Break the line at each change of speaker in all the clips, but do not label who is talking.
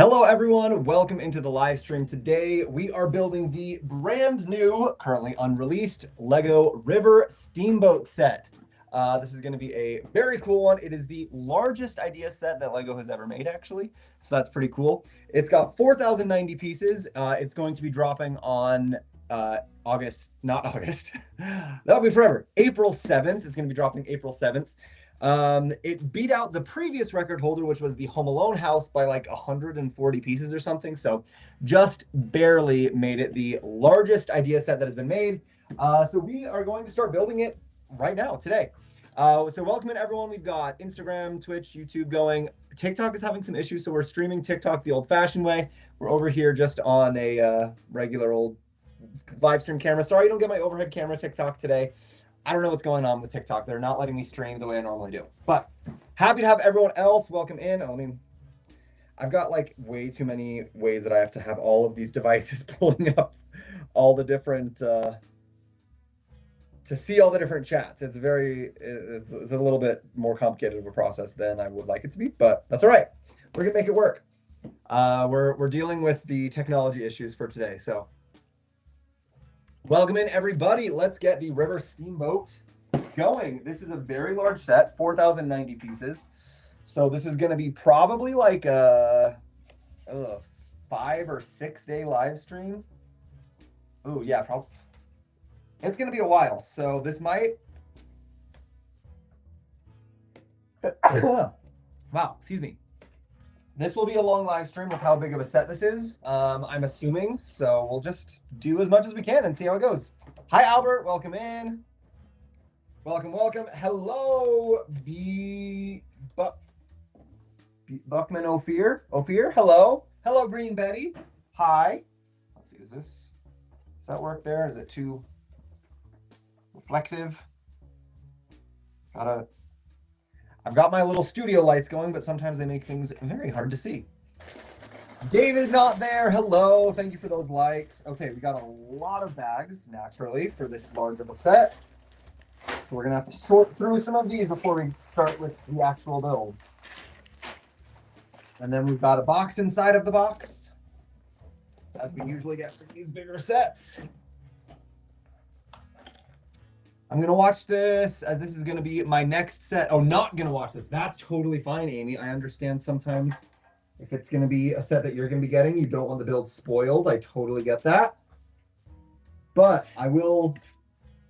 Hello everyone, welcome into the live stream. Today we are building the brand new, currently unreleased Lego River Steamboat set. This is going to be a very cool one. It is the largest idea set that Lego has ever made, actually. So that's pretty cool. It's got 4,090 pieces. It's going to be dropping on not August. That'll be forever. April 7th. It's going to be dropping April 7th. It beat out the previous record holder, which was the Home Alone house, by like 140 pieces or something. So just barely made it the largest idea set that has been made. So we are going to start building it right now, today. So welcome in everyone. We've got Instagram, Twitch, YouTube going. TikTok is having some issues, so we're streaming TikTok the old-fashioned way. We're over here just on a regular old live stream camera. Sorry you don't get my overhead camera TikTok today. I don't know what's going on with TikTok. They're not letting me stream the way I normally do. But happy to have everyone else welcome in. I've got like way too many ways that I have to have all of these devices pulling up all the different to see all the different chats. It's a little bit more complicated of a process than I would like it to be, but that's all right. We're gonna make it work. We're dealing with the technology issues for today, so. Welcome in everybody. Let's get the River Steamboat going. This is a very large set, 4,090 pieces. So this is going to be probably like a 5 or 6 day live stream. Oh yeah, probably. It's going to be a while. So this might. Wow, excuse me. This will be a long live stream with how big of a set this is, I'm assuming. So we'll just do as much as we can and see how it goes. Hi, Albert. Welcome in. Welcome, welcome. Hello, Buckman Ophir. Ophir, hello. Hello, Green Betty. Hi. Let's see, does that work there? Is it too reflective? I've got my little studio lights going, but sometimes they make things very hard to see. David not there. Hello. Thank you for those likes. Okay, we got a lot of bags, naturally, for this large of a set. So we're going to have to sort through some of these before we start with the actual build. And then we've got a box inside of the box, as we usually get for these bigger sets. I'm going to watch this, as this is going to be my next set. Oh, not going to watch this. That's totally fine, Amy. I understand sometimes if it's going to be a set that you're going to be getting, you don't want the build spoiled. I totally get that. But I will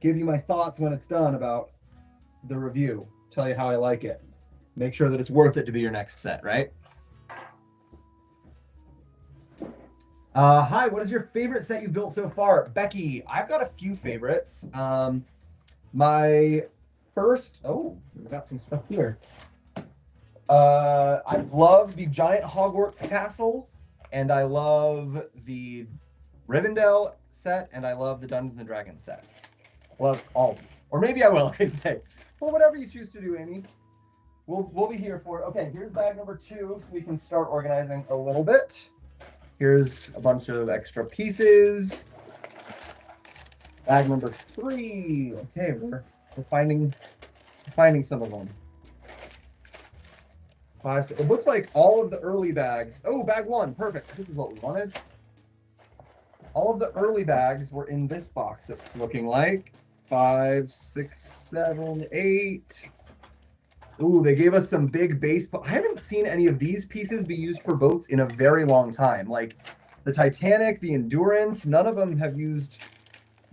give you my thoughts when it's done about the review. Tell you how I like it. Make sure that it's worth it to be your next set, right? Hi, what is your favorite set you've built so far? Becky, I've got a few favorites. My first, we've got some stuff here. I love the giant Hogwarts castle, and I love the Rivendell set, and I love the Dungeons and Dragons set. Love all of them. Or maybe I will. Well, whatever you choose to do, Amy. We'll be here for it. Okay, here's bag number 2, so we can start organizing a little bit. Here's a bunch of extra pieces. Bag number 3. Okay, we're finding some of them. It looks like all of the early bags. Oh, bag 1, perfect. This is what we wanted. All of the early bags were in this box. It's looking like 5, 6, 7, 8. Ooh, they gave us some big base. I haven't seen any of these pieces be used for boats in a very long time. Like the Titanic, the Endurance, none of them have used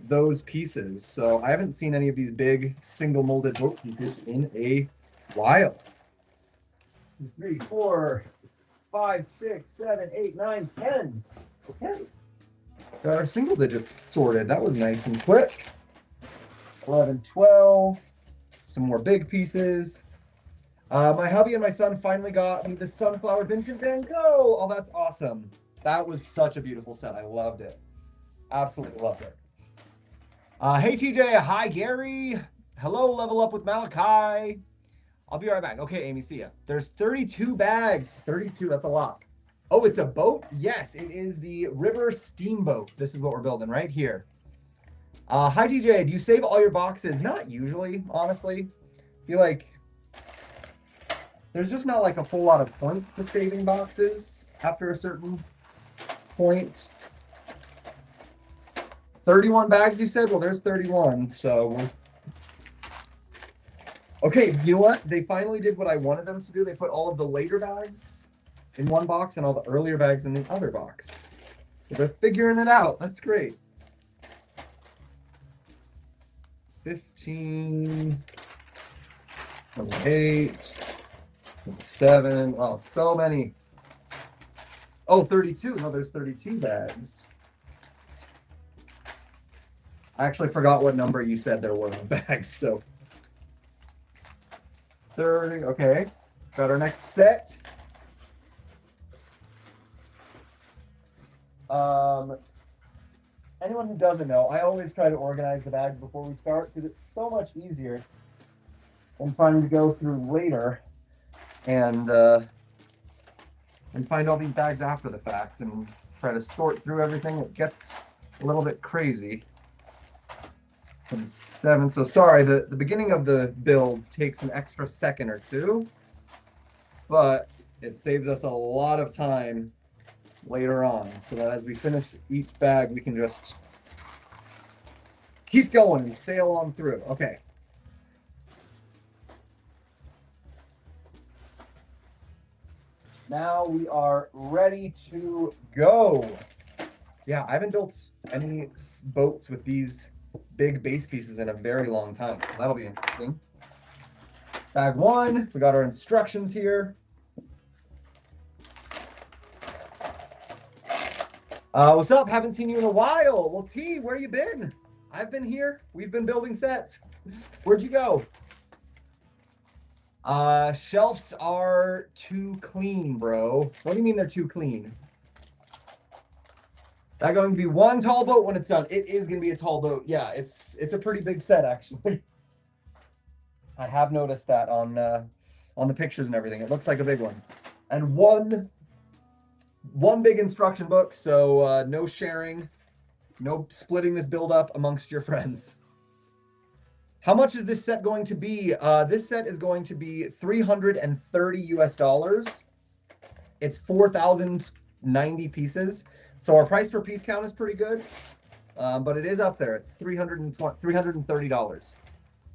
those pieces. So I haven't seen any of these big single molded boat pieces in a while. 2, 3, 4, 5, 6, 7, 8, 9, 10. Okay. Got our single digits sorted. That was nice and quick. 11, 12. Some more big pieces. My hubby and my son finally got me the Sunflower Vincent Van Gogh. Oh, that's awesome. That was such a beautiful set. I loved it. Absolutely loved it. Hey, TJ. Hi, Gary. Hello, Level Up with Malachi. I'll be right back. Okay, Amy, see ya. There's 32 bags. 32, that's a lot. Oh, it's a boat? Yes, it is the River Steamboat. This is what we're building right here. Hi, TJ. Do you save all your boxes? Not usually, honestly. I feel like there's just not like a whole lot of point to saving boxes after a certain point. 31 bags, you said? Well, there's 31, so... Okay, you know what? They finally did what I wanted them to do. They put all of the later bags in one box and all the earlier bags in the other box. So they're figuring it out. That's great. 15, 28, 27. Oh, so many. Oh, 32. No, there's 32 bags. I actually forgot what number you said there were of bags, so 30. Okay, got our next set. Anyone who doesn't know, I always try to organize the bags before we start because it's so much easier than trying to go through later and find all these bags after the fact and try to sort through everything. It gets a little bit crazy. And 7. So sorry, the beginning of the build takes an extra second or two, but it saves us a lot of time later on, so that as we finish each bag, we can just keep going and sail on through. Okay. Now we are ready to go. Yeah, I haven't built any boats with these big base pieces in a very long time. That'll be interesting. Bag 1, we got our instructions here. What's up? Haven't seen you in a while. Well, T, where you been? I've been here. We've been building sets. Where'd you go? Shelves are too clean, bro. What do you mean they're too clean? That's going to be one tall boat when it's done. It is going to be a tall boat. Yeah, it's a pretty big set, actually. I have noticed that on the pictures and everything. It looks like a big one. And one big instruction book, so no sharing, no splitting this build up amongst your friends. How much is this set going to be? This set is going to be $330 US. It's 4,090 pieces. So our price per piece count is pretty good, but it is up there. It's $330.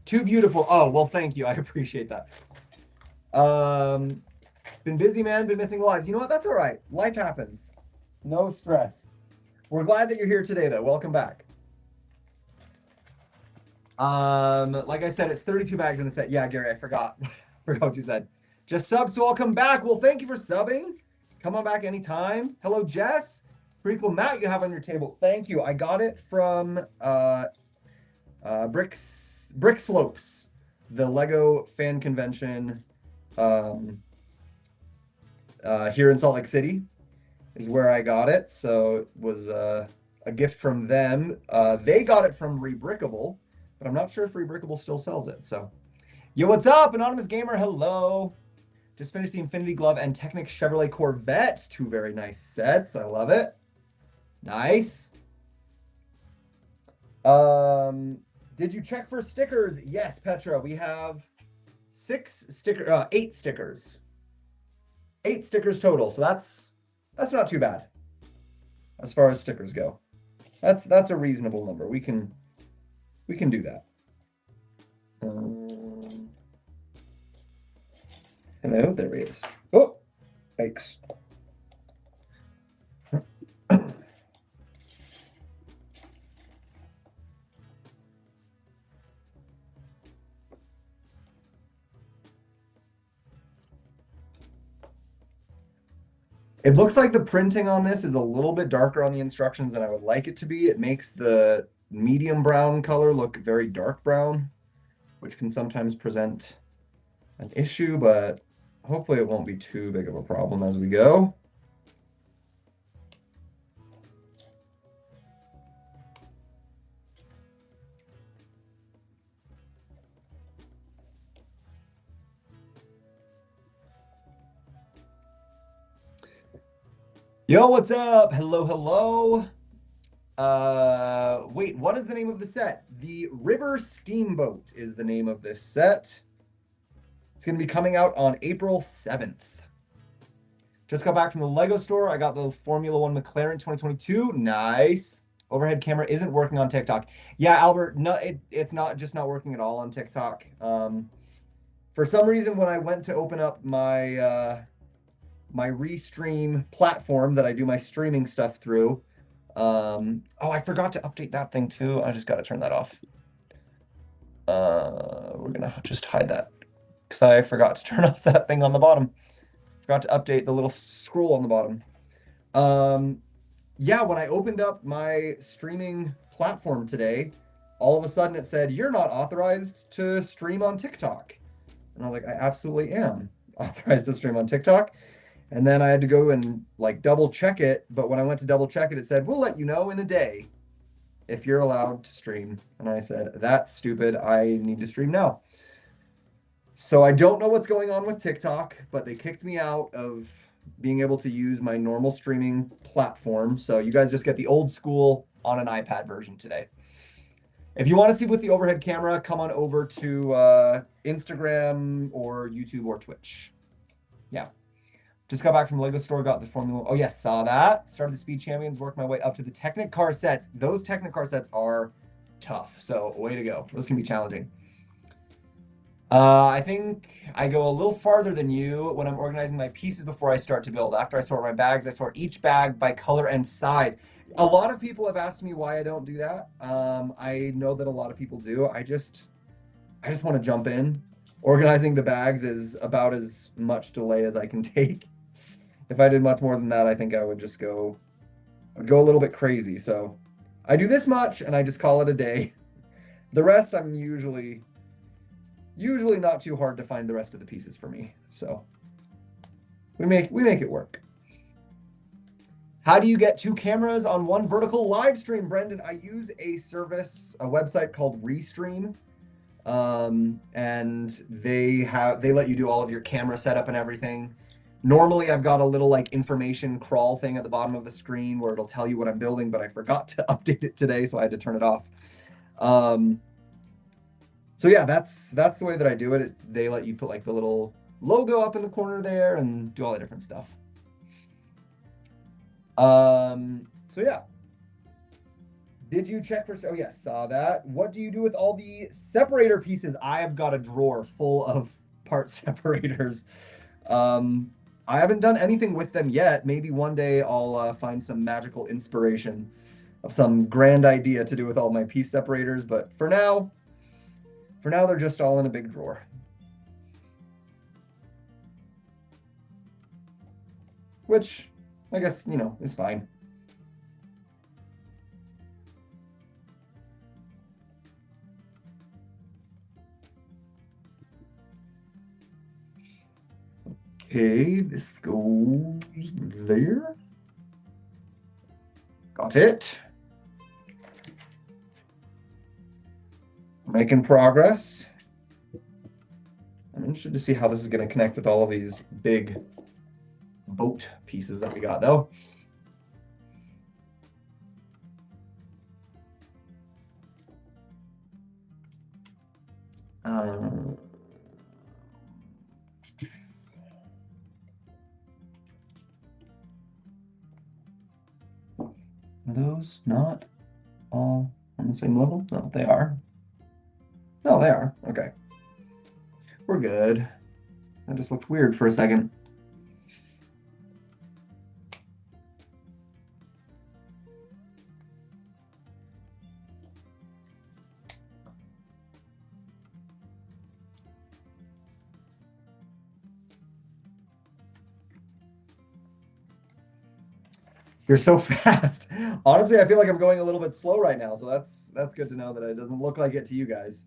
Too beautiful. Oh, well, thank you. I appreciate that. Been busy, man. Been missing lives. You know what? That's all right. Life happens. No stress. We're glad that you're here today, though. Welcome back. Like I said, it's 32 bags in the set. Yeah, Gary, I forgot. Forgot what you said. Just sub, so I'll come back. Well, thank you for subbing. Come on back anytime. Hello, Jess. Pretty cool mat you have on your table. Thank you. I got it from Brick Slopes, the Lego fan convention here in Salt Lake City is where I got it. So it was a gift from them. They got it from Rebrickable, but I'm not sure if Rebrickable still sells it. So, yo, what's up, Anonymous Gamer? Hello. Just finished the Infinity Glove and Technic Chevrolet Corvette. 2 very nice sets. I love it. Nice. Did you check for stickers? Yes, Petra. We have 8 stickers. 8 stickers total. So that's not too bad as far as stickers go. That's a reasonable number. We can do that. Hello, there he is. Oh, thanks. It looks like the printing on this is a little bit darker on the instructions than I would like it to be. It makes the medium brown color look very dark brown, which can sometimes present an issue, but hopefully it won't be too big of a problem as we go. Yo, what's up? Hello, hello. Wait, what is the name of the set? The River Steamboat is the name of this set. It's going to be coming out on April 7th. Just got back from the Lego store. I got the Formula One McLaren 2022. Nice. Overhead camera isn't working on TikTok. Yeah, Albert, no, it's not just not working at all on TikTok. For some reason, when I went to open up my my Restream platform that I do my streaming stuff through, oh, I forgot to update that thing too. I just got to turn that off. We're gonna just hide that because I forgot to turn off that thing on the bottom. Forgot to update the little scroll on the bottom. Yeah, when I opened up my streaming platform today, all of a sudden it said, "You're not authorized to stream on TikTok." And I was like, "I absolutely am authorized to stream on TikTok." And then I had to go and like double check it. But when I went to double check it, it said, "We'll let you know in a day if you're allowed to stream." And I said, "That's stupid. I need to stream now." So I don't know what's going on with TikTok, but they kicked me out of being able to use my normal streaming platform. So you guys just get the old school on an iPad version today. If you want to see with the overhead camera, come on over to Instagram or YouTube or Twitch. Yeah. Just got back from the Lego store, got the Formula. Oh, yes, saw that. Started the Speed Champions, worked my way up to the Technic car sets. Those Technic car sets are tough. So, way to go. Those can be challenging. I think I go a little farther than you when I'm organizing my pieces before I start to build. After I sort my bags, I sort each bag by color and size. A lot of people have asked me why I don't do that. I know that a lot of people do. I just want to jump in. Organizing the bags is about as much delay as I can take. If I did much more than that, I think I would just go a little bit crazy. So I do this much and I just call it a day. The rest, I'm usually not too hard to find the rest of the pieces for me. So we make it work. How do you get 2 cameras on one vertical live stream, Brendan? I use a service, a website called Restream. And they let you do all of your camera setup and everything. Normally I've got a little like information crawl thing at the bottom of the screen where it'll tell you what I'm building, but I forgot to update it today, so I had to turn it off. So yeah, that's the way that I do it. They let you put like the little logo up in the corner there and do all the different stuff. So yeah. Did you check for, oh yes, saw that. What do you do with all the separator pieces? I have got a drawer full of part separators. I haven't done anything with them yet. Maybe one day I'll find some magical inspiration of some grand idea to do with all my piece separators. But for now they're just all in a big drawer. Which I guess, is fine. Okay, this goes there. Got it. Making progress. I'm interested to see how this is going to connect with all of these big boat pieces that we got, though. Are those not all on the same level? No, they are. No, they are. Okay. We're good. That just looked weird for a second. You're so fast. Honestly, I feel like I'm going a little bit slow right now, so that's good to know that it doesn't look like it to you guys.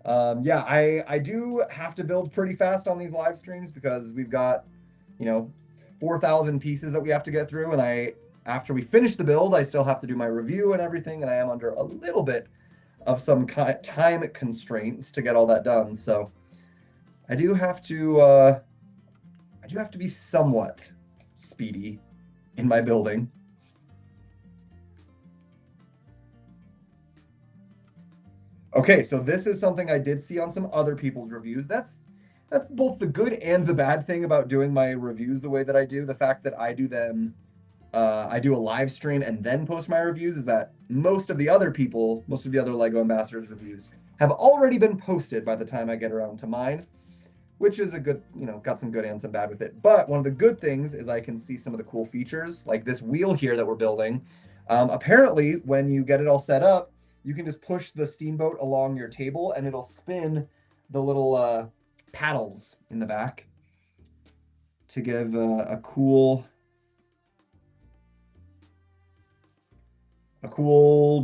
Yeah, I do have to build pretty fast on these live streams because we've got, 4,000 pieces that we have to get through, and after we finish the build, I still have to do my review and everything, and I am under a little bit of some time constraints to get all that done. So I do have to be somewhat speedy in my building. Okay, so this is something I did see on some other people's reviews. That's both the good and the bad thing about doing my reviews the way that I do. The fact that I do them, I do a live stream and then post my reviews is that most of the other people, most of the other Lego Ambassadors reviews have already been posted by the time I get around to mine, which is a good, got some good and some bad with it. But one of the good things is I can see some of the cool features, like this wheel here that we're building. Apparently, when you get it all set up, you can just push the steamboat along your table and it'll spin the little paddles in the back to give a cool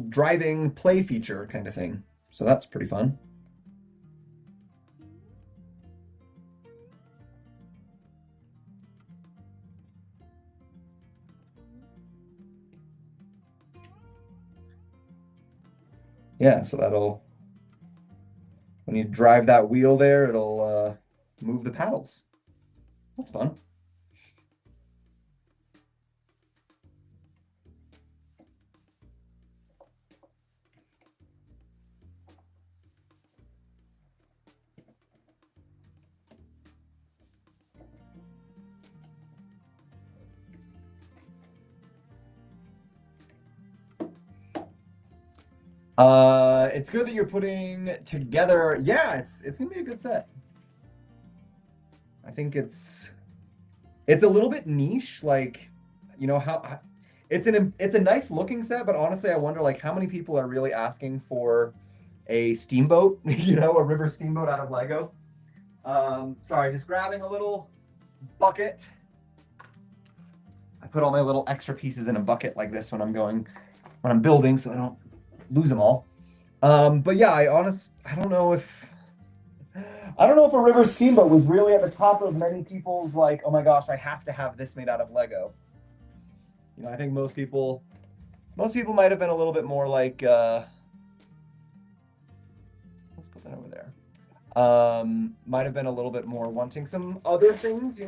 driving play feature kind of thing. So that's pretty fun. Yeah, so that'll, when you drive that wheel there, it'll move the paddles. That's fun. It's good that you're putting together. Yeah, it's gonna be a good set. I think it's a little bit niche, like how it's a nice looking set, but honestly, I wonder like how many people are really asking for a steamboat, a river steamboat out of Lego. Sorry, just grabbing a little bucket. I put all my little extra pieces in a bucket like this when I'm building, so I don't lose them all. But yeah, I don't know if a river steamboat was really at the top of many people's like, oh my gosh, I have to have this made out of Lego. I think most people might have been a little bit more like, let's put that over there. Might have been a little bit more wanting some other things,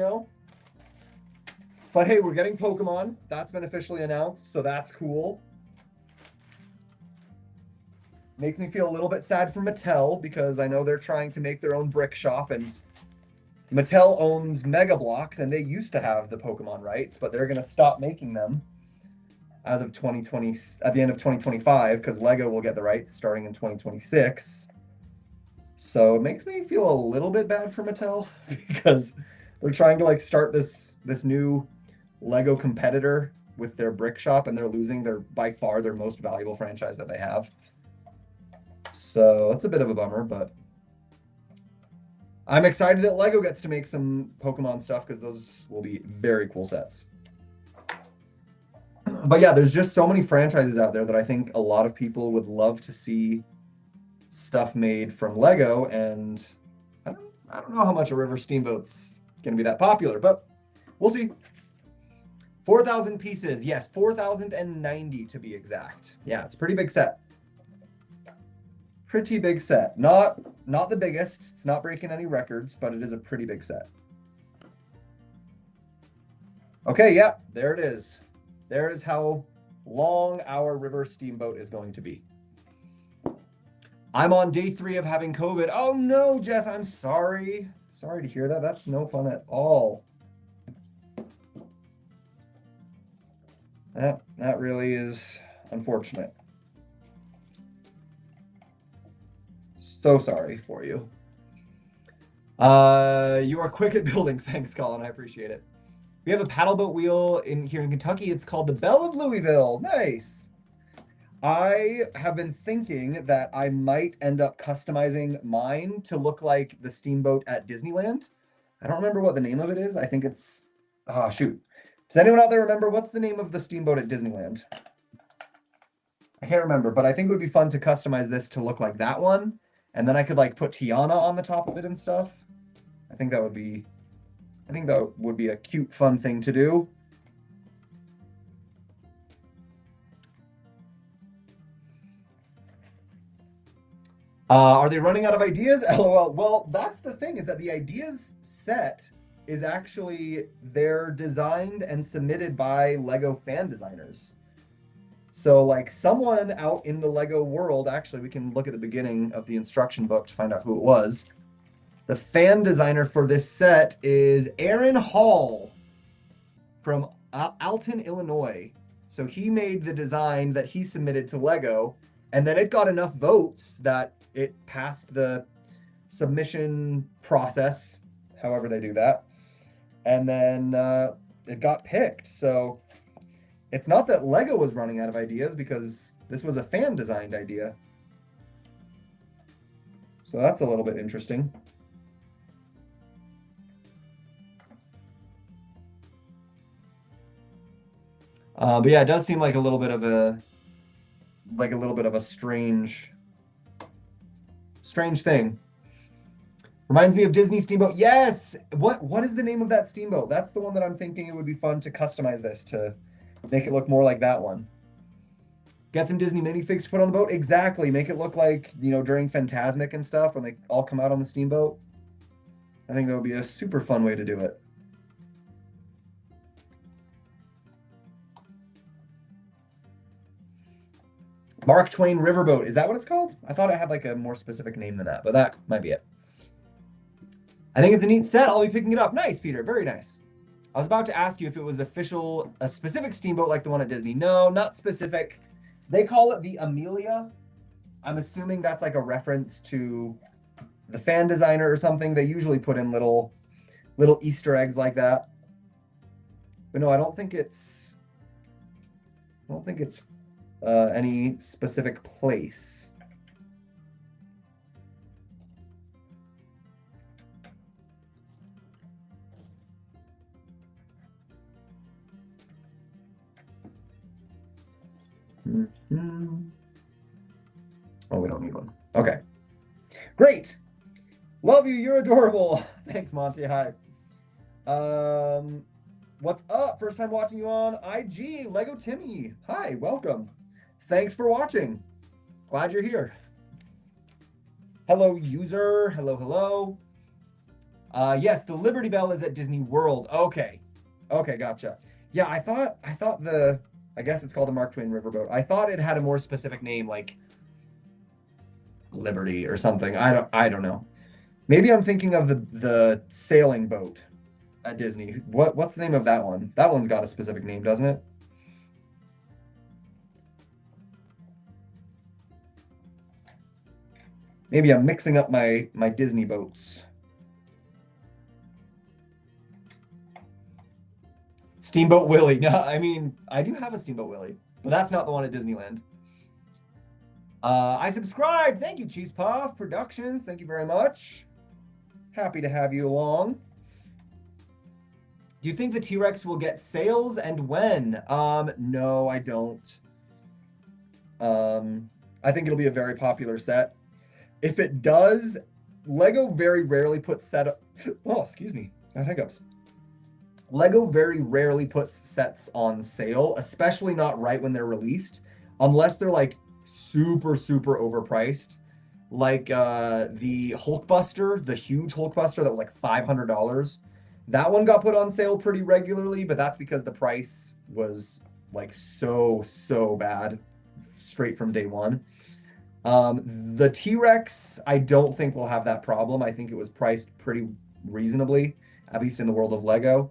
But hey, we're getting Pokemon. That's been officially announced, so that's cool. Makes me feel a little bit sad for Mattel because I know they're trying to make their own brick shop, and Mattel owns Mega Bloks and they used to have the Pokemon rights, but they're going to stop making them as of 2020, at the end of 2025, because Lego will get the rights starting in 2026. So it makes me feel a little bit bad for Mattel because they're trying to like start this new Lego competitor with their brick shop, and they're losing by far their most valuable franchise that they have. So that's a bit of a bummer, but I'm excited that Lego gets to make some Pokemon stuff because those will be very cool sets. But yeah, there's just so many franchises out there that I think a lot of people would love to see stuff made from Lego, and I don't know how much a River Steamboat's going to be that popular, but we'll see. 4,000 pieces. Yes, 4,090 to be exact. Yeah, it's a pretty big set. Pretty big set. Not the biggest. It's not breaking any records, but it is a pretty big set. Okay, yeah, there it is. There is how long our River Steamboat is going to be. I'm on day 3 of having COVID. Oh no, Jess, I'm sorry. Sorry to hear that. That's no fun at all. That really is unfortunate. So sorry for you. You are quick at building. Thanks, Colin. I appreciate it. We have a paddleboat wheel here in Kentucky. It's called the Belle of Louisville. Nice. I have been thinking that I might end up customizing mine to look like the steamboat at Disneyland. I don't remember what the name of it is. I think it's... Oh, shoot. Does anyone out there remember what's the name of the steamboat at Disneyland? I can't remember, but I think it would be fun to customize this to look like that one. And then I could like put Tiana on the top of it and stuff. I think that would be a cute, fun thing to do. Are they running out of ideas? LOL. Well, that's the thing, is that the ideas set is actually, they're designed and submitted by Lego fan designers. So like someone out in the Lego world, actually, we can look at the beginning of the instruction book to find out who it was. The fan designer for this set is Aaron Hall from Alton, Illinois. So he made the design that he submitted to Lego, and then it got enough votes that it passed the submission process, however they do that, and then it got picked. So it's not that Lego was running out of ideas, because this was a fan designed idea. So that's a little bit interesting. But yeah, it does seem like a little bit of a strange thing. Reminds me of Disney Steamboat. Yes. What is the name of that steamboat? That's the one that I'm thinking it would be fun to customize this to make it look more like that one. Get some Disney minifigs to put on the boat. Exactly. Make it look like, you know, during Fantasmic and stuff when they all come out on the steamboat. I think that would be a super fun way to do it. Mark Twain Riverboat. Is that what it's called? I thought it had like a more specific name than that, but that might be it. I think it's a neat set. I'll be picking it up. Nice, Peter. Very nice. I was about to ask you if it was a specific steamboat like the one at Disney. No, not specific. They call it the Amelia. I'm assuming that's like a reference to the fan designer or something. They usually put in little Easter eggs like that. But no, I don't think it's any specific place. Oh, we don't need one. Okay. Great. Love you. You're adorable. Thanks, Monty. Hi. What's up? First time watching you on IG. Lego Timmy. Hi. Welcome. Thanks for watching. Glad you're here. Hello, user. Hello, hello. Yes, the Liberty Bell is at Disney World. Okay. Okay, gotcha. Yeah, I thought I guess it's called the Mark Twain Riverboat. I thought it had a more specific name, like Liberty or something. I don't know. Maybe I'm thinking of the sailing boat at Disney. What's the name of that one? That one's got a specific name, doesn't it? Maybe I'm mixing up my Disney boats. Steamboat Willie. No, I mean, I do have a Steamboat Willie, but that's not the one at Disneyland. I subscribed. Thank you, Cheese Puff Productions. Thank you very much. Happy to have you along. Do you think the T-Rex will get sales, and when? No, I don't. I think it'll be a very popular set. If it does, Lego very rarely puts oh, excuse me. I had hiccups. Lego very rarely puts sets on sale, especially not right when they're released, unless they're like super overpriced. Like the Hulkbuster, the huge Hulkbuster that was like $500. That one got put on sale pretty regularly, but that's because the price was like so bad straight from day one. The T-Rex, I don't think will have that problem. I think it was priced pretty reasonably, at least in the world of Lego.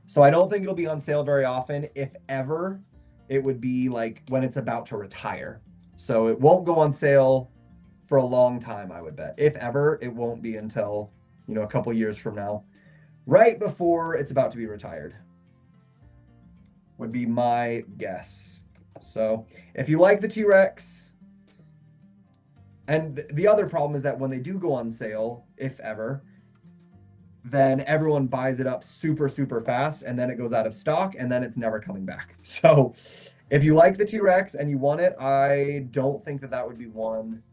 So I don't think it'll be on sale very often. If ever, it would be like when it's about to retire. So it won't go on sale for a long time, I would bet. If ever, it won't be until, you know, a couple years from now, right before it's about to be retired, would be my guess. So if you like the T-Rex, and the other problem is that when they do go on sale, if ever, then everyone buys it up super fast, and then it goes out of stock, and then it's never coming back. So if you like the T-Rex and you want it, I don't think that would be one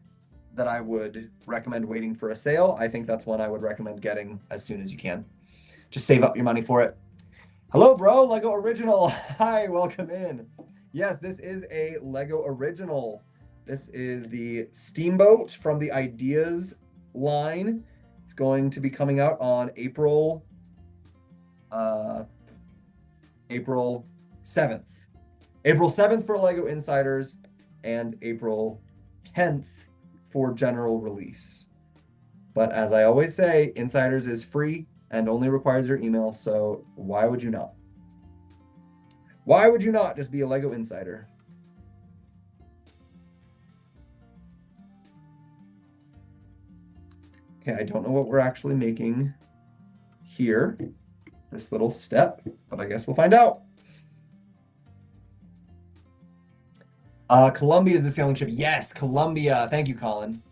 that I would recommend waiting for a sale. I think that's one I would recommend getting as soon as you can. Just save up your money for it. Hello, bro. Lego Original. Hi, welcome in. Yes, this is a Lego Original. This is the Steamboat from the Ideas line. It's going to be coming out on April 7th. April 7th for LEGO Insiders and April 10th for general release. But as I always say, Insiders is free and only requires your email, so why would you not? Why would you not just be a LEGO Insider? Okay, I don't know what we're actually making here, this little step, but I guess we'll find out. Columbia is the sailing ship. Yes, Columbia. Thank you, Colin.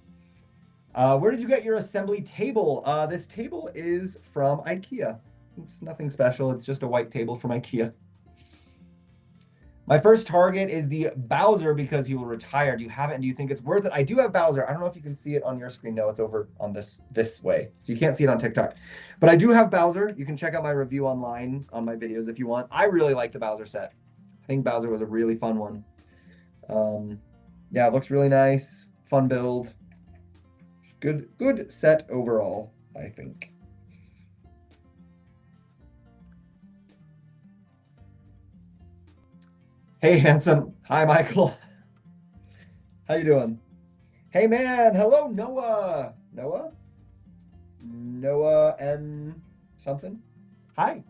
Where did you get your assembly table? This table is from IKEA. It's nothing special. It's just a white table from IKEA. My first target is the Bowser because he will retire. Do you have it and do you think it's worth it? I do have Bowser. I don't know if you can see it on your screen. No, it's over on this way. So you can't see it on TikTok. But I do have Bowser. You can check out my review online on my videos if you want. I really like the Bowser set. I think Bowser was a really fun one. Yeah, it looks really nice. Fun build. Good set overall, I think. Hey, handsome. Hi, Michael. How you doing? Hey, man. Hello, Noah. Noah? Noah and something? Hi.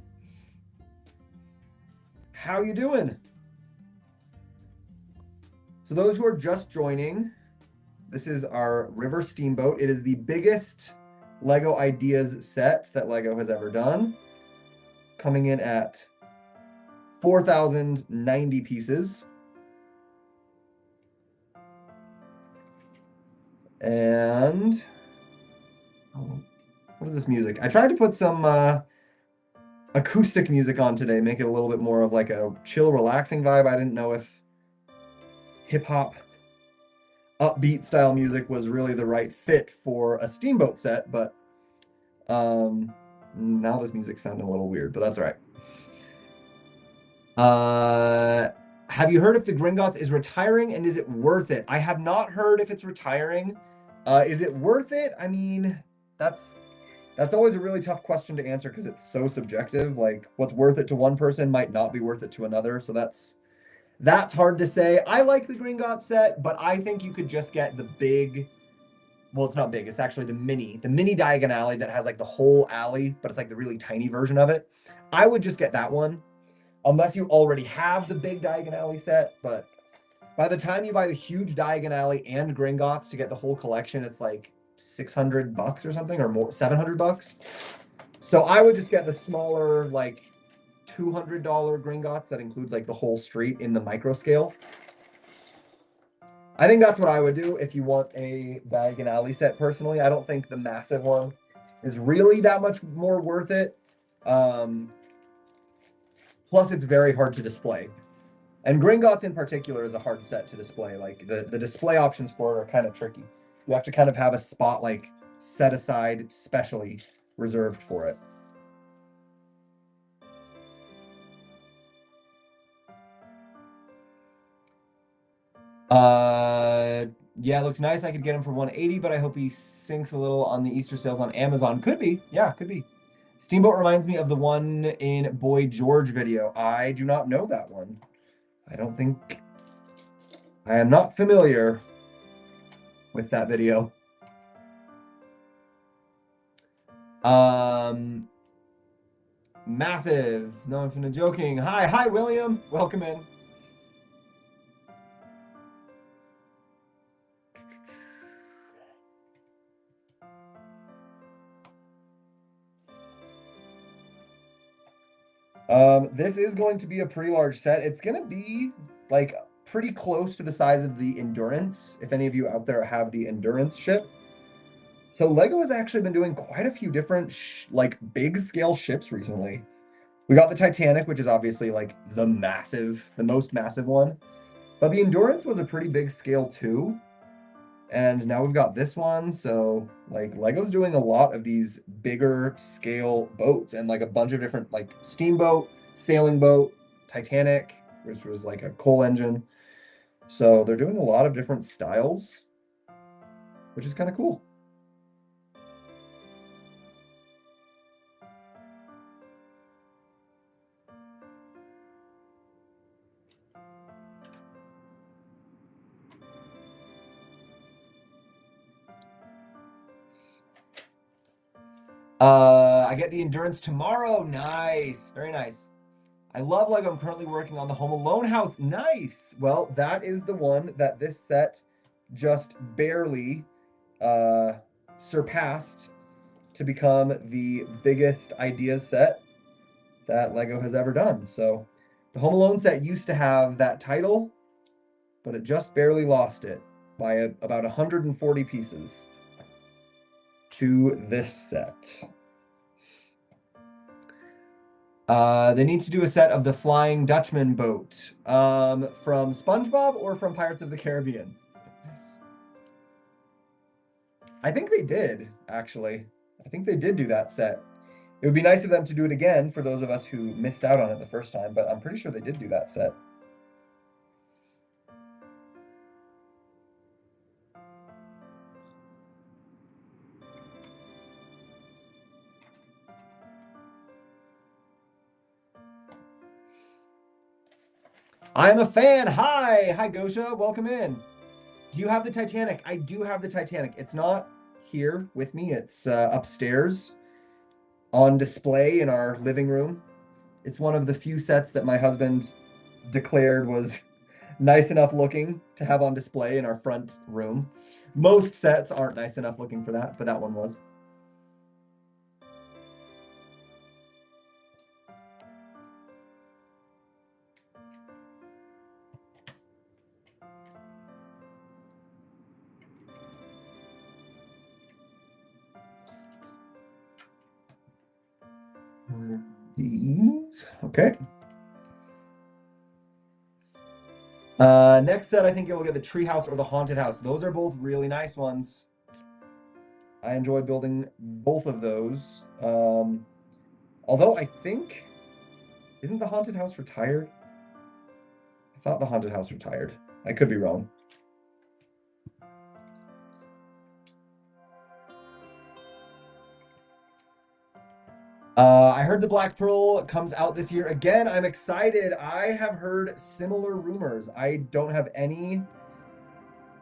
How you doing? So those who are just joining, this is our River Steamboat. It is the biggest LEGO Ideas set that LEGO has ever done. Coming in at 4,090 pieces. And what is this music? I tried to put some acoustic music on today, make it a little bit more of like a chill, relaxing vibe. I didn't know if hip-hop upbeat style music was really the right fit for a steamboat set, but now this music's sounding a little weird, but that's all right. Have you heard if the Gringotts is retiring and is it worth it? I have not heard if it's retiring. Is it worth it? I mean, that's always a really tough question to answer because it's so subjective. Like what's worth it to one person might not be worth it to another. So that's hard to say. I like the Gringotts set, but I think you could just get the big, well, it's not big. It's actually the mini Diagon Alley that has like the whole alley, but it's like the really tiny version of it. I would just get that one. Unless you already have the big Diagon Alley set, but by the time you buy the huge Diagon Alley and Gringotts to get the whole collection, it's like $600 or something, or more, $700. So I would just get the smaller, like $200 Gringotts that includes like the whole street in the micro scale. I think that's what I would do if you want a Diagon Alley set personally. I don't think the massive one is really that much more worth it. Plus, it's very hard to display. And Gringotts in particular is a hard set to display. Like the display options for it are kind of tricky. You have to kind of have a spot like set aside specially reserved for it. Yeah, it looks nice. I could get him for 180, but I hope he sinks a little on the Easter sales on Amazon. Could be. Yeah, could be. Steamboat reminds me of the one in Boy George video. I do not know that one. I don't think... I am not familiar with that video. Massive. No, I'm finna joking. Hi, William. Welcome in. This is going to be a pretty large set. It's going to be like pretty close to the size of the Endurance, if any of you out there have the Endurance ship. So LEGO has actually been doing quite a few different like big scale ships recently. We got the Titanic, which is obviously like the most massive one. But the Endurance was a pretty big scale too. And now we've got this one. So like LEGO's doing a lot of these bigger scale boats and like a bunch of different like steamboat, sailing boat, Titanic, which was like a coal engine. So they're doing a lot of different styles, which is kind of cool. I get the endurance tomorrow. Nice. Very nice. I love Lego. I'm currently working on the Home Alone house. Nice. Well, that is the one that this set just barely surpassed to become the biggest ideas set that Lego has ever done. So the Home Alone set used to have that title, but it just barely lost it by about 140 pieces to this set. They need to do a set of the Flying Dutchman boat from SpongeBob or from Pirates of the Caribbean. I think they did, actually. I think they did do that set. It would be nice of them to do it again for those of us who missed out on it the first time, but I'm pretty sure they did do that set. I'm a fan. Hi. Hi, Gosha. Welcome in. Do you have the Titanic? I do have the Titanic. It's not here with me. It's upstairs on display in our living room. It's one of the few sets that my husband declared was nice enough looking to have on display in our front room. Most sets aren't nice enough looking for that, but that one was. These, okay. Next set, I think you'll get the treehouse or the haunted house. Those are both really nice ones. I enjoy building both of those. Although I think, isn't the haunted house retired? I thought the haunted house retired. I could be wrong. I heard the Black Pearl comes out this year again. I'm excited. I have heard similar rumors. I don't have any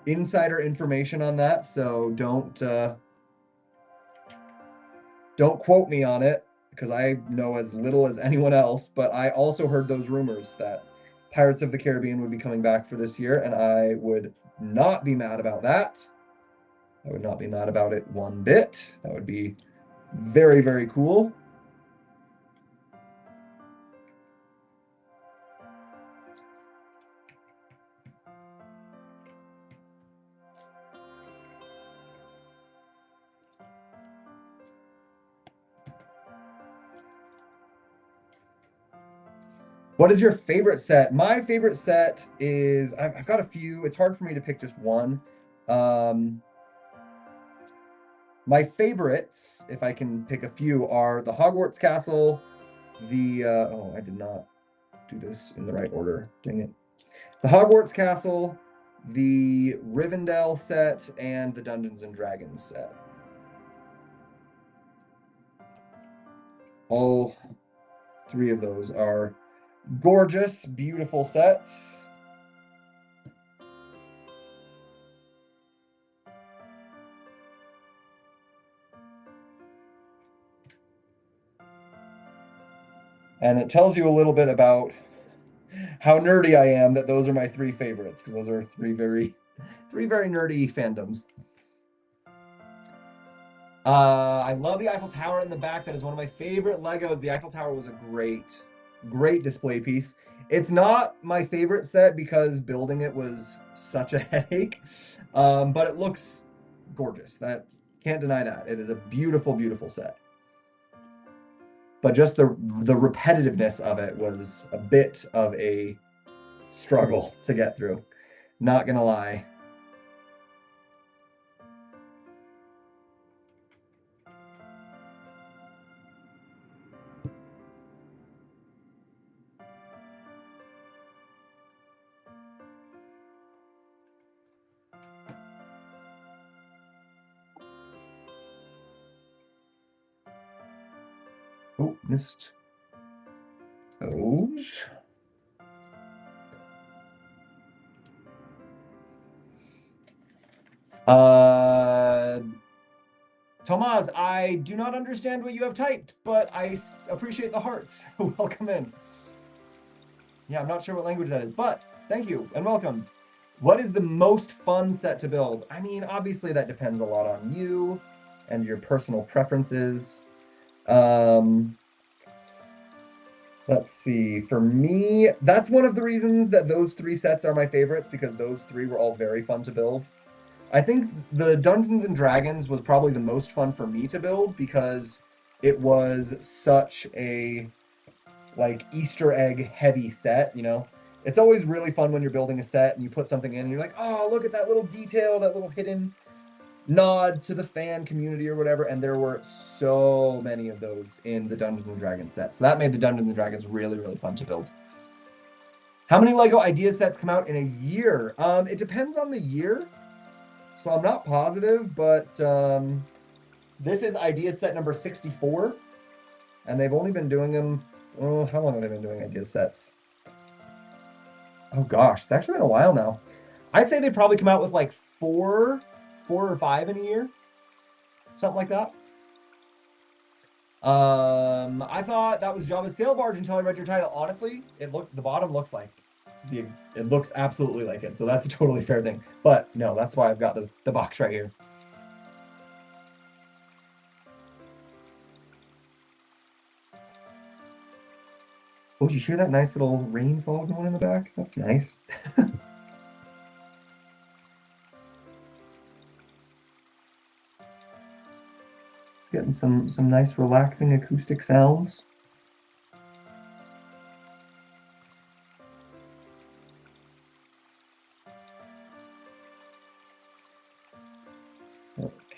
insider information on that, so don't quote me on it because I know as little as anyone else. But I also heard those rumors that Pirates of the Caribbean would be coming back for this year, and I would not be mad about that. I would not be mad about it one bit. That would be very, very cool. What is your favorite set? My favorite set is, I've got a few. It's hard for me to pick just one. My favorites, if I can pick a few, are the Hogwarts Castle, oh, I did not do this in the right order. Dang it. The Hogwarts Castle, the Rivendell set, and the Dungeons and Dragons set. All three of those are gorgeous, beautiful sets. And it tells you a little bit about how nerdy I am that those are my three favorites, because those are three very nerdy fandoms. I love the Eiffel Tower in the back. That is one of my favorite Legos. The Eiffel Tower was a great display piece. It's not my favorite set because building it was such a headache, but it looks gorgeous. That can't deny that. It is a beautiful, beautiful set. But just the repetitiveness of it was a bit of a struggle to get through. Not gonna lie. Oh, missed those. Tomas, I do not understand what you have typed, but I appreciate the hearts. Welcome in. Yeah, I'm not sure what language that is, but thank you and welcome. What is the most fun set to build? I mean, obviously that depends a lot on you and your personal preferences. Let's see. For me, that's one of the reasons that those three sets are my favorites, because those three were all very fun to build. I think the Dungeons and Dragons was probably the most fun for me to build because it was such a like Easter egg heavy set, you know? It's always really fun when you're building a set and you put something in and you're like, oh, look at that little detail, that little hidden nod to the fan community or whatever. And there were so many of those in the Dungeons and Dragons set. So that made the Dungeons and Dragons really, really fun to build. How many Lego idea sets come out in a year? It depends on the year. So I'm not positive, but this is idea set number 64. And they've only been doing them, how long have they been doing idea sets? Oh gosh, it's actually been a while now. I'd say they probably come out with like four or five in a year. Something like that. I thought that was Java's sail barge until I read your title. Honestly, the bottom looks like it looks absolutely like it, so that's a totally fair thing. But no, that's why I've got the box right here. Oh, you hear that nice little rainfall going in the back? That's nice. Just getting some nice relaxing acoustic sounds.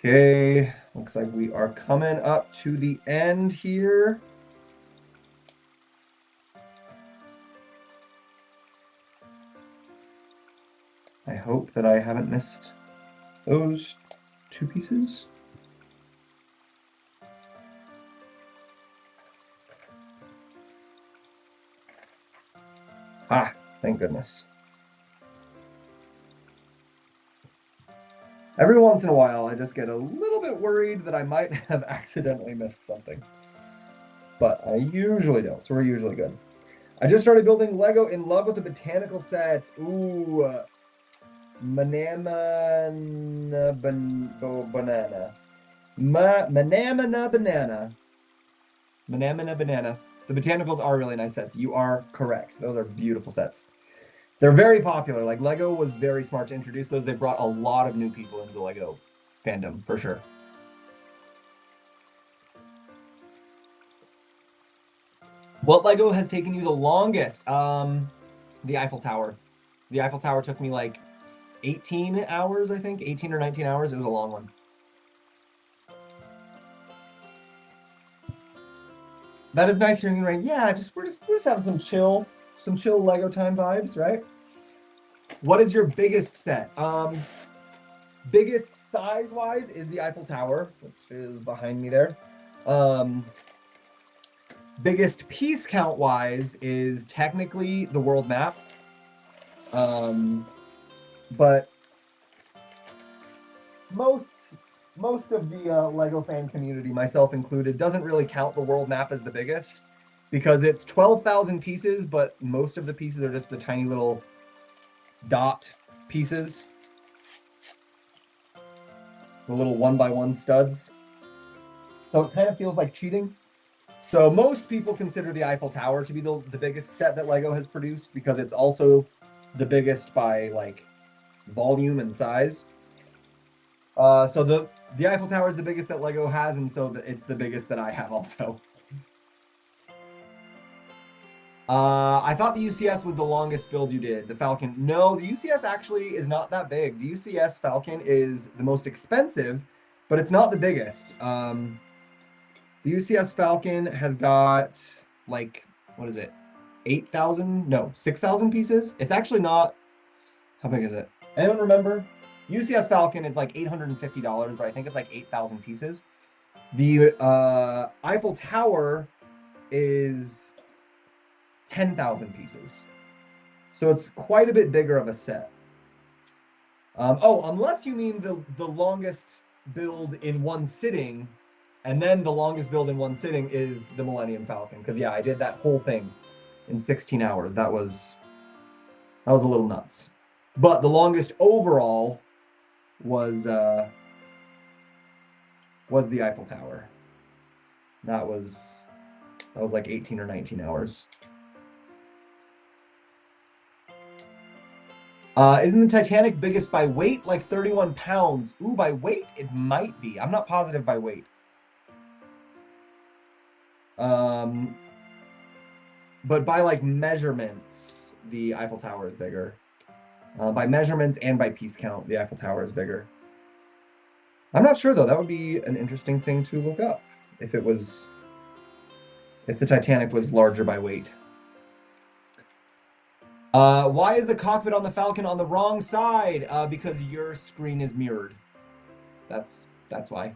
Okay, looks like we are coming up to the end here. I hope that I haven't missed those two pieces. Ah, thank goodness. Every once in a while, I just get a little bit worried that I might have accidentally missed something. But I usually don't, so we're usually good. I just started building Lego in love with the botanical sets. Ooh, Manamana banana. Manamana banana. Manamana banana. The botanicals are really nice sets. You are correct. Those are beautiful sets. They're very popular. Like, Lego was very smart to introduce those. They brought a lot of new people into the Lego fandom, for sure. What Lego has taken you the longest? The Eiffel Tower. The Eiffel Tower took me like 18 hours, I think. 18 or 19 hours. It was a long one. That is nice hearing the rain. Yeah, we're just having some chill Lego time vibes, right? What is your biggest set? Biggest size-wise is the Eiffel Tower, which is behind me there. Biggest piece count-wise is technically the world map. But most of the Lego fan community, myself included, doesn't really count the world map as the biggest because it's 12,000 pieces, but most of the pieces are just the tiny little dot pieces, the little 1x1 studs. So it kind of feels like cheating. So most people consider the Eiffel Tower to be the biggest set that Lego has produced because it's also the biggest by like volume and size. So the Eiffel Tower is the biggest that Lego has, and so it's the biggest that I have also. I thought the UCS was the longest build you did, the Falcon. No, the UCS actually is not that big. The UCS Falcon is the most expensive, but it's not the biggest. The UCS Falcon has got like, what is it? 8,000? No, 6,000 pieces. It's actually not. How big is it? Anyone remember? UCS Falcon is like $850, but I think it's like 8,000 pieces. The Eiffel Tower is 10,000 pieces. So it's quite a bit bigger of a set. Oh, unless you mean the longest build in one sitting, and then the longest build in one sitting is the Millennium Falcon. Because yeah, I did that whole thing in 16 hours. That was a little nuts. But the longest overall was the Eiffel Tower. That was like 18 or 19 hours. Isn't the Titanic biggest by weight? Like 31 pounds. Ooh, by weight? It might be. I'm not positive by weight. But by like measurements, the Eiffel Tower is bigger. By measurements and by piece count, the Eiffel Tower is bigger. I'm not sure though. That would be an interesting thing to look up if the Titanic was larger by weight. Why is the cockpit on the Falcon on the wrong side? Because your screen is mirrored. That's why.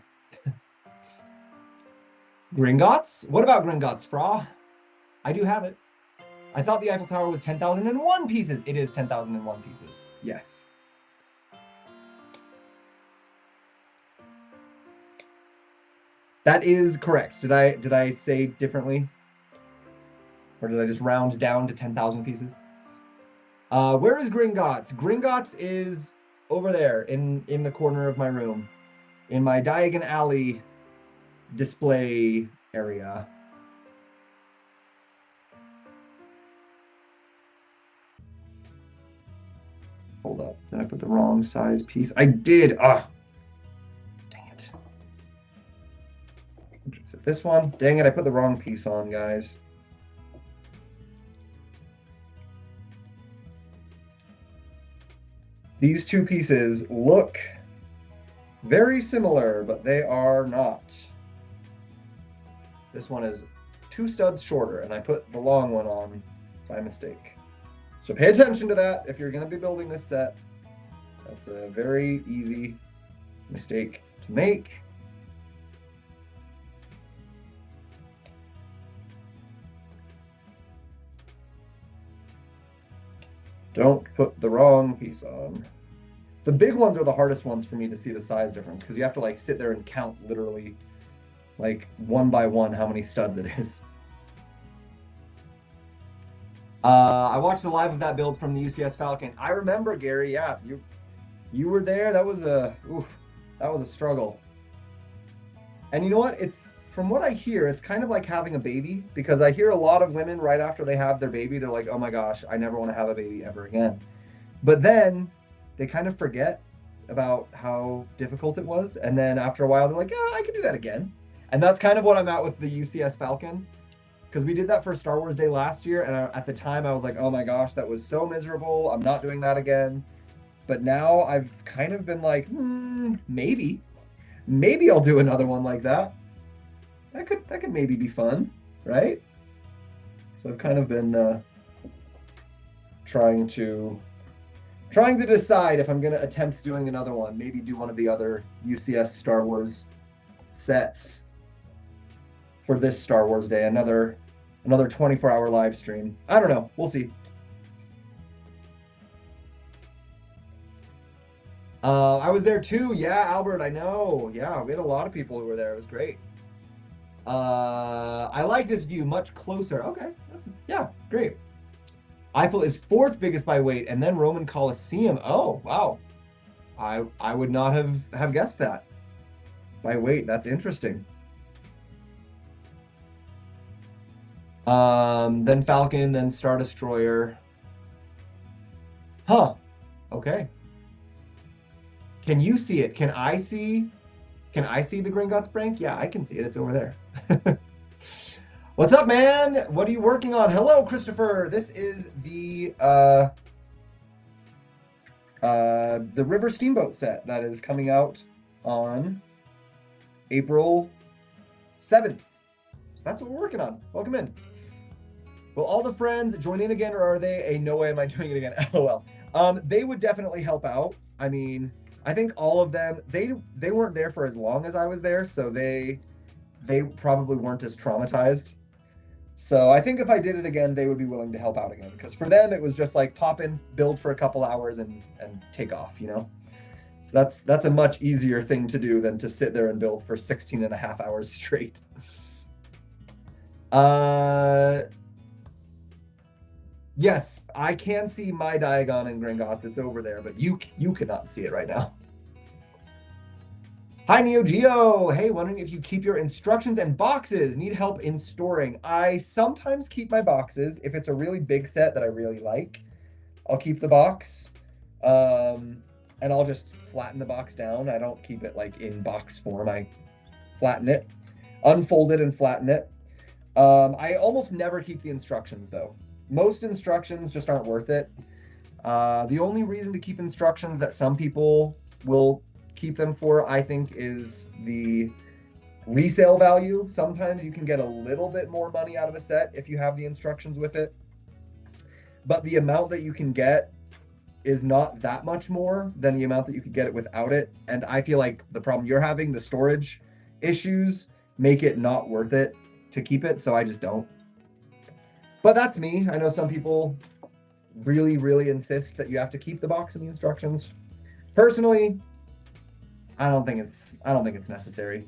Gringotts? What about Gringotts, Fra? I do have it. I thought the Eiffel Tower was 10,001 pieces. It is 10,001 pieces. Yes. That is correct. Did I say differently? Or did I just round down to 10,000 pieces? Where is Gringotts? Gringotts is over there in the corner of my room, in my Diagon Alley display area. Hold up. Did I put the wrong size piece? I did. Ah. Dang it. Is it this one? Dang it, I put the wrong piece on, guys. These two pieces look very similar, but they are not. This one is 2 studs shorter, and I put the long one on by mistake. So pay attention to that if you're going to be building this set. That's a very easy mistake to make. Don't put the wrong piece on. The big ones are the hardest ones for me to see the size difference, because you have to like sit there and count literally like one by one how many studs it is. I watched the live of that build from the UCS Falcon. I remember, Gary. Yeah, you were there. That was a struggle. And you know what? It's, from what I hear, it's kind of like having a baby, because I hear a lot of women right after they have their baby, they're like, oh my gosh, I never want to have a baby ever again. But then they kind of forget about how difficult it was. And then after a while, they're like, yeah, I can do that again. And that's kind of what I'm at with the UCS Falcon. Because we did that for Star Wars Day last year, and at the time I was like, oh my gosh, that was so miserable. I'm not doing that again. But now I've kind of been like, maybe I'll do another one like that. That could maybe be fun, right? So I've kind of been trying to decide if I'm going to attempt doing another one. Maybe do one of the other UCS Star Wars sets for this Star Wars Day. Another 24-hour live stream. I don't know. We'll see. I was there too. Yeah, Albert, I know. Yeah, we had a lot of people who were there. It was great. I like this view much closer. Okay, yeah, great. Eiffel is 4th biggest by weight, and then Roman Colosseum. Oh, wow. I would not have guessed that by weight. That's interesting. Then Falcon, then Star Destroyer. Huh. Okay. Can you see it? Can I see the Gringotts prank? Yeah, I can see it. It's over there. What's up, man? What are you working on? Hello, Christopher. This is the River Steamboat set that is coming out on April 7th. So that's what we're working on. Welcome in. Will all the friends join in again, or are they a no way am I doing it again? LOL. They would definitely help out. I mean, I think all of them, they weren't there for as long as I was there, so they probably weren't as traumatized. So I think if I did it again, they would be willing to help out again, because for them it was just like pop in, build for a couple hours, and take off, you know. So that's a much easier thing to do than to sit there and build for 16 and a half hours straight. Yes, I can see my Diagon and Gringotts. It's over there, but you cannot see it right now. Hi, Neo Geo. Hey, wondering if you keep your instructions and boxes. Need help in storing. I sometimes keep my boxes. If it's a really big set that I really like, I'll keep the box. And I'll just flatten the box down. I don't keep it like in box form. I flatten it, unfold it, and flatten it. I almost never keep the instructions though. Most instructions just aren't worth it. The only reason to keep instructions that some people will keep them for, I think, is the resale value. Sometimes you can get a little bit more money out of a set if you have the instructions with it. But the amount that you can get is not that much more than the amount that you could get it without it. And I feel like the problem you're having, the storage issues, make it not worth it to keep it. So I just don't. But that's me. I know some people really, really insist that you have to keep the box and the instructions. Personally, I don't think it's necessary.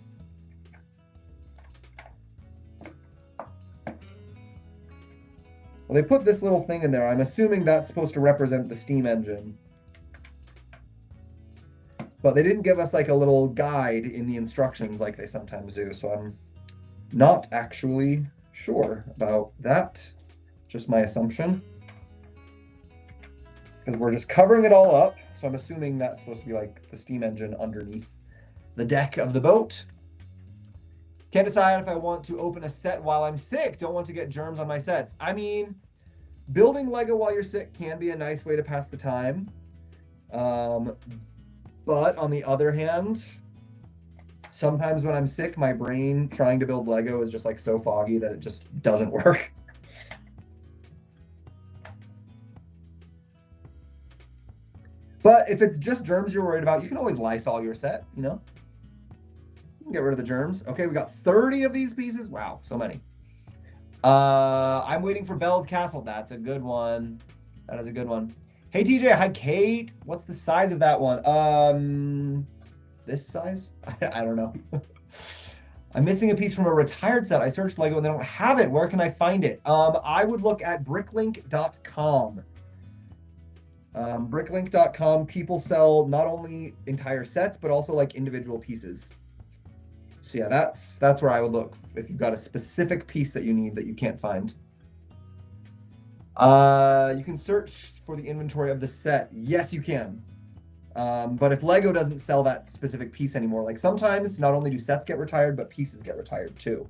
Well, they put this little thing in there. I'm assuming that's supposed to represent the steam engine. But they didn't give us like a little guide in the instructions like they sometimes do. So I'm not actually sure about that. Just my assumption. Because we're just covering it all up. So I'm assuming that's supposed to be like the steam engine underneath the deck of the boat. Can't decide if I want to open a set while I'm sick. Don't want to get germs on my sets. I mean, building Lego while you're sick can be a nice way to pass the time. But on the other hand, sometimes when I'm sick, my brain trying to build Lego is just like so foggy that it just doesn't work. But if it's just germs you're worried about, you can always Lysol your set, you know? Get rid of the germs. Okay, we got 30 of these pieces. Wow, so many. I'm waiting for Belle's Castle. That's a good one. That is a good one. Hey, TJ. Hi, Kate. What's the size of that one? This size? I don't know. I'm missing a piece from a retired set. I searched Lego and they don't have it. Where can I find it? I would look at bricklink.com. Bricklink.com, people sell not only entire sets, but also like individual pieces. So yeah, that's where I would look if you've got a specific piece that you need that you can't find. You can search for the inventory of the set. Yes, you can. But if Lego doesn't sell that specific piece anymore, like sometimes not only do sets get retired, but pieces get retired too.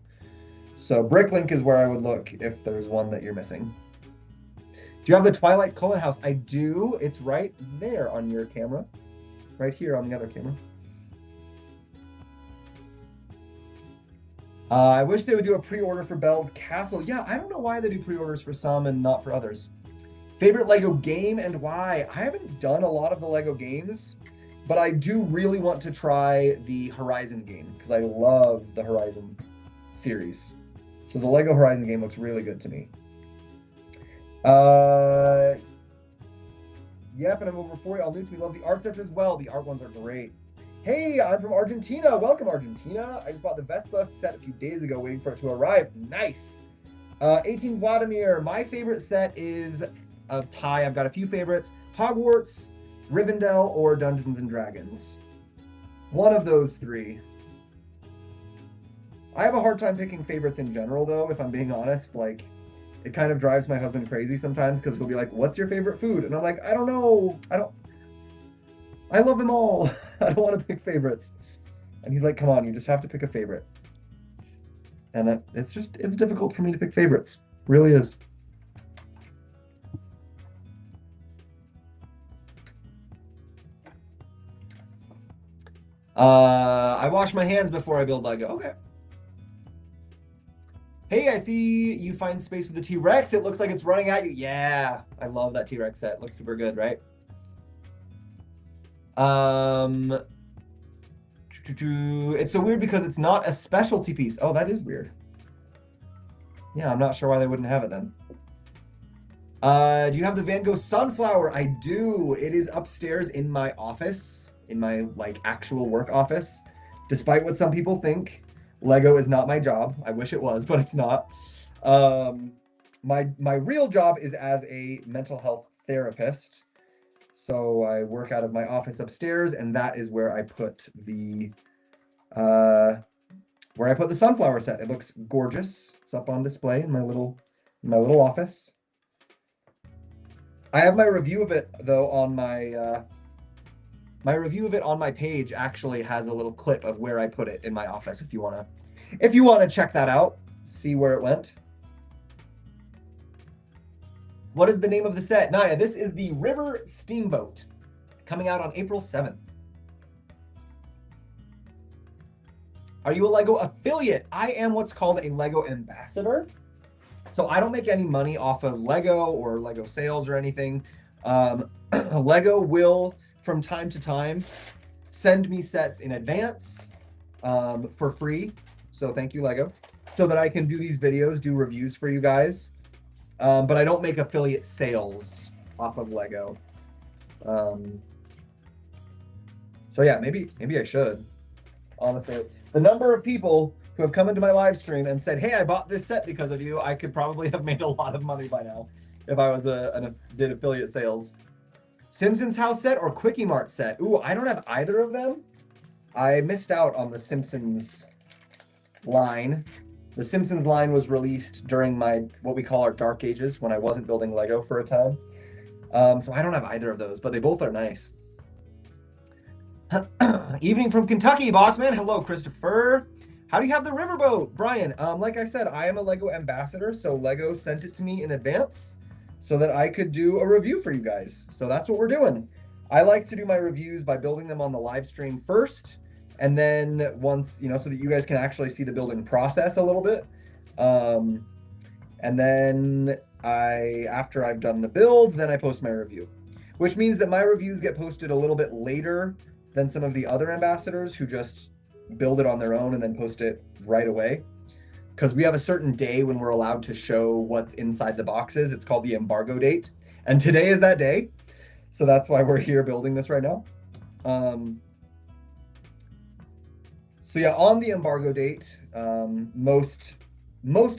So Bricklink is where I would look if there's one that you're missing. Do you have the Twilight Cullen house? I do. It's right there on your camera. Right here on the other camera. I wish they would do a pre-order for Belle's Castle. Yeah, I don't know why they do pre-orders for some and not for others. Favorite Lego game and why? I haven't done a lot of the Lego games, but I do really want to try the Horizon game because I love the Horizon series. So the Lego Horizon game looks really good to me. Yep, and I'm over 40. All new to me. Love the art sets as well. The art ones are great. Hey, I'm from Argentina. Welcome, Argentina. I just bought the Vespa set a few days ago, waiting for it to arrive. Nice. 18 Vladimir. My favorite set is a tie. I've got a few favorites. Hogwarts, Rivendell, or Dungeons and Dragons. One of those three. I have a hard time picking favorites in general, though, if I'm being honest. Like, it kind of drives my husband crazy sometimes because he'll be like, what's your favorite food? And I'm like, I don't know. I love them all. I don't want to pick favorites. And he's like, come on, you just have to pick a favorite. And it's difficult for me to pick favorites. It really is. I wash my hands before I build Lego. Okay. Hey, I see you find space for the T-Rex. It looks like it's running at you. Yeah, I love that T-Rex set. Looks super good, right? It's so weird because it's not a specialty piece. Oh, that is weird. Yeah, I'm not sure why they wouldn't have it then. Do you have the Van Gogh Sunflower? I do. It is upstairs in my office. in my like actual work office. Despite what some people think, Lego is not my job. I wish it was, but it's not. My real job is as a mental health therapist. So I work out of my office upstairs, and that is where I put the sunflower set. It looks gorgeous. It's up on display in my little office. I have my review of it though on my review of it on my page actually has a little clip of where I put it in my office if you wanna check that out, see where it went. What is the name of the set? Naya, this is the River Steamboat, coming out on April 7th. Are you a Lego affiliate? I am what's called a Lego ambassador. So I don't make any money off of Lego or Lego sales or anything. Lego will, from time to time, send me sets in advance for free. So thank you, Lego. So that I can do these videos, do reviews for you guys. But I don't make affiliate sales off of Lego. So yeah, maybe I should. Honestly, the number of people who have come into my live stream and said, "Hey, I bought this set because of you," I could probably have made a lot of money by now if I was did affiliate sales. Simpsons house set or Quickie Mart set? Ooh, I don't have either of them. I missed out on the Simpsons line. The Simpsons line was released during my, what we call our dark ages, when I wasn't building Lego for a time. So I don't have either of those, but they both are nice. Evening from Kentucky, Bossman. Hello, Christopher. How do you have the riverboat? Brian, like I said, I am a Lego ambassador, so Lego sent it to me in advance so that I could do a review for you guys. So that's what we're doing. I like to do my reviews by building them on the live stream first, and then once, so that you guys can actually see the building process a little bit. And then after I've done the build, then I post my review, which means that my reviews get posted a little bit later than some of the other ambassadors who just build it on their own and then post it right away. Because we have a certain day when we're allowed to show what's inside the boxes. It's called the embargo date. And today is that day. So that's why we're here building this right now. So yeah, on the embargo date, most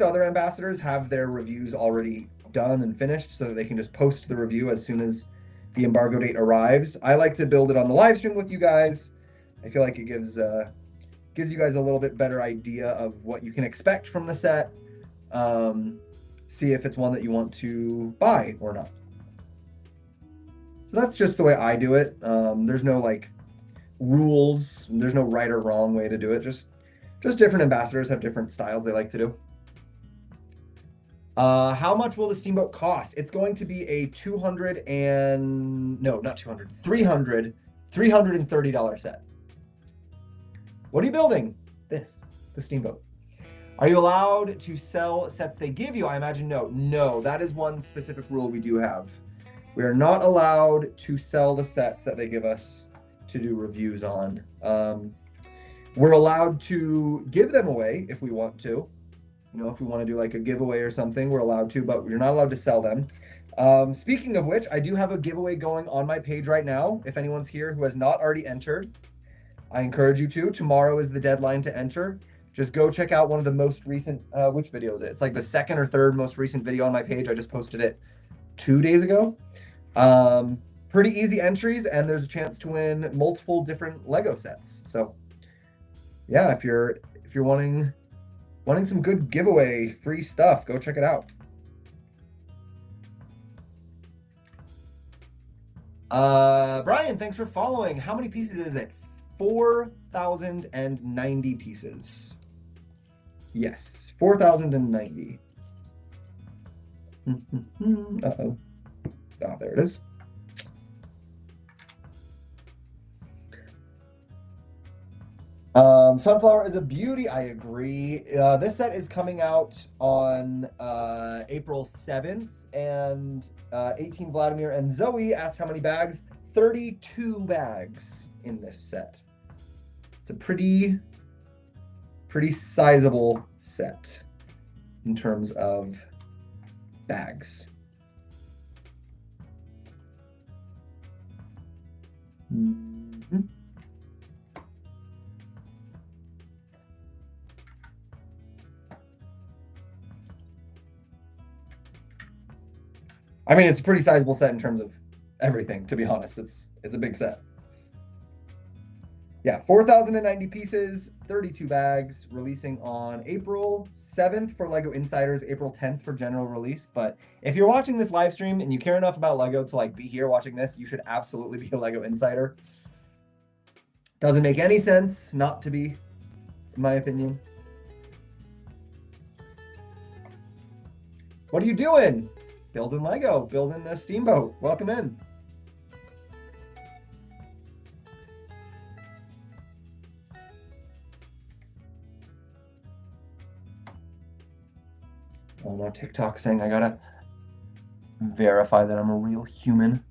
other ambassadors have their reviews already done and finished so that they can just post the review as soon as the embargo date arrives. I like to build it on the live stream with you guys. I feel like it gives you guys a little bit better idea of what you can expect from the set. See if it's one that you want to buy or not. So that's just the way I do it. There's no like rules. There's no right or wrong way to do it. Just different ambassadors have different styles they like to do. How much will the Steamboat cost? It's going to be a $330 set. What are you building? The Steamboat. Are you allowed to sell sets they give you? I imagine no. No, that is one specific rule we do have. We are not allowed to sell the sets that they give us to do reviews on. We're allowed to give them away if we want to. If we want to do like a giveaway or something, we're allowed to, but you're not allowed to sell them. Speaking of which, I do have a giveaway going on my page right now. If anyone's here who has not already entered, I encourage you to. Tomorrow is the deadline to enter. Just go check out one of the most recent, which video is it? It's like the second or third most recent video on my page. I just posted it 2 days ago. Pretty easy entries, and there's a chance to win multiple different Lego sets. So yeah, if you're wanting some good giveaway free stuff, go check it out. Brian, thanks for following. How many pieces is it? 4,090 pieces. Yes, 4,090. Uh-oh. Oh, there it is. Sunflower is a beauty. I agree. This set is coming out on April 7th, and 18 Vladimir and Zoe asked how many bags. 32 bags in this set. It's a pretty sizable set in terms of bags. I mean, it's a pretty sizable set in terms of everything, to be honest. It's a big set. Yeah, 4,090 pieces, 32 bags, releasing on April 7th for LEGO Insiders, April 10th for general release. But if you're watching this live stream and you care enough about LEGO to like be here watching this, you should absolutely be a LEGO Insider. Doesn't make any sense not to be, in my opinion. What are you doing? Building LEGO, building a steamboat. Welcome in. Oh no, TikTok saying I gotta verify that I'm a real human.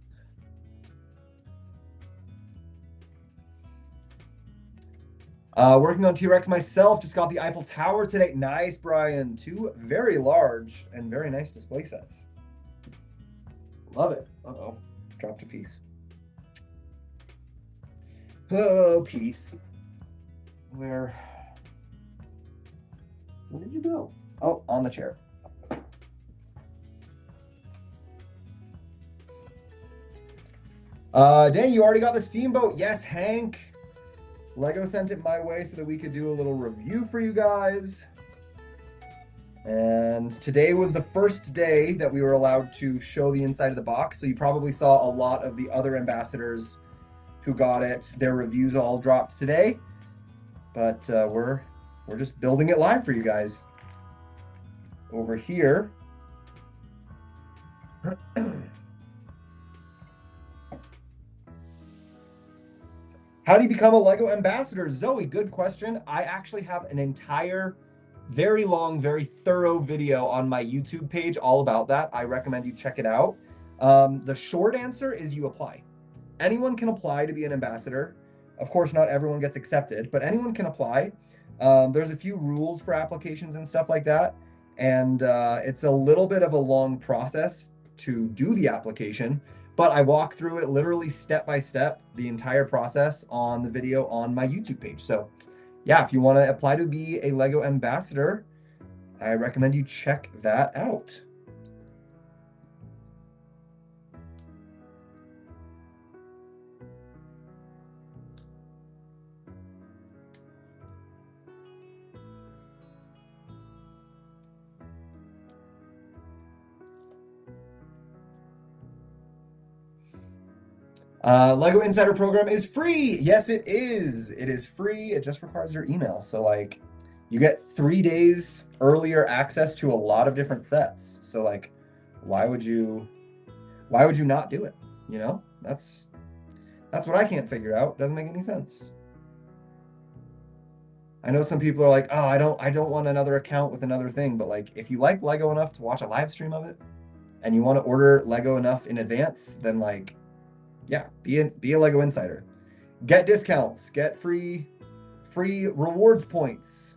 Working on T-Rex myself, just got the Eiffel Tower today. Nice, Brian. 2 very large and very nice display sets. Love it. Uh-oh, dropped a piece. Oh, piece. Where did you go? Oh, on the chair. Dan, you already got the steamboat. Yes, Hank. LEGO sent it my way so that we could do a little review for you guys. And today was the first day that we were allowed to show the inside of the box. So you probably saw a lot of the other ambassadors who got it. Their reviews all dropped today. But we're just building it live for you guys. Over here. How do you become a LEGO ambassador? Zoe, good question. I actually have an entire, very long, very thorough video on my YouTube page all about that. I recommend you check it out. The short answer is you apply. Anyone can apply to be an ambassador. Of course, not everyone gets accepted, but anyone can apply. There's a few rules for applications and stuff like that. And it's a little bit of a long process to do the application. But I walk through it literally step by step, the entire process on the video on my YouTube page. So yeah, if you want to apply to be a LEGO ambassador, I recommend you check that out. LEGO Insider program is free. Yes, it is. It is free. It just requires your email. So like you get 3 days earlier access to a lot of different sets. So like, why would you not do it? You know, that's what I can't figure out. Doesn't make any sense. I know some people are like, oh, I don't want another account with another thing. But like, if you like LEGO enough to watch a live stream of it and you want to order LEGO enough in advance, then like, yeah, be a LEGO Insider. Get discounts, get free rewards points.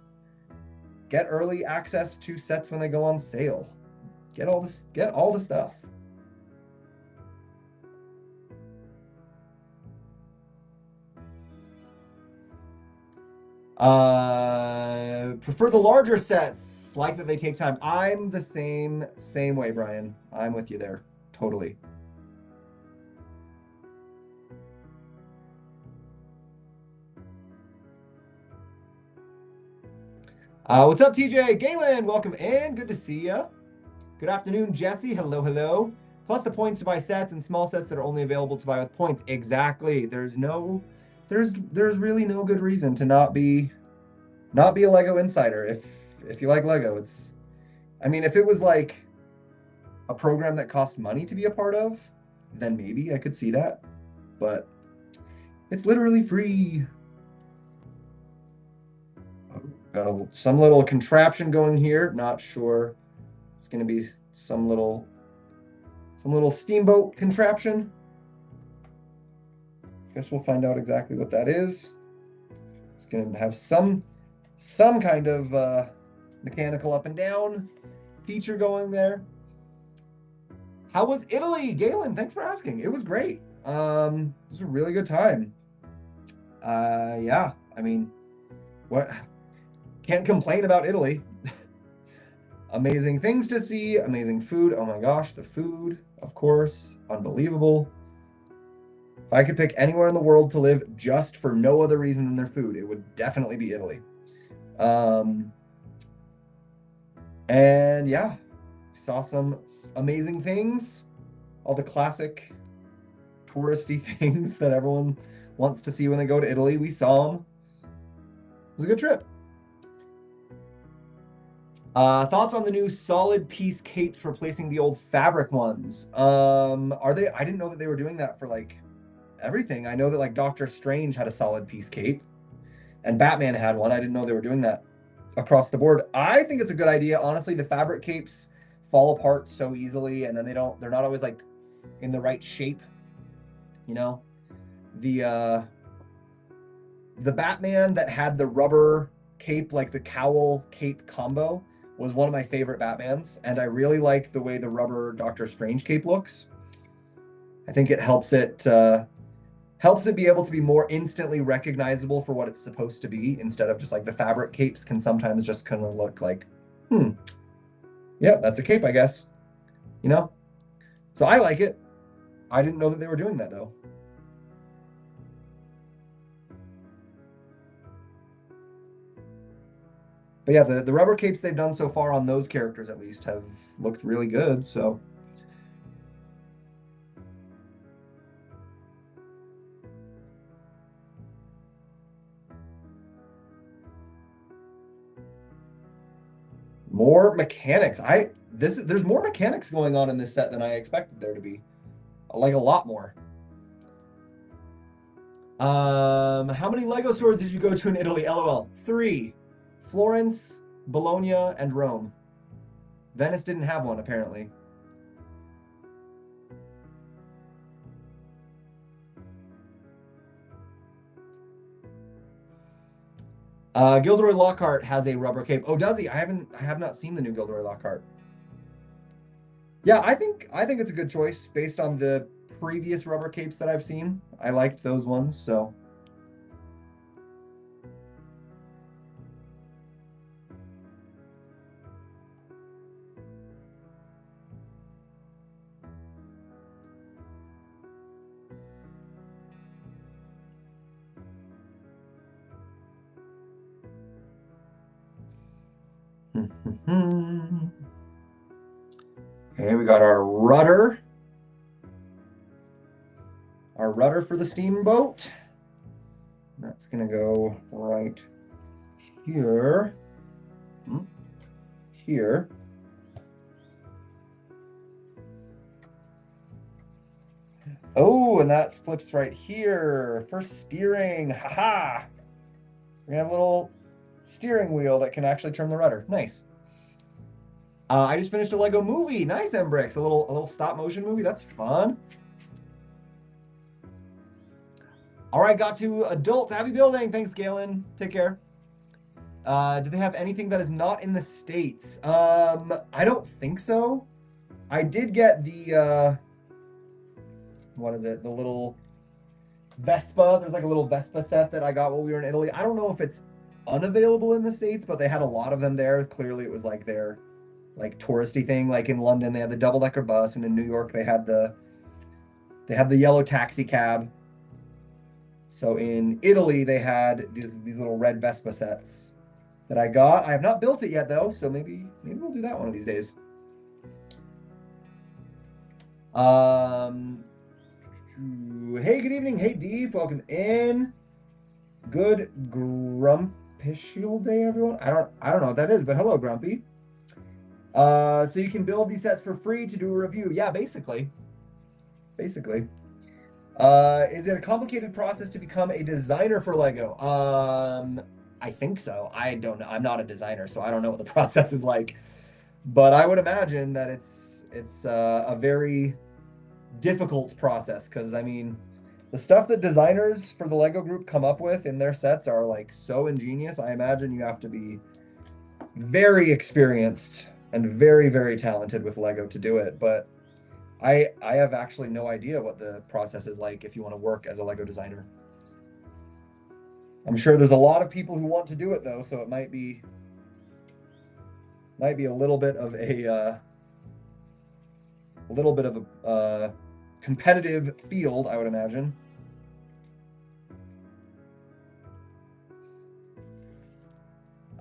Get early access to sets when they go on sale. Get all the stuff. Prefer the larger sets, like that they take time. I'm the same way, Brian. I'm with you there. Totally. What's up, TJ? Galen, welcome in. Good to see you. Good afternoon, Jesse. Hello, hello. Plus the points to buy sets and small sets that are only available to buy with points. Exactly. There's really no good reason to not be a LEGO Insider if you like LEGO. I mean, if it was like a program that cost money to be a part of, then maybe I could see that. But it's literally free. Got some little contraption going here. Not sure. It's going to be some little steamboat contraption. Guess we'll find out exactly what that is. It's going to have some kind of mechanical up and down feature going there. How was Italy, Galen? Thanks for asking. It was great. It was a really good time. Yeah, I mean, what? Can't complain about Italy. Amazing things to see, amazing food. Oh my gosh, the food, of course, unbelievable. If I could pick anywhere in the world to live just for no other reason than their food, it would definitely be Italy. And yeah, saw some amazing things, all the classic touristy things that everyone wants to see when they go to Italy. We saw them. It was a good trip. Thoughts on the new solid piece capes replacing the old fabric ones? Are they? I didn't know that they were doing that for like everything. I know that like Doctor Strange had a solid piece cape, and Batman had one. I didn't know they were doing that across the board. I think it's a good idea. Honestly, the fabric capes fall apart so easily, and then they're not always like in the right shape. You know, the Batman that had the rubber cape, like the cowl cape combo, was one of my favorite Batmans, and I really like the way the rubber Doctor Strange cape looks. I think it helps it be able to be more instantly recognizable for what it's supposed to be, instead of just like the fabric capes can sometimes just kind of look like, yeah, that's a cape, I guess. You know? So I like it. I didn't know that they were doing that though. But yeah, the rubber capes they've done so far on those characters at least have looked really good, so. More mechanics. There's more mechanics going on in this set than I expected there to be. Like a lot more. How many Lego stores did you go to in Italy? LOL. 3. Florence, Bologna, and Rome. Venice didn't have one, apparently. Gilderoy Lockhart has a rubber cape. Oh, does he? I have not seen the new Gilderoy Lockhart. Yeah, I think it's a good choice based on the previous rubber capes that I've seen. I liked those ones, so. Okay, we got our rudder. Our rudder for the steamboat. That's gonna go right here. Here. Oh, and that flips right here for steering. Haha. We're gonna have a little steering wheel that can actually turn the rudder. Nice. I just finished a Lego movie. Nice, Embrix. A little stop motion movie. That's fun. All right, got to adult. Happy building. Thanks, Galen. Take care. Do they have anything that is not in the States? I don't think so. I did get the what is it? The little Vespa. There's like a little Vespa set that I got while we were in Italy. I don't know if it's unavailable in the States, but they had a lot of them there. Clearly it was like their like touristy thing. Like in London they had the double-decker bus, and in New York they had the yellow taxi cab. So in Italy they had these little red Vespa sets that I got. I have not built it yet though, so maybe we'll do that one of these days. Hey, good evening. Hey, Deef, welcome in. Good Grumpishal day, everyone. I don't know what that is, but hello, Grumpy. So you can build these sets for free to do a review. Yeah, basically. Is it a complicated process to become a designer for Lego? I think so. I don't know. I'm not a designer, so I don't know what the process is like. But I would imagine that it's a very difficult process, because I mean, the stuff that designers for the Lego group come up with in their sets are like so ingenious. I imagine you have to be very experienced and very, very talented with Lego to do it. But I have actually no idea what the process is like if you want to work as a Lego designer. I'm sure there's a lot of people who want to do it though, so it might be Might be a little bit of a competitive field, I would imagine.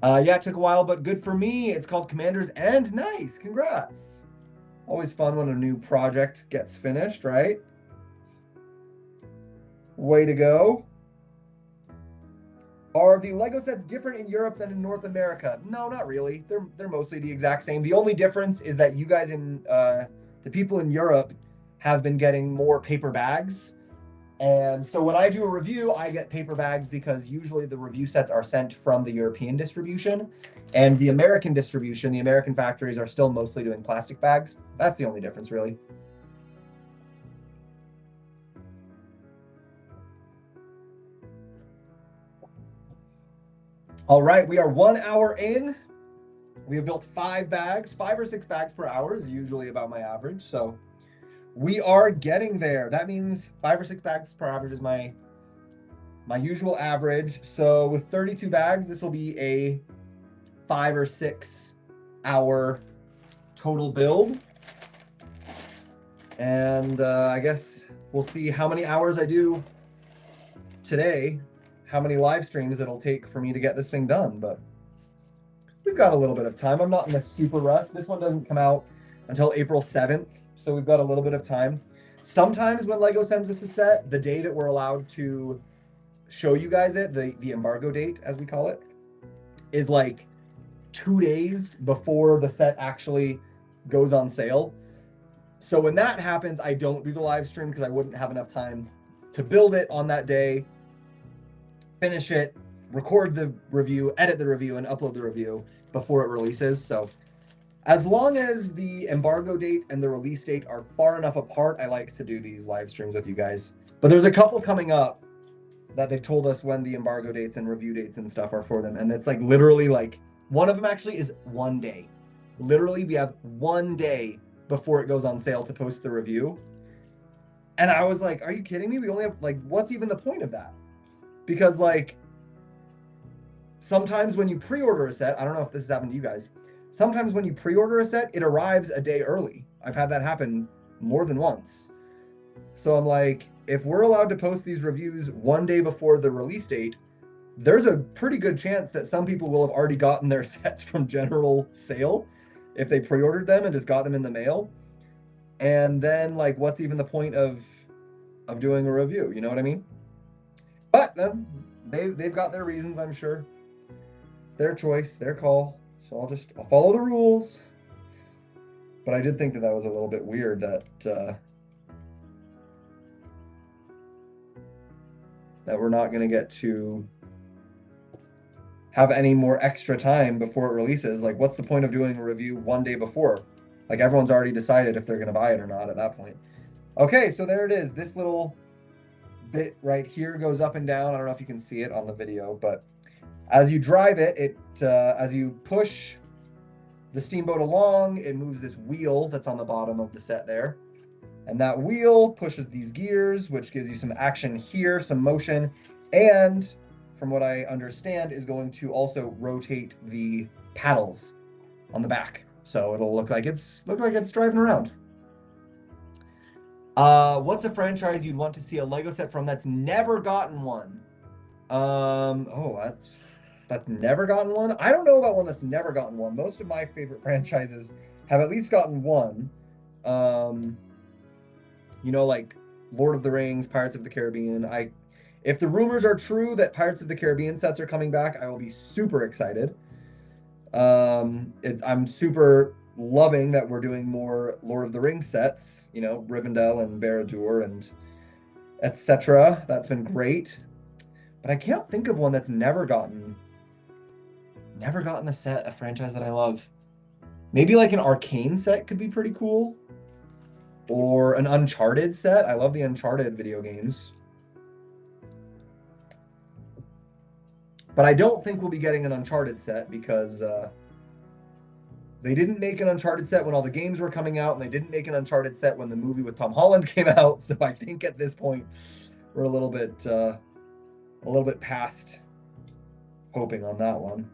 Yeah, it took a while, but good for me. It's called Commanders and nice. Congrats. Always fun when a new project gets finished, right? Way to go. Are the Lego sets different in Europe than in North America? No, not really. They're mostly the exact same. The only difference is that you guys in the people in Europe have been getting more paper bags. And so when I do a review, I get paper bags because usually the review sets are sent from the European distribution. And the American distribution, the American factories are still mostly doing plastic bags. That's the only difference, really. All right, we are 1 hour in. We have built 5 bags. 5 or 6 bags per hour is usually about my average. So we are getting there. That means 5 or 6 bags per average is my usual average. So with 32 bags, this will be a 5 or 6 hour total build. And I guess we'll see how many hours I do today, how many live streams it'll take for me to get this thing done. But we've got a little bit of time. I'm not in a super rush. This one doesn't come out until April 7th, so we've got a little bit of time. Sometimes when LEGO sends us a set, the day that we're allowed to show you guys it, the embargo date, as we call it, is like 2 days before the set actually goes on sale. So when that happens, I don't do the live stream because I wouldn't have enough time to build it on that day, finish it, record the review, edit the review, and upload the review before it releases. So as long as the embargo date and the release date are far enough apart, I like to do these live streams with you guys. But there's a couple coming up that they've told us when the embargo dates and review dates and stuff are for them. And it's like literally like one of them actually is 1 day. Literally, we have 1 day before it goes on sale to post the review. And I was like, are you kidding me? We only have like, what's even the point of that? Because like sometimes when you pre-order a set, I don't know if this has happened to you guys. Sometimes when you pre-order a set, it arrives a day early. I've had that happen more than once. So I'm like, if we're allowed to post these reviews 1 day before the release date, there's a pretty good chance that some people will have already gotten their sets from general sale if they pre-ordered them and just got them in the mail. And then like, what's even the point of doing a review? You know what I mean? But they've got their reasons, I'm sure. It's their choice, their call. So I'll follow the rules. But I did think that was a little bit weird that we're not going to get to have any more extra time before it releases. Like, what's the point of doing a review 1 day before? Like, everyone's already decided if they're going to buy it or not at that point. Okay, so there it is. This little bit right here goes up and down. I don't know if you can see it on the video, but as you drive it, as you push the steamboat along, it moves this wheel that's on the bottom of the set there. And that wheel pushes these gears, which gives you some action here, some motion, and from what I understand, is going to also rotate the paddles on the back. So it'll look like it's driving around. What's a franchise you'd want to see a Lego set from that's never gotten one? That's never gotten one? I don't know about one that's never gotten one. Most of my favorite franchises have at least gotten one. You know, like Lord of the Rings, Pirates of the Caribbean. If the rumors are true that Pirates of the Caribbean sets are coming back, I will be super excited. I'm super loving that we're doing more Lord of the Rings sets, you know, Rivendell and Barad-dûr and etc. That's been great. But I can't think of one that's never gotten a set, a franchise that I love. Maybe like an Arcane set could be pretty cool. Or an Uncharted set. I love the Uncharted video games. But I don't think we'll be getting an Uncharted set because they didn't make an Uncharted set when all the games were coming out, and they didn't make an Uncharted set when the movie with Tom Holland came out. So I think at this point we're a little bit past hoping on that one.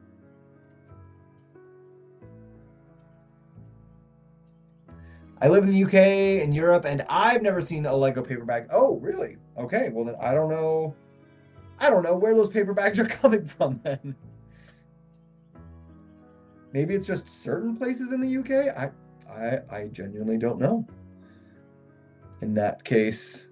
I live in the UK and Europe, and I've never seen a Lego paper bag. Oh, really? Okay, well then I don't know. I don't know where those paper bags are coming from then. Maybe it's just certain places in the UK. I genuinely don't know. In that case.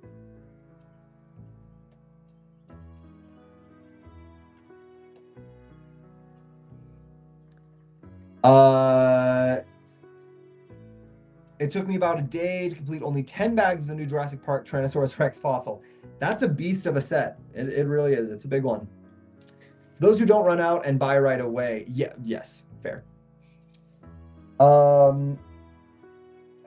It took me about a day to complete only 10 bags of the new Jurassic Park Tyrannosaurus Rex fossil. That's a beast of a set. It really is. It's a big one. Those who don't run out and buy right away. Yeah, yes, fair. How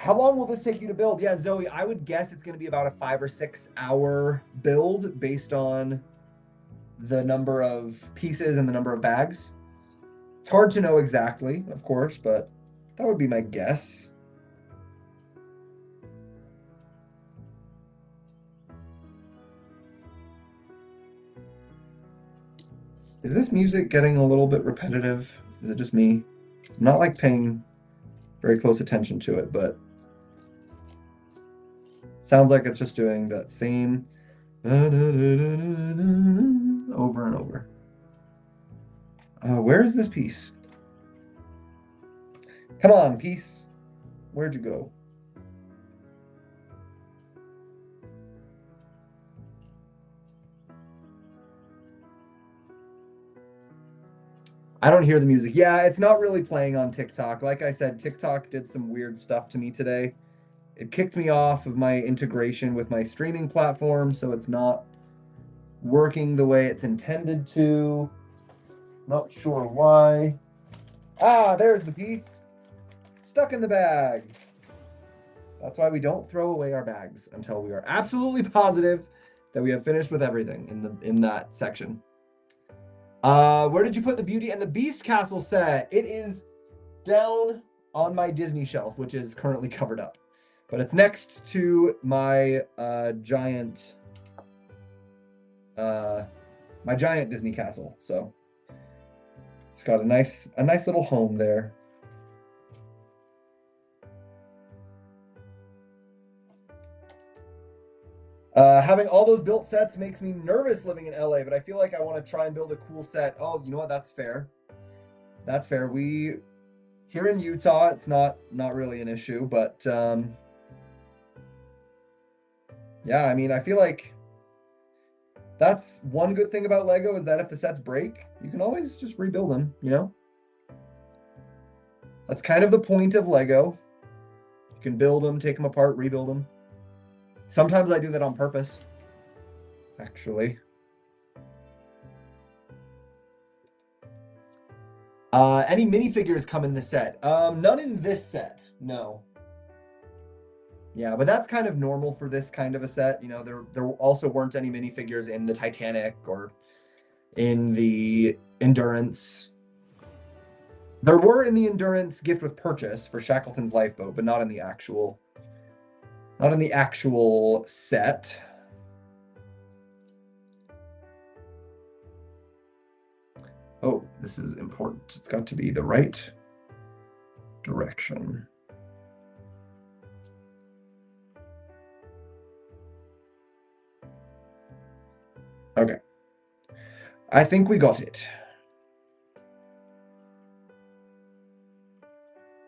long will this take you to build? Yeah, Zoe, I would guess it's going to be about a 5 or 6 hour build based on the number of pieces and the number of bags. It's hard to know exactly, of course, but that would be my guess. Is this music getting a little bit repetitive? Is it just me? I'm not like paying very close attention to it, but sounds like it's just doing that same over and over. Where is this piece? Come on, piece. Where'd you go? I don't hear the music. Yeah, it's not really playing on TikTok. Like I said, TikTok did some weird stuff to me today. It kicked me off of my integration with my streaming platform, so it's not working the way it's intended to. Not sure why. Ah, there's the piece. Stuck in the bag. That's why we don't throw away our bags until we are absolutely positive that we have finished with everything in that section. Where did you put the Beauty and the Beast castle set? It is down on my Disney shelf, which is currently covered up. But it's next to my giant Disney castle. So it's got a nice little home there. Having all those built sets makes me nervous living in LA, but I feel like I want to try and build a cool set. Oh, you know what? That's fair. That's fair. We here in Utah, it's not really an issue, but yeah, I mean, I feel like that's one good thing about Lego is that if the sets break, you can always just rebuild them, you know? That's kind of the point of Lego. You can build them, take them apart, rebuild them. Sometimes I do that on purpose, actually. Any minifigures come in the set? None in this set, no. Yeah, but that's kind of normal for this kind of a set. You know, there also weren't any minifigures in the Titanic or in the Endurance. There were in the Endurance gift with purchase for Shackleton's lifeboat, but not in the actual set. Oh, this is important. It's got to be the right direction. Okay. I think we got it.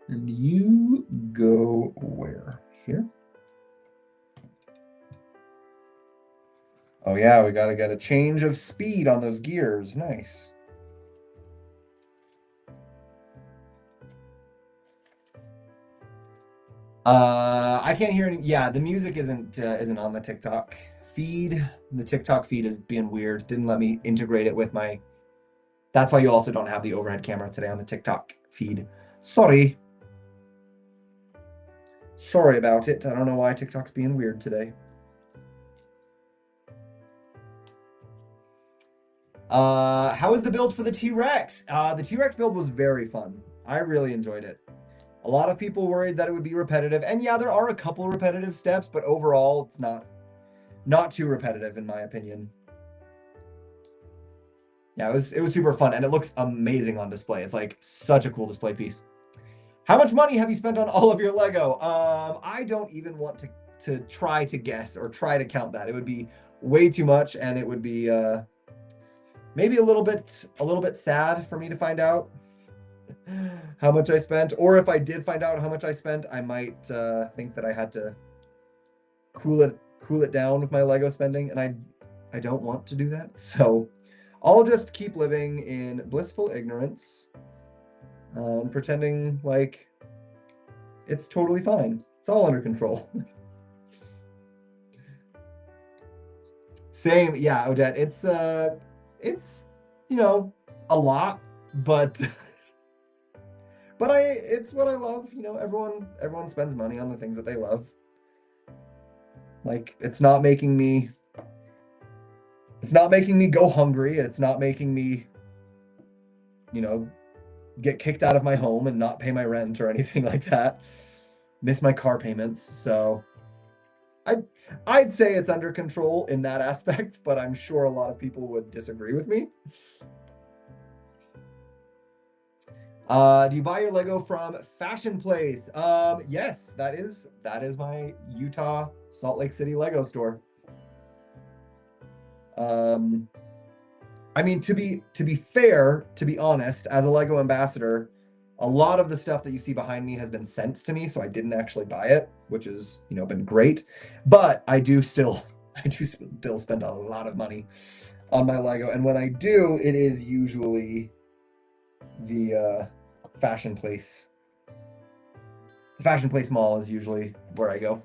And you go where? Here? Oh yeah, we gotta get a change of speed on those gears. Nice. I can't hear any. Yeah, the music isn't on the TikTok feed. The TikTok feed is being weird. Didn't let me integrate it with my. That's why you also don't have the overhead camera today on the TikTok feed. Sorry. Sorry about it. I don't know why TikTok's being weird today. How was the build for the T-Rex? The T-Rex build was very fun. I really enjoyed it. A lot of people worried that it would be repetitive, and yeah, there are a couple repetitive steps, but overall, it's not too repetitive in my opinion. Yeah, it was super fun, and it looks amazing on display. It's like such a cool display piece. How much money have you spent on all of your Lego? I don't even want to try to guess or try to count that. It would be way too much, and it would be maybe a little bit sad for me to find out how much I spent. Or if I did find out how much I spent, I might think that I had to cool it down with my Lego spending, and I don't want to do that. So I'll just keep living in blissful ignorance and pretending like it's totally fine. It's all under control. Same, yeah, Odette. It's you know, a lot, but it's what I love. You know, everyone spends money on the things that they love. Like, it's not making me go hungry. It's not making me, you know, get kicked out of my home and not pay my rent or anything like that. Miss my car payments. So I'd say it's under control in that aspect, but I'm sure a lot of people would disagree with me. Do you buy your Lego from Fashion Place? Yes, that is my Utah Salt Lake City Lego store. I mean, to be fair, to be honest, as a Lego ambassador, a lot of the stuff that you see behind me has been sent to me, so I didn't actually buy it, which has, you know, been great. But I do still spend a lot of money on my Lego, and when I do, it is usually the Fashion Place. The Fashion Place Mall is usually where I go.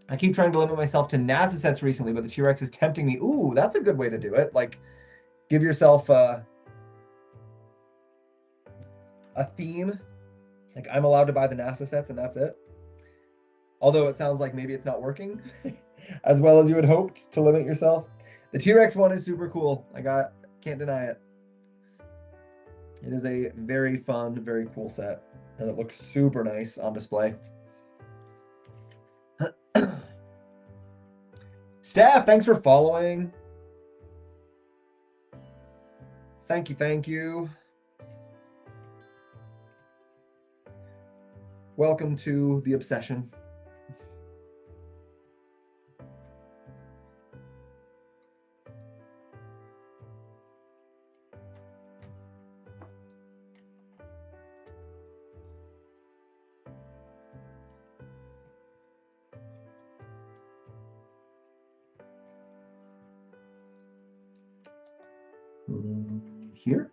I keep trying to limit myself to NASA sets recently, but the T-Rex is tempting me. Ooh, that's a good way to do it. Like, give yourself a theme. Like, I'm allowed to buy the NASA sets and that's it. Although it sounds like maybe it's not working as well as you had hoped to limit yourself. The T-Rex one is super cool. Can't deny it. It is a very fun, very cool set, and it looks super nice on display. Steph, thanks for following. Thank you. Welcome to the obsession. Here?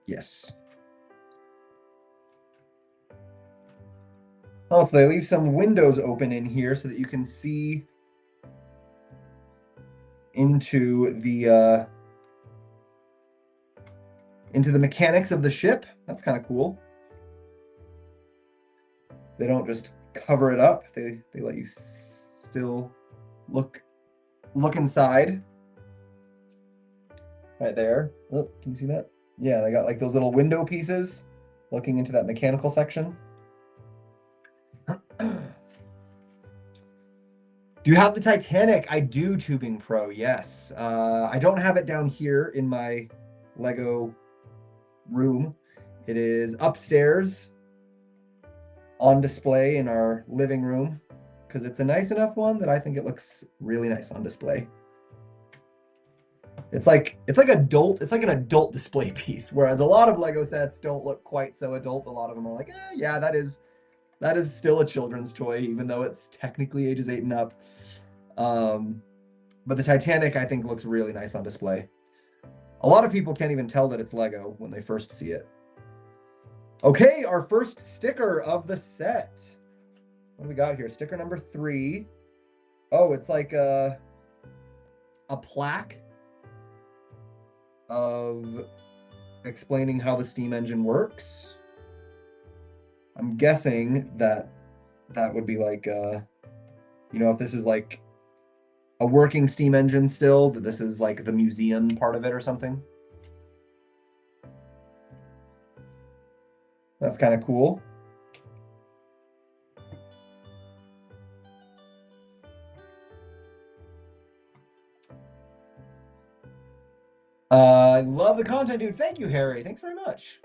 Yes. Oh, so they leave some windows open in here so that you can see into the mechanics of the ship. That's kind of cool. They don't just cover it up. They let you still look inside. Right there. Oh, can you see that? Yeah, they got like those little window pieces looking into that mechanical section. Do you have the Titanic? I do, Tubing Pro, yes. I don't have it down here in my Lego room. It is upstairs on display in our living room because it's a nice enough one that I think it looks really nice on display. It's like an adult display piece, whereas a lot of Lego sets don't look quite so adult. A lot of them are like, yeah, that is still a children's toy, even though it's technically ages 8 and up. But the Titanic, I think, looks really nice on display. A lot of people can't even tell that it's Lego when they first see it. Okay, our first sticker of the set. What do we got here? Sticker number 3. Oh, it's like a plaque of explaining how the steam engine works. I'm guessing that would be like, you know, if this is like a working steam engine still, that this is like the museum part of it or something. That's kind of cool. I love the content, dude. Thank you, Harry. Thanks very much.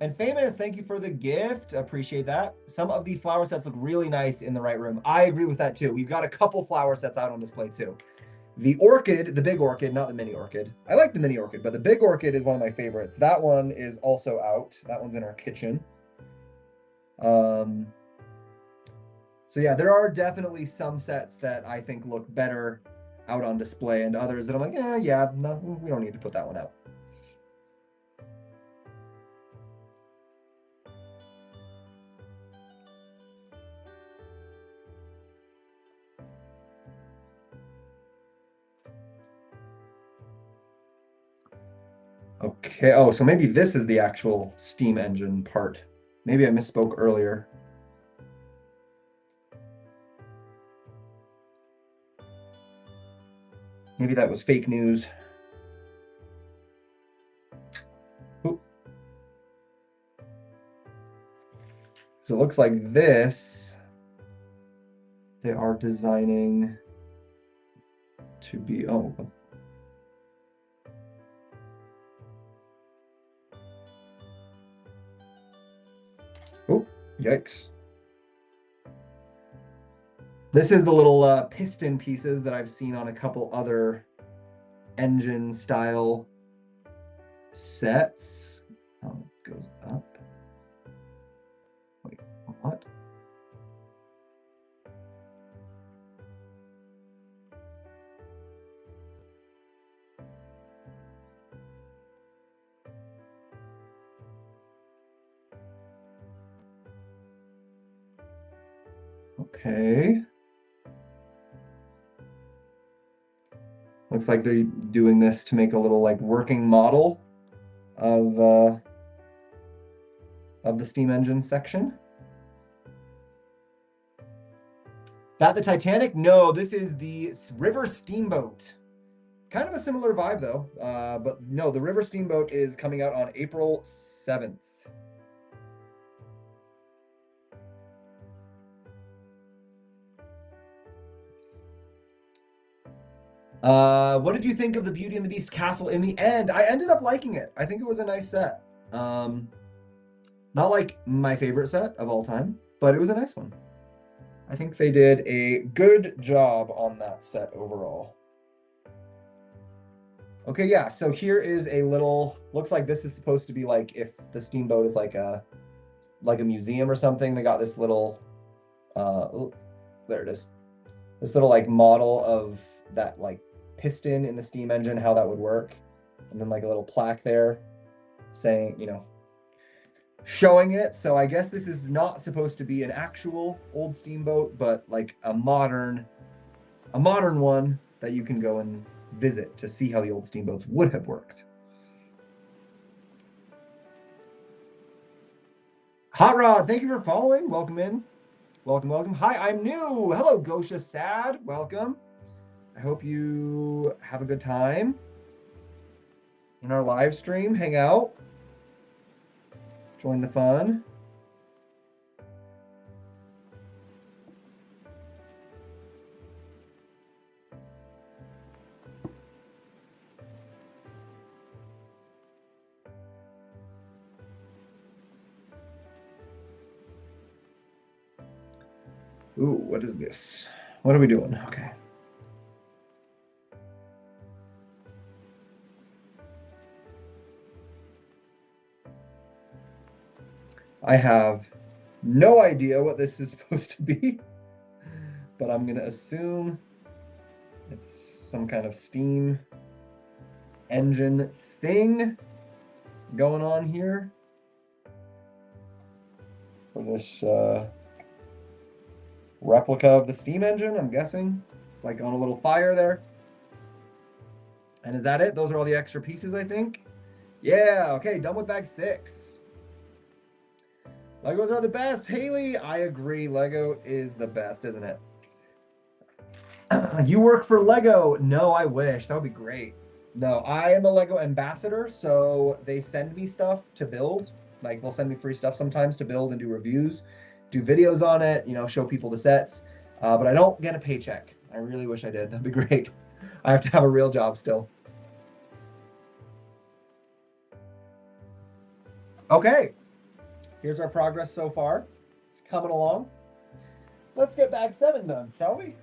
And Famous, thank you for the gift. Appreciate that. Some of the flower sets look really nice in the right room. I agree with that too. We've got a couple flower sets out on display too. The orchid, the big orchid, not the mini orchid. I like the mini orchid, but the big orchid is one of my favorites. That one is also out. That one's in our kitchen. So yeah, there are definitely some sets that I think look better out on display and others that I'm like, yeah, no, we don't need to put that one out. Okay, oh, so maybe this is the actual steam engine part. Maybe I misspoke earlier. Maybe that was fake news. Ooh. So it looks like this, they are designing to be, oh. Oh, yikes. This is the little piston pieces that I've seen on a couple other engine style sets. Oh, it goes up. Wait, what? Okay. Looks like they're doing this to make a little like working model of the steam engine section. That the Titanic? No, this is the River Steamboat. Kind of a similar vibe though, but no, the River Steamboat is coming out on April 7th. What did you think of the Beauty and the Beast castle in the end? I ended up liking it. I think it was a nice set. Not like my favorite set of all time, but it was a nice one. I think they did a good job on that set overall. Okay, yeah, so here is a little, looks like this is supposed to be like if the steamboat is like a museum or something. They got this little, oh, there it is. This little like model of that like piston in the steam engine, how that would work. And then like a little plaque there saying, you know, showing it. So I guess this is not supposed to be an actual old steamboat, but like a modern one that you can go and visit to see how the old steamboats would have worked. Hot Rod, thank you for following. Welcome in. Welcome, welcome. Hi, I'm new. Hello, Gosha Sad. Welcome. I hope you have a good time in our live stream. Hang out. Join the fun. Ooh, what is this? What are we doing? Okay. I have no idea what this is supposed to be, but I'm gonna assume it's some kind of steam engine thing going on here for this replica of the steam engine, I'm guessing. It's like on a little fire there. And is that it? Those are all the extra pieces, I think. Yeah, okay, done with bag 6. Legos are the best. Haley, I agree. Lego is the best, isn't it? You work for Lego. No, I wish. That would be great. No, I am a Lego ambassador, so they send me stuff to build. Like, they'll send me free stuff sometimes to build and do reviews, do videos on it, you know, show people the sets. But I don't get a paycheck. I really wish I did. That'd be great. I have to have a real job still. Okay. Here's our progress so far. It's coming along. Let's get bag 7 done, shall we?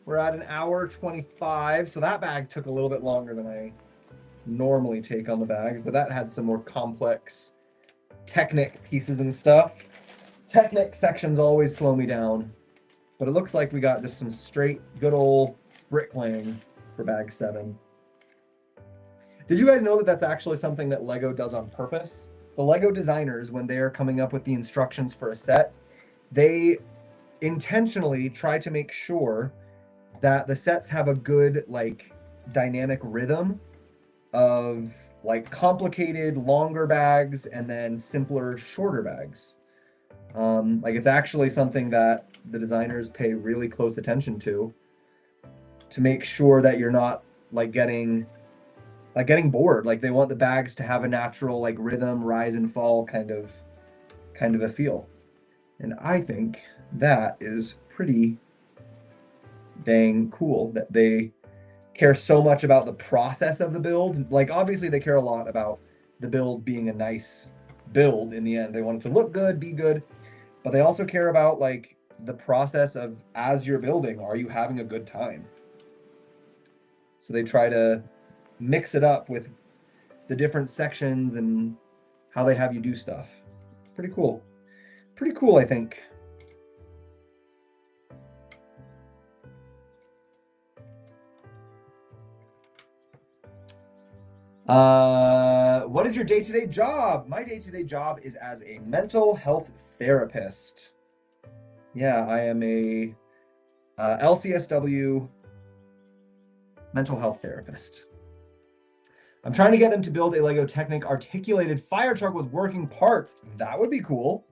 We're at 1:25, so that bag took a little bit longer than I normally take on the bags, but that had some more complex Technic pieces and stuff. Technic sections always slow me down, but it looks like we got just some straight, good old bricklaying for bag 7. Did you guys know that that's actually something that Lego does on purpose? The Lego designers, when they're coming up with the instructions for a set, they intentionally try to make sure that the sets have a good, like, dynamic rhythm of, like, complicated, longer bags and then simpler, shorter bags. Like, it's actually something that the designers pay really close attention to make sure that you're not, like, getting bored. Like, they want the bags to have a natural, like, rhythm, rise and fall kind of a feel. And I think that is pretty dang cool that they care so much about the process of the build. Like, obviously they care a lot about the build being a nice build in the end. They want it to look good, be good, but they also care about, like, the process of, as you're building, are you having a good time? So they try to mix it up with the different sections and how they have you do stuff. Pretty cool. Pretty cool, I think. What is your day-to-day job? My day-to-day job is as a mental health therapist. Yeah, I am a LCSW mental health therapist. I'm trying to get them to build a Lego Technic articulated fire truck with working parts. That would be cool.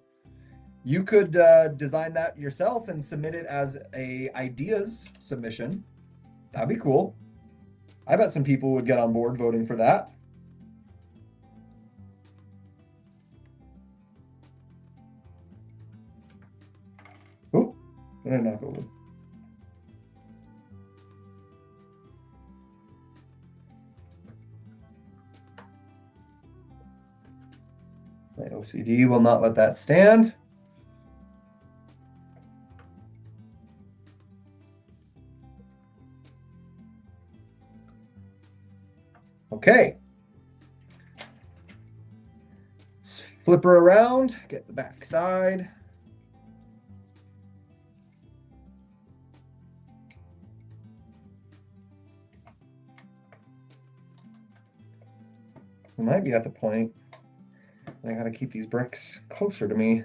You could design that yourself and submit it as a ideas submission. That'd be cool. I bet some people would get on board voting for that. Oh, what did I knock over? My OCD will not let that stand. Okay. Let's flip her around, get the back side. We might be at the point I gotta keep these bricks closer to me.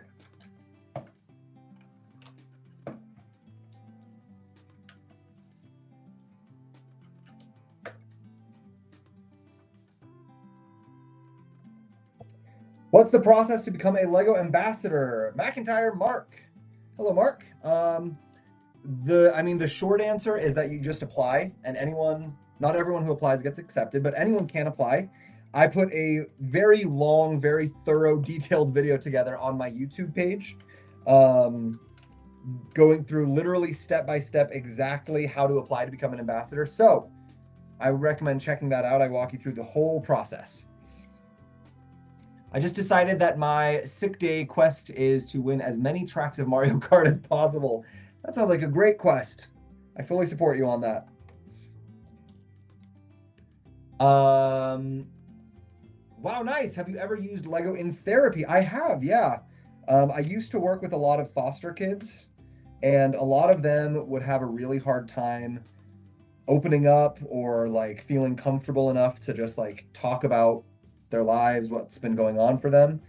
What's the process to become a Lego ambassador? McIntyre Mark. Hello, Mark. The short answer is that you just apply, and not everyone who applies gets accepted, but anyone can apply. I put a very long, very thorough, detailed video together on my YouTube page, going through literally step by step exactly how to apply to become an ambassador. So I would recommend checking that out. I walk you through the whole process. I just decided that my sick day quest is to win as many tracks of Mario Kart as possible. That sounds like a great quest. I fully support you on that. Wow, nice. Have you ever used Lego in therapy? I have, yeah. I used to work with a lot of foster kids, and a lot of them would have a really hard time opening up or, like, feeling comfortable enough to just, like, talk about their lives, what's been going on for them.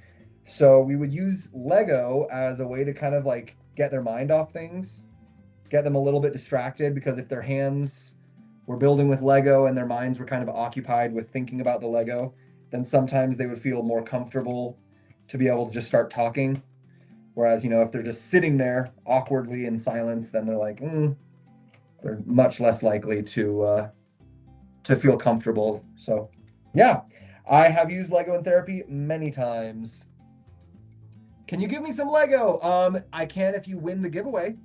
So we would use Lego as a way to kind of, like, get their mind off things, get them a little bit distracted, because if their hands were building with Lego and their minds were kind of occupied with thinking about the Lego, then sometimes they would feel more comfortable to be able to just start talking. Whereas, if they're just sitting there awkwardly in silence, then they're like, they're much less likely to feel comfortable. So, yeah. I have used Lego in therapy many times. Can you give me some Lego? I can if you win the giveaway.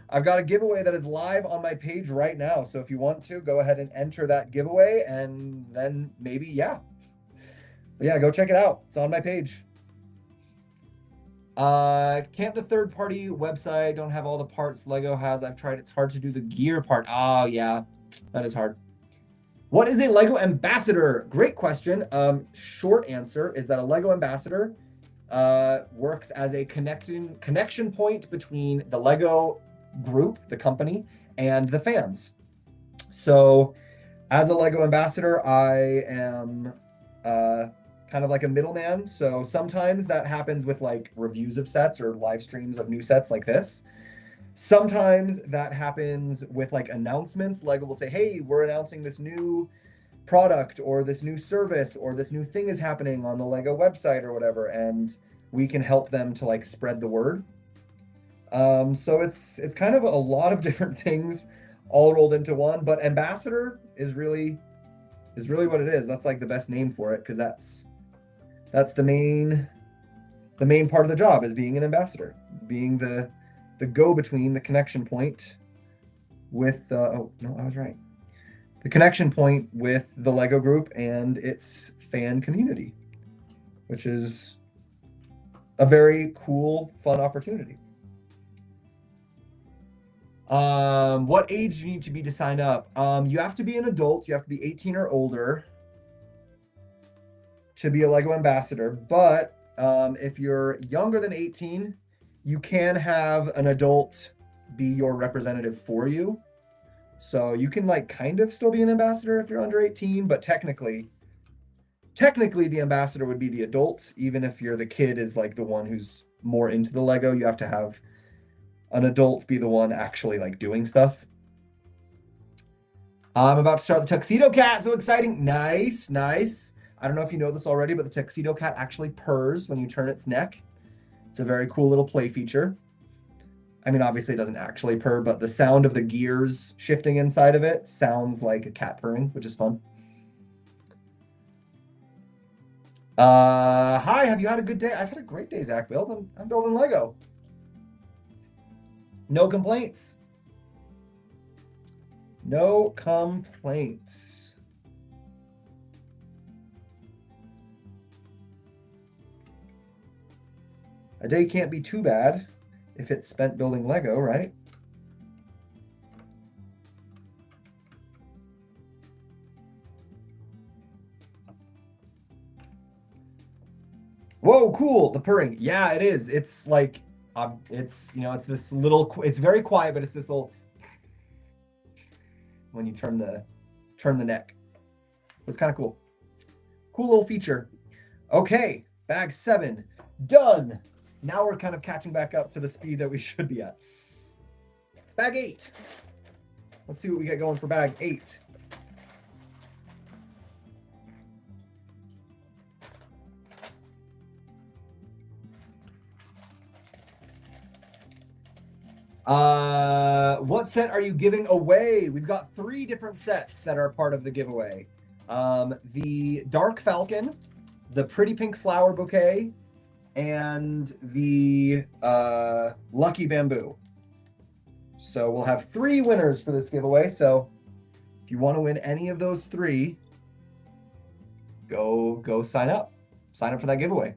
I've got a giveaway that is live on my page right now. So if you want to, go ahead and enter that giveaway, and then maybe, yeah, But yeah, go check it out. It's on my page. Can't the third-party website don't have all the parts Lego has? I've tried. It's hard to do the gear part. Oh, yeah, that is hard. What is a Lego ambassador? Great question. Short answer is that a Lego ambassador works as a connection point between the Lego group, the company, and the fans. So as a Lego ambassador, I am kind of like a middleman. So sometimes that happens with like reviews of sets or live streams of new sets like this. Sometimes that happens with like announcements. Lego will say, hey, we're announcing this new product or this new service or this new thing is happening on the Lego website or whatever, and we can help them to like spread the word. So it's kind of a lot of different things all rolled into one, but ambassador is really what it is. That's like the best name for it, because that's the main part of the job, is being an ambassador, being the go-between, the connection point with oh no, I was right. The connection point with the Lego group and its fan community, which is a very cool, fun opportunity. What age do you need to be to sign up? You have to be an adult. You have to be 18 or older to be a Lego ambassador. But if you're younger than 18, you can have an adult be your representative for you. So you can like kind of still be an ambassador if you're under 18, but technically the ambassador would be the adult. Even if you're the kid is like the one who's more into the Lego, you have to have an adult be the one actually like doing stuff. I'm about to start the Tuxedo Cat. So exciting. Nice, nice. I don't know if you know this already, but the Tuxedo Cat actually purrs when you turn its neck. It's a very cool little play feature. I mean, obviously it doesn't actually purr, but the sound of the gears shifting inside of it sounds like a cat purring, which is fun. Hi, have you had a good day? I've had a great day, Zach. I'm building Lego. No complaints. No complaints. A day can't be too bad if it's spent building Lego, right? Whoa, cool. The purring. Yeah, it is. It's like, it's, you know, it's this little, it's very quiet, but it's this little, when you turn the neck. It's kind of cool. Cool little feature. Okay, bag 7, done. Now we're kind of catching back up to the speed that we should be at. Bag 8. Let's see what we get going for bag 8. What set are you giving away? We've got 3 different sets that are part of the giveaway. The Dark Falcon, the Pretty Pink Flower Bouquet, and the Lucky Bamboo. So we'll have 3 winners for this giveaway. So if you want to win any of those 3, go sign up. Sign up for that giveaway.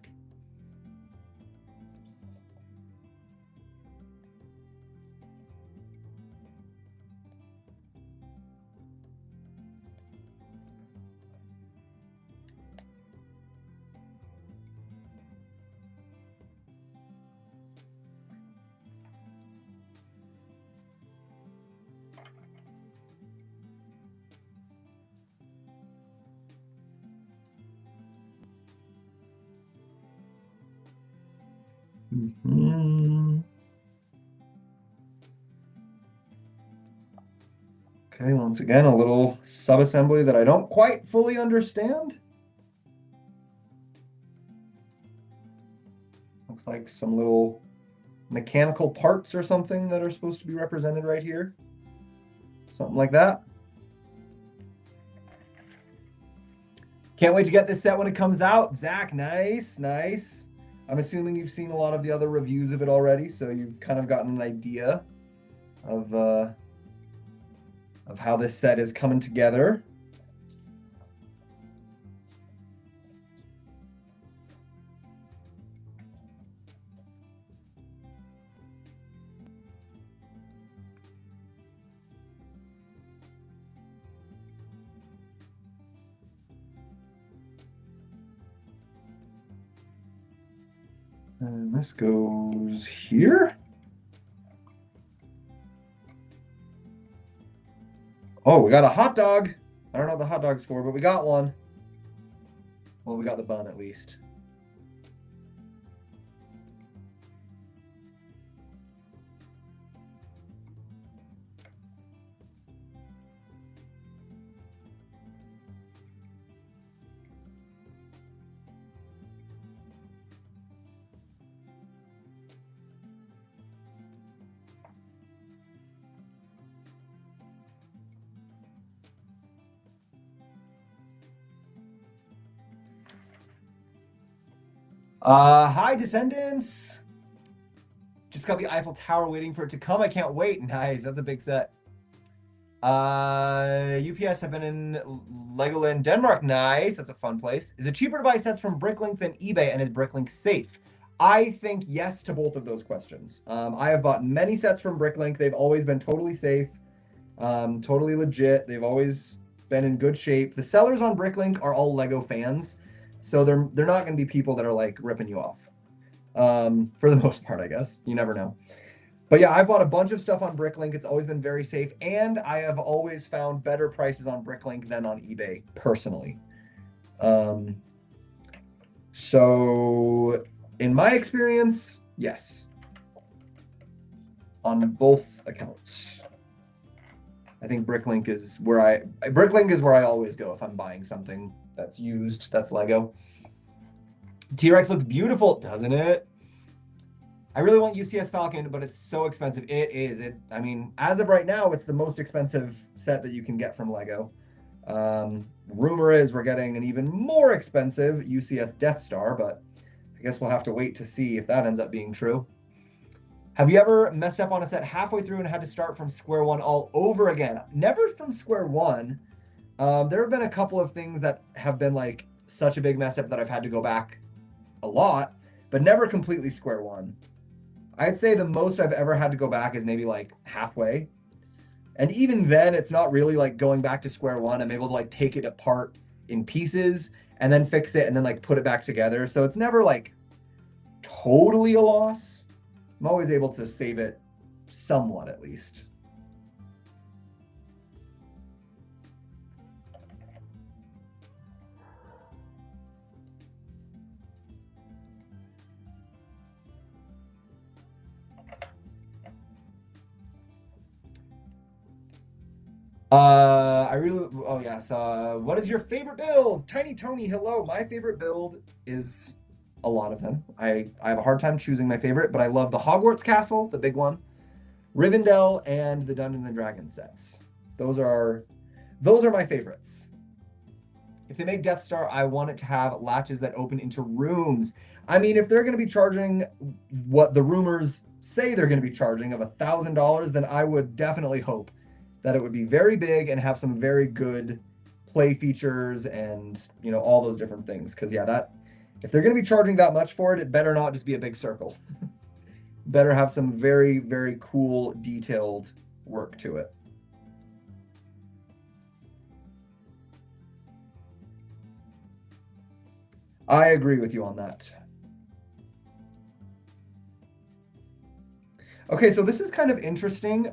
Okay, once again, a little sub-assembly that I don't quite fully understand. Looks like some little mechanical parts or something that are supposed to be represented right here. Something like that. Can't wait to get this set when it comes out. Zach, nice, nice. I'm assuming you've seen a lot of the other reviews of it already, so you've kind of gotten an idea of how this set is coming together. And this goes here. Oh, we got a hot dog. I don't know what the hot dog's for, but we got one. Well, we got the bun at least. Hi, Descendants. Just got the Eiffel Tower waiting for it to come. I can't wait. Nice. That's a big set. UPS have been in Legoland, Denmark. Nice. That's a fun place. Is it cheaper to buy sets from Bricklink than eBay, and is Bricklink safe? I think yes to both of those questions. I have bought many sets from Bricklink. They've always been totally safe, totally legit. They've always been in good shape. The sellers on Bricklink are all Lego fans, so they're not going to be people that are like ripping you off. For the most part, I guess. You never know. But yeah, I've bought a bunch of stuff on Bricklink. It's always been very safe, and I have always found better prices on Bricklink than on eBay, personally. So in my experience, yes. On both accounts. I think Bricklink is where I always go if I'm buying something that's used, that's Lego. T-Rex looks beautiful, doesn't it? I really want UCS Falcon, but it's so expensive. It is. I mean, as of right now, it's the most expensive set that you can get from Lego. Rumor is we're getting an even more expensive UCS Death Star, but I guess we'll have to wait to see if that ends up being true. Have you ever messed up on a set halfway through and had to start from square one all over again? Never from square one. There have been a couple of things that have been like such a big mess up that I've had to go back a lot, but never completely square one. I'd say the most I've ever had to go back is maybe like halfway. And even then, it's not really like going back to square one. I'm able to like take it apart in pieces and then fix it and then like put it back together. So it's never like totally a loss. I'm always able to save it somewhat at least. Oh yes. What is your favorite build? Tiny Tony, hello. My favorite build is a lot of them. I have a hard time choosing my favorite, but I love the Hogwarts Castle, the big one, Rivendell, and the Dungeons and Dragons sets. Those are my favorites. If they make Death Star, I want it to have latches that open into rooms. I mean, if they're going to be charging what the rumors say they're going to be charging of $1,000, then I would definitely hope that it would be very big and have some very good play features and, you know, all those different things. Because yeah, that if they're going to be charging that much for it, it better not just be a big circle. Better have some very, very cool, detailed work to it. I agree with you on that. Okay, so this is kind of interesting.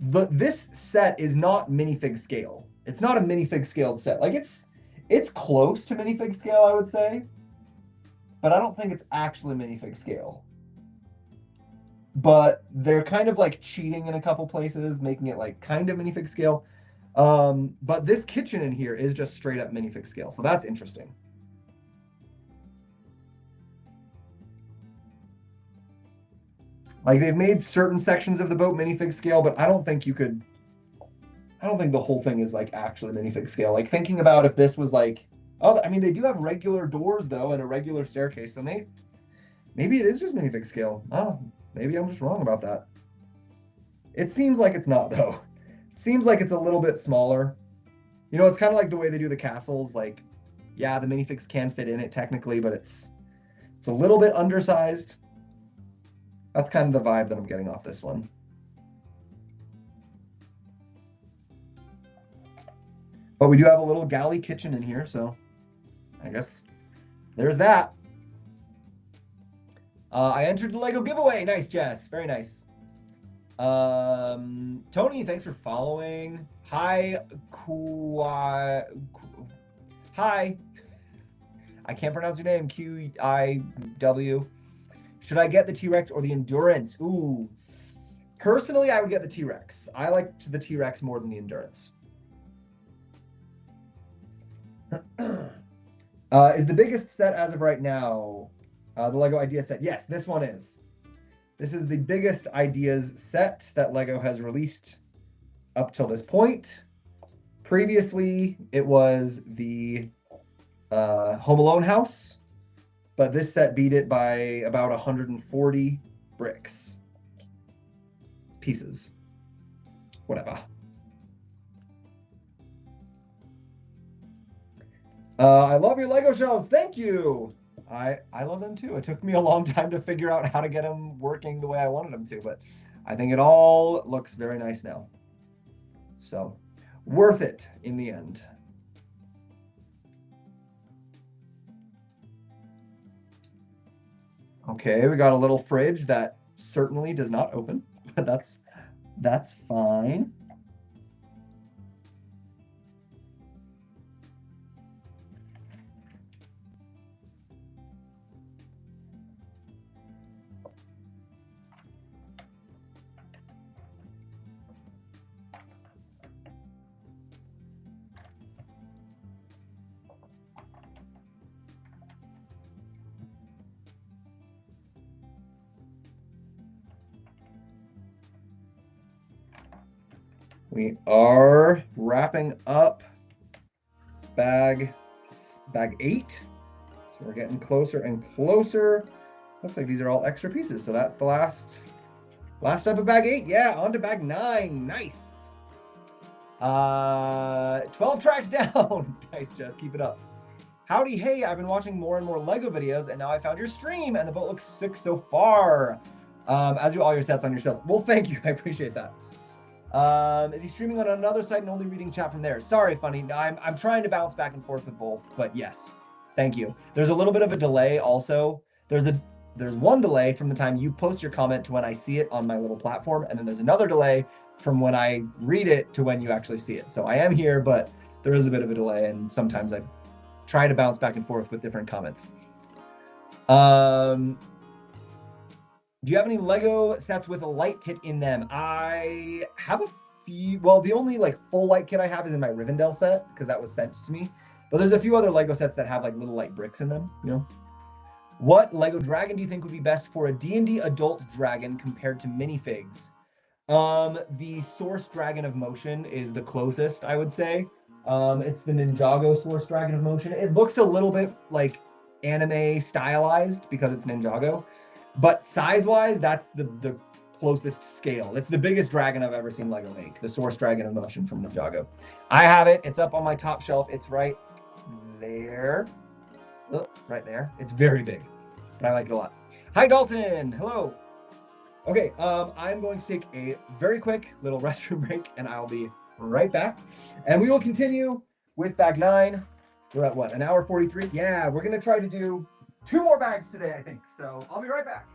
This set is not minifig scale. It's not a minifig scaled set. Like it's close to minifig scale, I would say, but I don't think it's actually minifig scale. But they're kind of like cheating in a couple places, making it like kind of minifig scale. But this kitchen in here is just straight up minifig scale, so that's interesting. Like they've made certain sections of the boat minifig scale, but I don't think the whole thing is like actually minifig scale. Like thinking about if this was like, oh, I mean, they do have regular doors though and a regular staircase, so maybe it is just minifig scale. Oh, maybe I'm just wrong about that. It seems like it's not though. It seems like it's a little bit smaller. You know, it's kind of like the way they do the castles. Like, yeah, the minifigs can fit in it technically, but it's a little bit undersized. That's kind of the vibe that I'm getting off this one. But we do have a little galley kitchen in here, so I guess there's that.
I entered the Lego giveaway. Nice, Jess. Very nice. Tony, thanks for following. Hi, Hi. I can't pronounce your name. QIW. Should I get the T-Rex or the Endurance? Ooh. Personally, I would get the T-Rex. I like the T-Rex more than the Endurance. Is the biggest set as of right now the Lego Idea set? Yes, this one is. This is the biggest ideas set that Lego has released up till this point. Previously, it was the Home Alone house, but this set beat it by about 140 bricks. Pieces. Whatever. I love your Lego shelves. Thank you. I love them too. It took me a long time to figure out how to get them working the way I wanted them to, but I think it all looks very nice now. So, worth it in the end. Okay, we got a little fridge that certainly does not open, but that's fine. We are wrapping up bag 8. So we're getting closer and closer. Looks like these are all extra pieces. So that's the last up of bag 8. Yeah, on to bag 9. Nice. 12 tracks down. Nice, Jess. Keep it up. Howdy, hey, I've been watching more and more Lego videos, and now I found your stream, and the boat looks sick so far. As do all your sets on your shelves. Well, thank you. I appreciate that. Is he streaming on another site and only reading chat from there? Sorry, Funny. I'm trying to bounce back and forth with both, but yes. Thank you. There's a little bit of a delay also. There's one delay from the time you post your comment to when I see it on my little platform, and then there's another delay from when I read it to when you actually see it. So I am here, but there is a bit of a delay, and sometimes I try to bounce back and forth with different comments. Do you have any Lego sets with a light kit in them? I have a few. Well, the only like full light kit I have is in my Rivendell set because that was sent to me. But there's a few other Lego sets that have like little light bricks in them, you know. What Lego dragon do you think would be best for a D&D adult dragon compared to minifigs? The Source Dragon of Motion is the closest, I would say. It's the Ninjago Source Dragon of Motion. It looks a little bit like anime stylized because it's Ninjago, but size-wise, that's the closest scale. It's the biggest dragon I've ever seen Lego make, the Source Dragon of Motion from Ninjago. I have it. It's up on my top shelf. It's right there. Oh, right there. It's very big, but I like it a lot. Hi, Dalton. Hello. Okay, I'm going to take a very quick little restroom break, and I'll be right back. And we will continue with bag 9. We're at what, an hour 43? Yeah, we're going to try to do 2 more bags today, I think. So I'll be right back.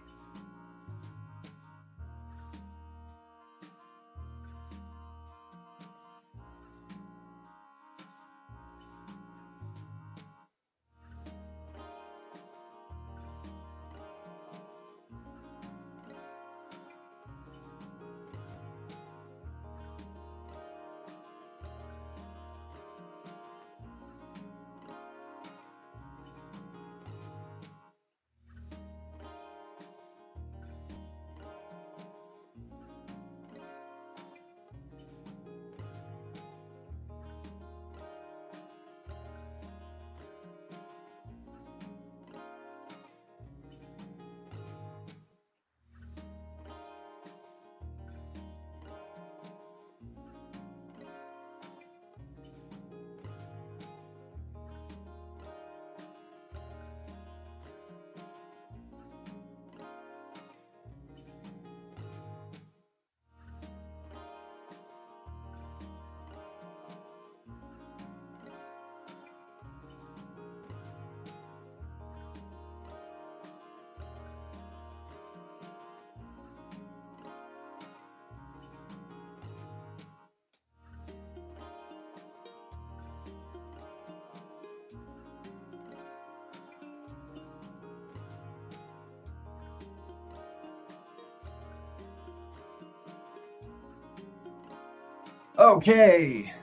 Okay.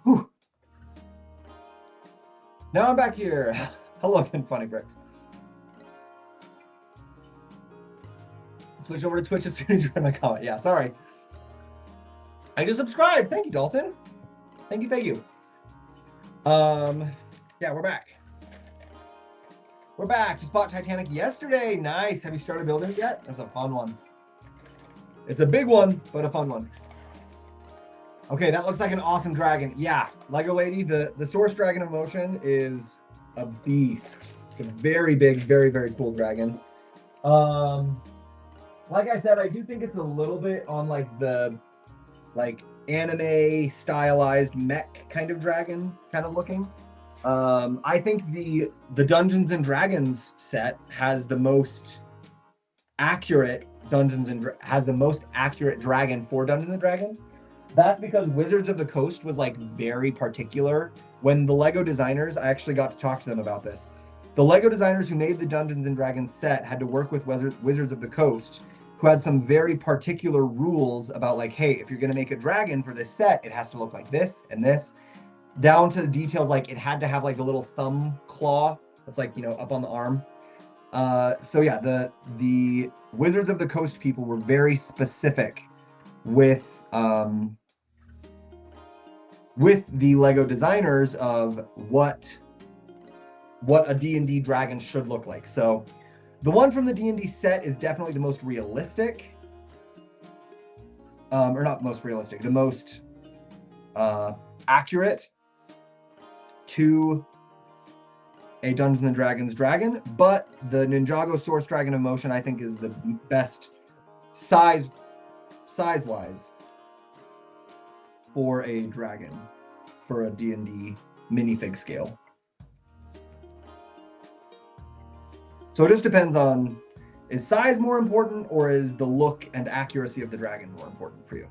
Whew. Now I'm back here. Hello again, Funny Bricks. Switch over to Twitch as soon as you read my comment. Yeah, sorry. I just subscribed. Thank you, Dalton. Thank you, thank you. Yeah, we're back. We're back. Just bought Titanic yesterday. Nice. Have you started building it yet? That's a fun one. It's a big one, but a fun one. Okay, that looks like an awesome dragon. Yeah, Lego Lady, the Source Dragon of Motion is a beast. It's a very big, very, very cool dragon. Like I said, I do think it's a little bit on like the anime stylized mech kind of dragon kind of looking. I think the Dungeons and Dragons set has the most accurate has the most accurate dragon for Dungeons and Dragons. That's because Wizards of the Coast was like very particular. When the Lego designers, I actually got to talk to them about this. The Lego designers who made the Dungeons and Dragons set had to work with Wizards of the Coast, who had some very particular rules about like, hey, if you're gonna make a dragon for this set, it has to look like this and this, down to the details like it had to have like a little thumb claw that's like, you know, up on the arm. So yeah, the Wizards of the Coast people were very specific with the Lego designers of what a D&D dragon should look like. So the one from the D&D set is definitely the most realistic, or not most realistic, the most accurate to a Dungeons and Dragons dragon, but the Ninjago Source Dragon of Motion I think is the best size-wise for a dragon for a D&D minifig scale. So it just depends on, is size more important or is the look and accuracy of the dragon more important for you?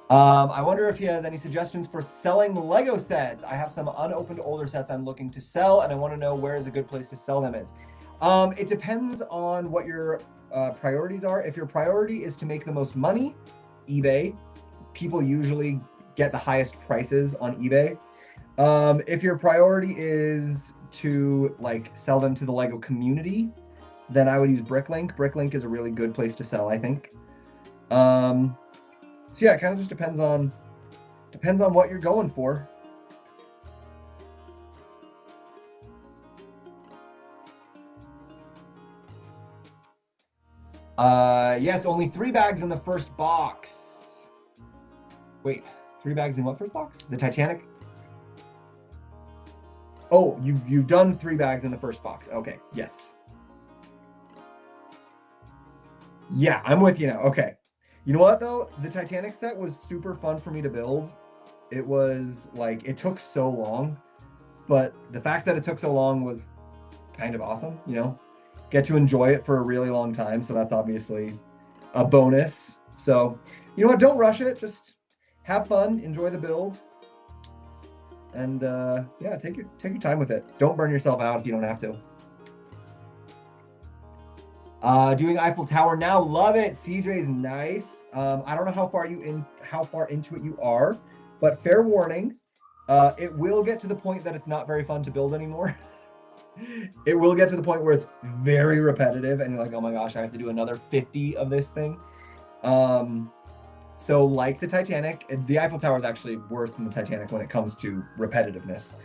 I wonder if he has any suggestions for selling Lego sets. I have some unopened older sets I'm looking to sell, and I want to know where is a good place to sell them is. It depends on what your priorities are. If your priority is to make the most money, eBay. People usually get the highest prices on eBay. If your priority is to like sell them to the Lego community, then I would use Bricklink. Bricklink is a really good place to sell, I think. So yeah, it kind of just depends on what you're going for. Yes, only 3 bags in the first box. Wait, 3 bags in what first box? The Titanic? Oh, you've done 3 bags in the first box. Okay, yes. Yeah, I'm with you now. Okay. You know what though? The Titanic set was super fun for me to build. It was like, it took so long, but the fact that it took so long was kind of awesome, you know? Get to enjoy it for a really long time, so that's obviously a bonus. So, you know what? Don't rush it. Just have fun, enjoy the build, and yeah, take your time with it. Don't burn yourself out if you don't have to. Doing Eiffel Tower now, love it. CJ's nice. I don't know how far into it you are, but fair warning, it will get to the point that it's not very fun to build anymore. It will get to the point where it's very repetitive and you're like, oh my gosh, I have to do another 50 of this thing. So like the Titanic, the Eiffel Tower is actually worse than the Titanic when it comes to repetitiveness.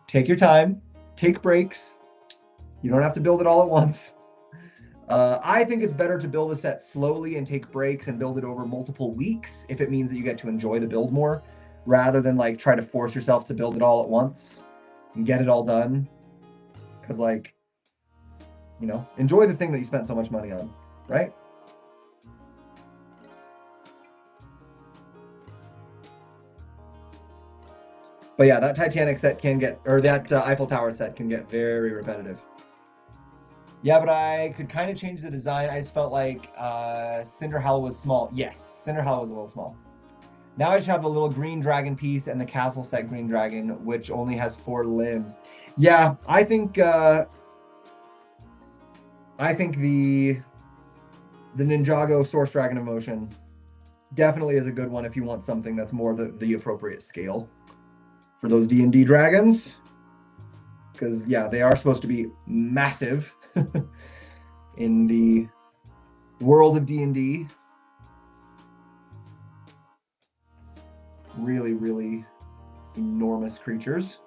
Take your time, take breaks. You don't have to build it all at once. I think it's better to build a set slowly and take breaks and build it over multiple weeks if it means that you get to enjoy the build more, rather than like try to force yourself to build it all at once and get it all done. Because like, you know, enjoy the thing that you spent so much money on, right? But yeah, that Titanic set can get, or that Eiffel Tower set can get very repetitive. Yeah, but I could kind of change the design. I just felt like Cinderella was small. Yes, Cinderella was a little small. Now I just have a little green dragon piece and the castle set green dragon, which only has 4 limbs. Yeah, I think the Ninjago Source Dragon of Motion definitely is a good one if you want something that's more the appropriate scale for those D&D dragons. Because, yeah, they are supposed to be massive in the world of D&D. Really, really enormous creatures.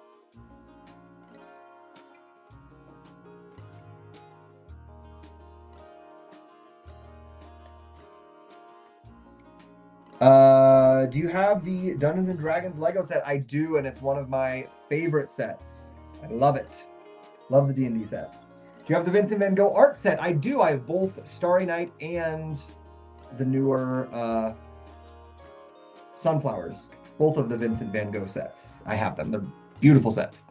Do you have the Dungeons and Dragons Lego set? I do, and it's one of my favorite sets. I love it. Love the D&D set. Do you have the Vincent Van Gogh art set? I do. I have both Starry Night and the newer Sunflowers. Both of the Vincent Van Gogh sets. I have them. They're beautiful sets.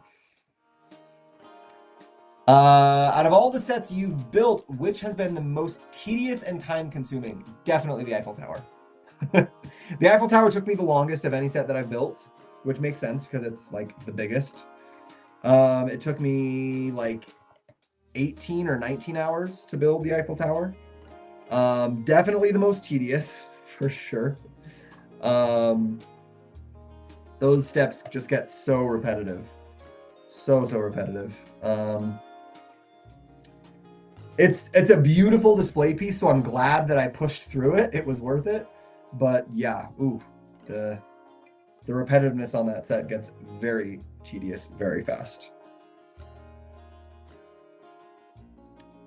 Out of all the sets you've built, which has been the most tedious and time-consuming? Definitely the Eiffel Tower. The Eiffel Tower took me the longest of any set that I've built, which makes sense because it's like the biggest. It took me like 18 or 19 hours to build the Eiffel Tower. Definitely the most tedious, for sure. Those steps just get so repetitive. So repetitive. It's a beautiful display piece, so I'm glad that I pushed through it. It was worth it. But yeah, the repetitiveness on that set gets very tedious very fast.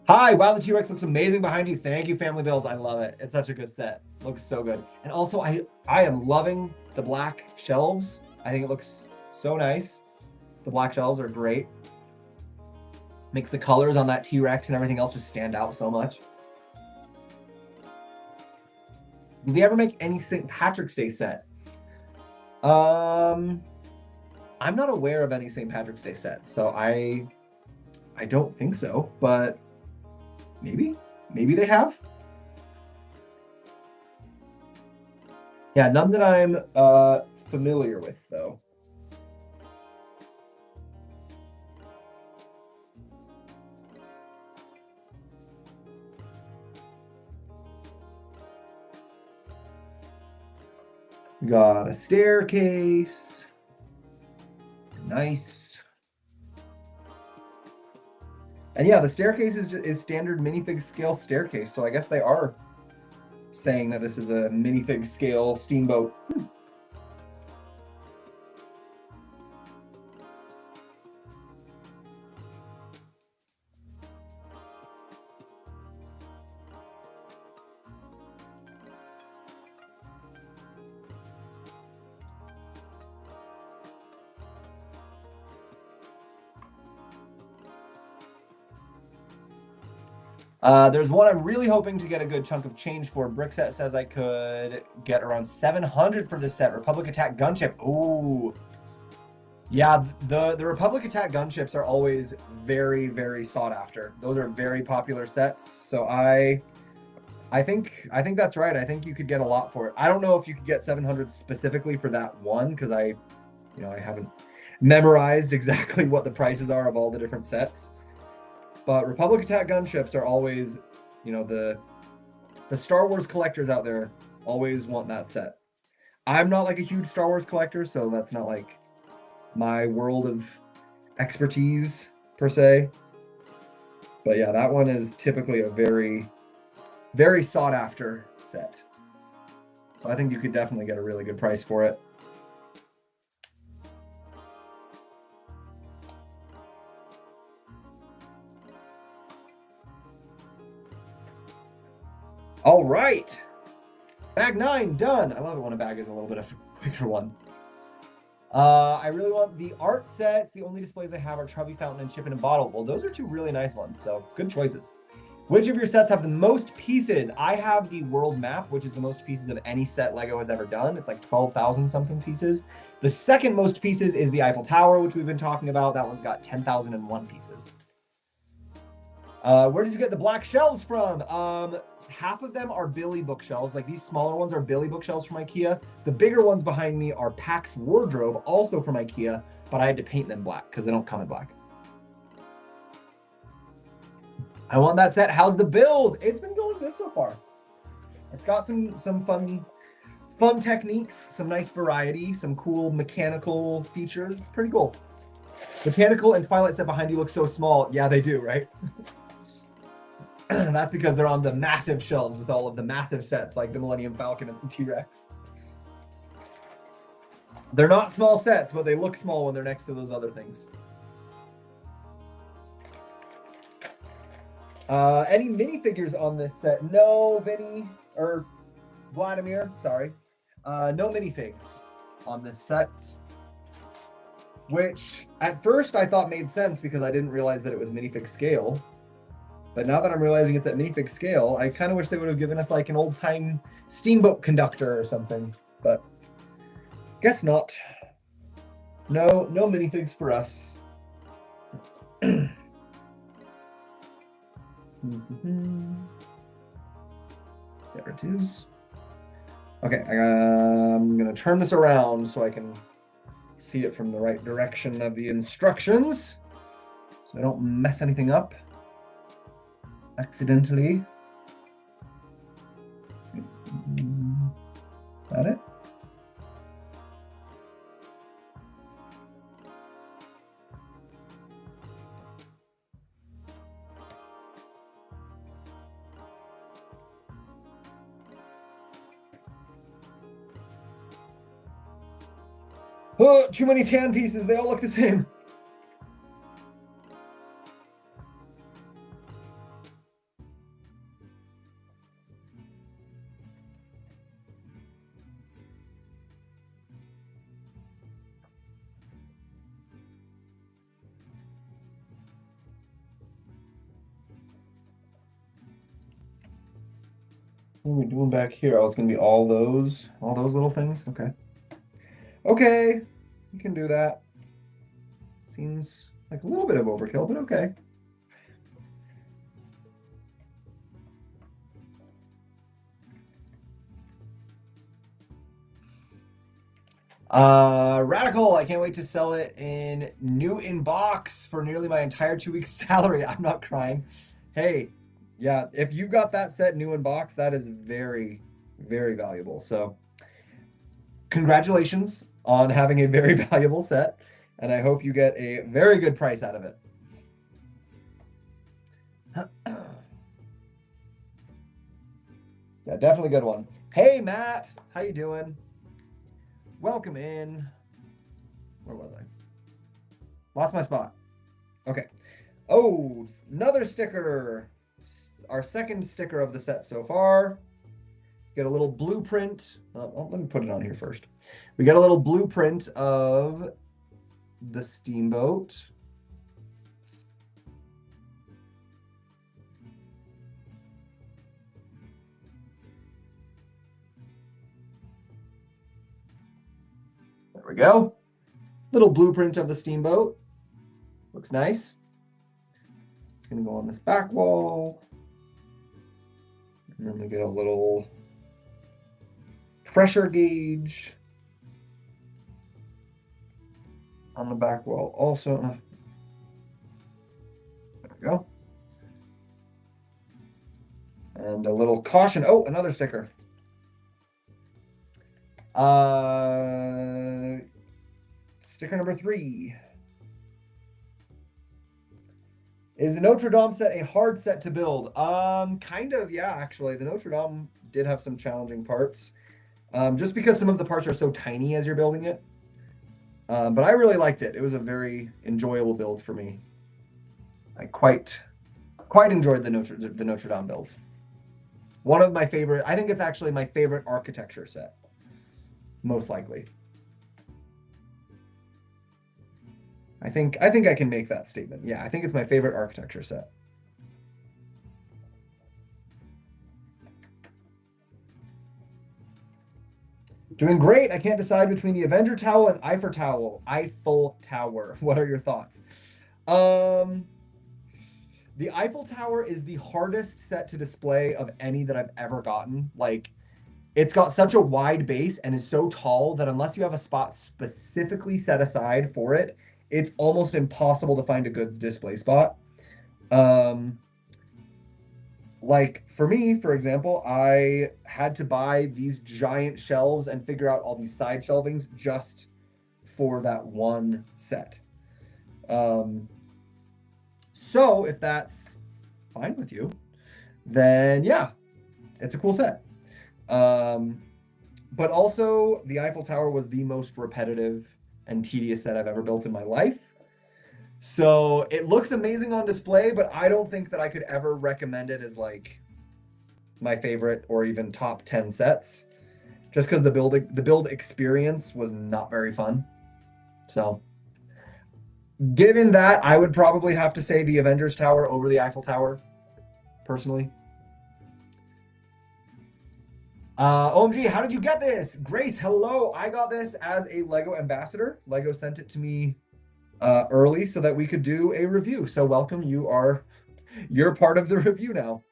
Hi, wow, the T-Rex looks amazing behind you. Thank you, Family Bills. I love it. It's such a good set. Looks so good. And also, I am loving the black shelves. I think it looks so nice. The black shelves are great. Makes the colors on that T-Rex and everything else just stand out so much. Do they ever make any St. Patrick's Day set? I'm not aware of any St. Patrick's Day set, so I don't think so, but maybe they have. Yeah, none that I'm familiar with, though. Got a staircase. Nice. And yeah, the staircase is standard minifig scale staircase, so I guess they are saying that this is a minifig scale steamboat. There's one I'm really hoping to get a good chunk of change for. Brickset says I could get around 700 for this set. Republic Attack Gunship. Ooh. Yeah, the Republic Attack Gunships are always very, very sought after. Those are very popular sets. So I think that's right. I think you could get a lot for it. I don't know if you could get 700 specifically for that one because I haven't memorized exactly what the prices are of all the different sets. But Republic Attack Gunships are always, the Star Wars collectors out there always want that set. I'm not like a huge Star Wars collector, so that's not like my world of expertise per se. But yeah, that one is typically a very, very sought after set. So I think you could definitely get a really good price for it. All right, bag 9 done. I love it when a bag is a little bit of a quicker one. I really want the art sets. The only displays I have are Truvy Fountain and Ship in a Bottle. Well, those are two really nice ones, so good choices. Which of your sets have the most pieces? I have the world map, which is the most pieces of any set Lego has ever done. It's like 12,000 something pieces. The second most pieces is the Eiffel Tower, which we've been talking about. That one's got 10,001 pieces. Where did you get the black shelves from? Half of them are Billy bookshelves. Like these smaller ones are Billy bookshelves from IKEA. The bigger ones behind me are Pax Wardrobe, also from IKEA, but I had to paint them black because they don't come in black. I want that set. How's the build? It's been going good so far. It's got some fun fun techniques, some nice variety, some cool mechanical features. It's pretty cool. Botanical and Twilight set behind you look so small. Yeah, they do, right? That's because they're on the massive shelves with all of the massive sets like the Millennium Falcon and the T-Rex. They're not small sets, but they look small when they're next to those other things. Any minifigures on this set? No, Vinny, or Vladimir, sorry. No minifigs on this set. Which, at first, I thought made sense because I didn't realize that it was minifig scale. But now that I'm realizing it's at minifig scale, I kind of wish they would have given us like an old-time steamboat conductor or something. But guess not. No minifigs for us. There it is. Okay, I'm gonna turn this around so I can see it from the right direction of the instructions, so I don't mess anything up accidentally. Got it? Oh, too many tan pieces. They all look the same. What are we doing back here? Oh, it's gonna be all those little things. Okay. Okay, you can do that. Seems like a little bit of overkill, but okay. Radical, I can't wait to sell it new in box for nearly my entire 2 weeks salary. I'm not crying. Hey, yeah, if you've got that set new in box, that is very, very valuable. So congratulations on having a very valuable set, and I hope you get a very good price out of it. Yeah, definitely a good one. Hey, Matt, how you doing? Welcome in. Where was I? Lost my spot. Okay. Oh, another sticker. Our second sticker of the set so far. Get a little blueprint. Well, let me put it on here first. We got a little blueprint of the steamboat. There we go. Little blueprint of the steamboat. Looks nice. It's going to go on this back wall. And then we get a little pressure gauge on the back wall also. There we go. And a little caution. Oh, another sticker. Sticker number 3. Is the Notre Dame set a hard set to build? Kind of, yeah, actually. The Notre Dame did have some challenging parts. Just because some of the parts are so tiny as you're building it. But I really liked it. It was a very enjoyable build for me. I quite enjoyed the Notre Dame build. One of my favorite, I think it's actually my favorite architecture set. Most likely. I think I can make that statement. Yeah, I think it's my favorite architecture set. Doing great. I can't decide between the Avenger Towel and Eiffel Tower. What are your thoughts? The Eiffel Tower is the hardest set to display of any that I've ever gotten. Like, it's got such a wide base and is so tall that unless you have a spot specifically set aside for it, it's almost impossible to find a good display spot. Like for me, for example, I had to buy these giant shelves and figure out all these side shelvings just for that one set. Um, so if that's fine with you, then yeah, it's a cool set. But also, the Eiffel Tower was the most repetitive and tedious set I've ever built in my life. So it looks amazing on display, but I don't think that I could ever recommend it as like my favorite or even top 10 sets, just because the build experience was not very fun. So given that, I would probably have to say the Avengers Tower over the Eiffel Tower, personally. OMG, how did you get this? Grace, hello. I got this as a Lego ambassador. Lego sent it to me early so that we could do a review. So welcome, you're part of the review now.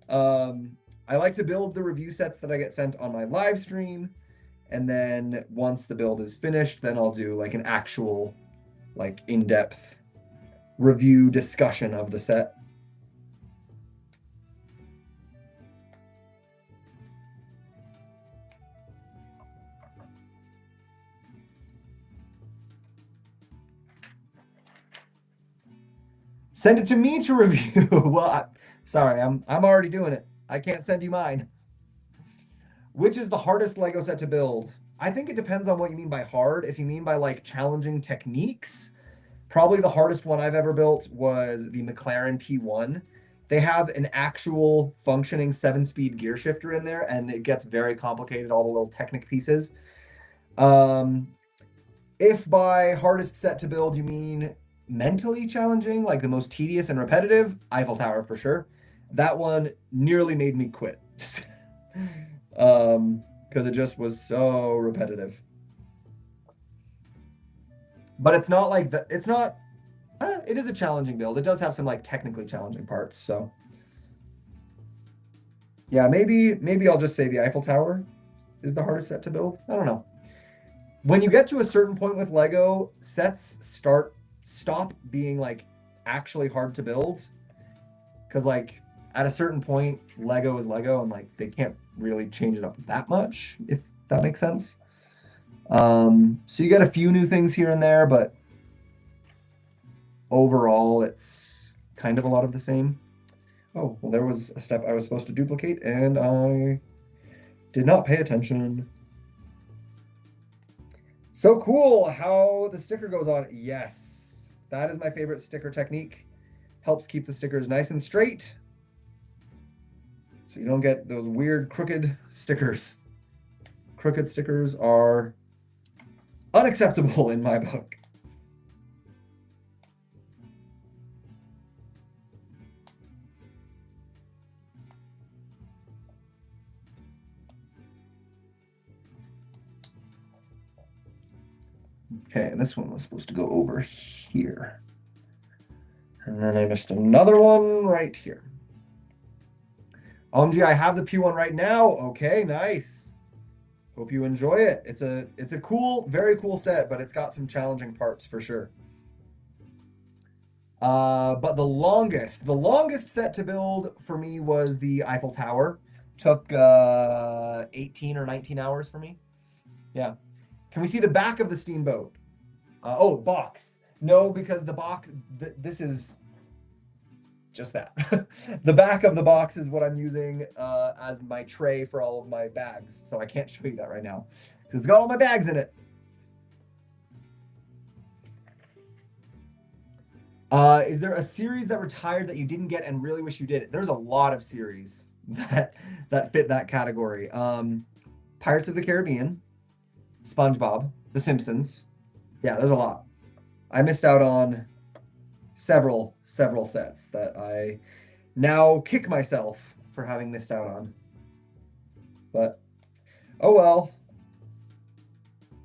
I like to build the review sets that I get sent on my live stream, and then once the build is finished, then I'll do like an actual like in-depth review discussion of the set. Send it to me to review. Well, sorry, I'm already doing it. I can't send you mine. Which is the hardest Lego set to build? I think it depends on what you mean by hard. If you mean by like challenging techniques, probably the hardest one I've ever built was the McLaren P1. They have an actual functioning 7-speed gear shifter in there, and it gets very complicated, all the little Technic pieces. If by hardest set to build you mean mentally challenging, like the most tedious and repetitive, Eiffel Tower for sure. That one nearly made me quit. Because it just was so repetitive. But it's not like that. It's not. It is a challenging build. It does have some like technically challenging parts. So yeah, maybe I'll just say the Eiffel Tower is the hardest set to build. I don't know. When you get to a certain point with Lego, sets stop being like actually hard to build, because like at a certain point, Lego is Lego, and like they can't really change it up that much, if that makes sense. So you get a few new things here and there, but overall, it's kind of a lot of the same. Oh, well, there was a step I was supposed to duplicate, and I did not pay attention. So cool how the sticker goes on. Yes, that is my favorite sticker technique. Helps keep the stickers nice and straight, so you don't get those weird crooked stickers. Crooked stickers are unacceptable in my book. Okay, this one was supposed to go over here. And then I missed another one right here. OMG, I have the P1 right now. Okay, nice. Hope you enjoy it. It's a cool, very cool set, but it's got some challenging parts for sure. But the longest set to build for me was the Eiffel Tower. Took 18 or 19 hours for me. Yeah. Can we see the back of the steamboat? Oh, box. No, because the box, this is just that. The back of the box is what I'm using as my tray for all of my bags. So I can't show you that right now because it's got all my bags in it. Is there a series that retired that you didn't get and really wish you did? There's a lot of series that fit that category. Pirates of the Caribbean, SpongeBob, The Simpsons. Yeah, there's a lot. I missed out on several sets that I now kick myself for having missed out on. But oh well.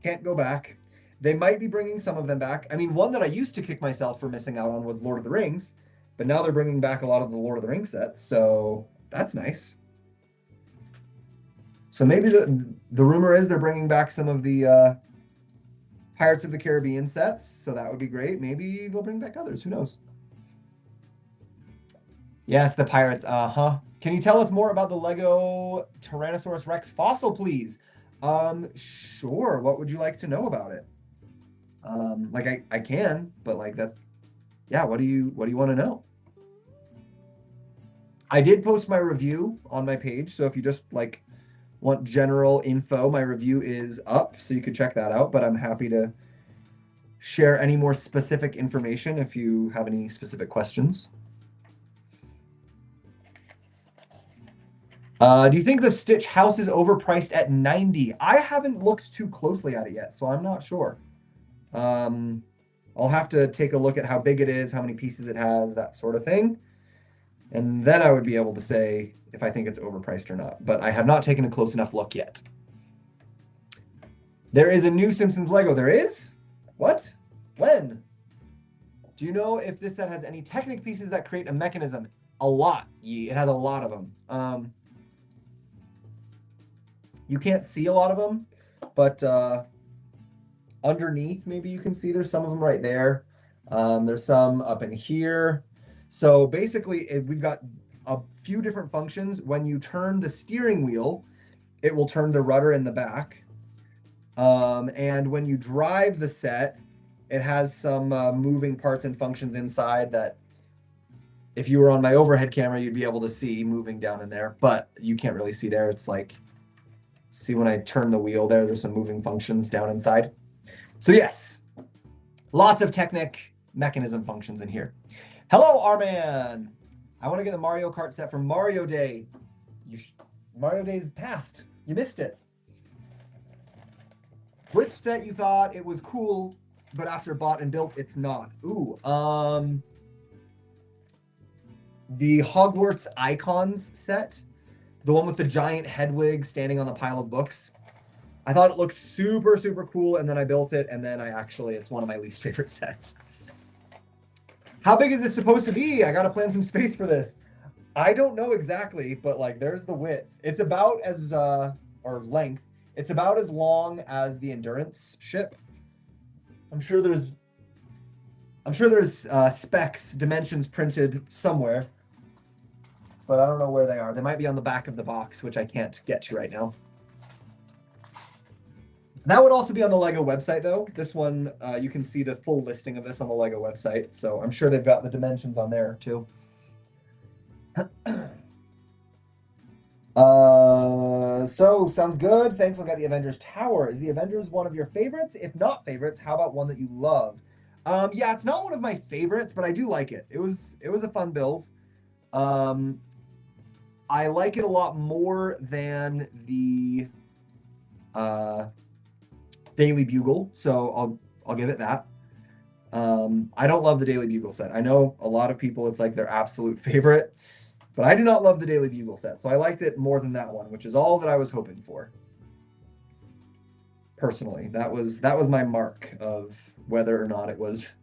Can't go back. They might be bringing some of them back. I mean, one that I used to kick myself for missing out on was Lord of the Rings, but now they're bringing back a lot of the Lord of the Rings sets, so that's nice. So maybe the rumor is they're bringing back some of the Pirates of the Caribbean sets, so that would be great. Maybe they'll bring back others. Who knows? Yes, the pirates. Uh-huh. Can you tell us more about the Lego Tyrannosaurus Rex fossil, please? Sure. What would you like to know about it? Like I can, but like that, yeah, what do you want to know? I did post my review on my page, so if you just like want general info, my review is up, so you could check that out, but I'm happy to share any more specific information if you have any specific questions. Do you think the Stitch house is overpriced at 90? I haven't looked too closely at it yet, so I'm not sure. I'll have to take a look at how big it is, how many pieces it has, that sort of thing. And then I would be able to say if I think it's overpriced or not. But I have not taken a close enough look yet. There is a new Simpsons Lego. There is? What? When? Do you know if this set has any Technic pieces that create a mechanism? A lot. It has a lot of them. You can't see a lot of them, but underneath, maybe you can see there's some of them right there. There's some up in here. So basically, we've got a few different functions. When you turn the steering wheel, it will turn the rudder in the back. And when you drive the set, it has some moving parts and functions inside that if you were on my overhead camera, you'd be able to see moving down in there, but you can't really see there. It's like, see when I turn the wheel there, there's some moving functions down inside. So yes, lots of Technic mechanism functions in here. Hello, Arman. I want to get the Mario Kart set for Mario Day. Mario Day's passed. You missed it. Which set you thought it was cool, but after bought and built, it's not? Ooh, the Hogwarts Icons set, the one with the giant Hedwig standing on the pile of books. I thought it looked super, super cool, and then I built it, and then it's one of my least favorite sets. How big is this supposed to be? I gotta plan some space for this. I don't know exactly, but like there's the width. It's about as, or length. It's about as long as the Endurance ship. I'm sure there's specs, dimensions printed somewhere, but I don't know where they are. They might be on the back of the box, which I can't get to right now. That would also be on the LEGO website, though. This one, you can see the full listing of this on the LEGO website, so I'm sure they've got the dimensions on there, too. So, sounds good. Thanks, I'll get the Avengers Tower. Is the Avengers one of your favorites? If not favorites, how about one that you love? Yeah, it's not one of my favorites, but I do like it. It was a fun build. I like it a lot more than the Daily Bugle, so I'll give it that. I don't love the Daily Bugle set. I know a lot of people, it's like their absolute favorite, but I do not love the Daily Bugle set, so I liked it more than that one, which is all that I was hoping for. Personally, that was my mark of whether or not it was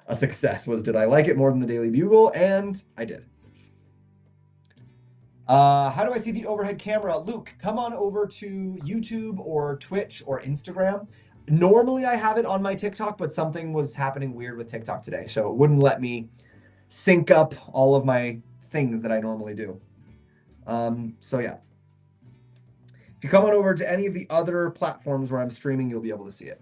a success, was did I like it more than the Daily Bugle, and I did. How do I see the overhead camera? Luke, come on over to YouTube or Twitch or Instagram. Normally I have it on my TikTok, but something was happening weird with TikTok today, so it wouldn't let me sync up all of my things that I normally do. So yeah. If you come on over to any of the other platforms where I'm streaming, you'll be able to see it.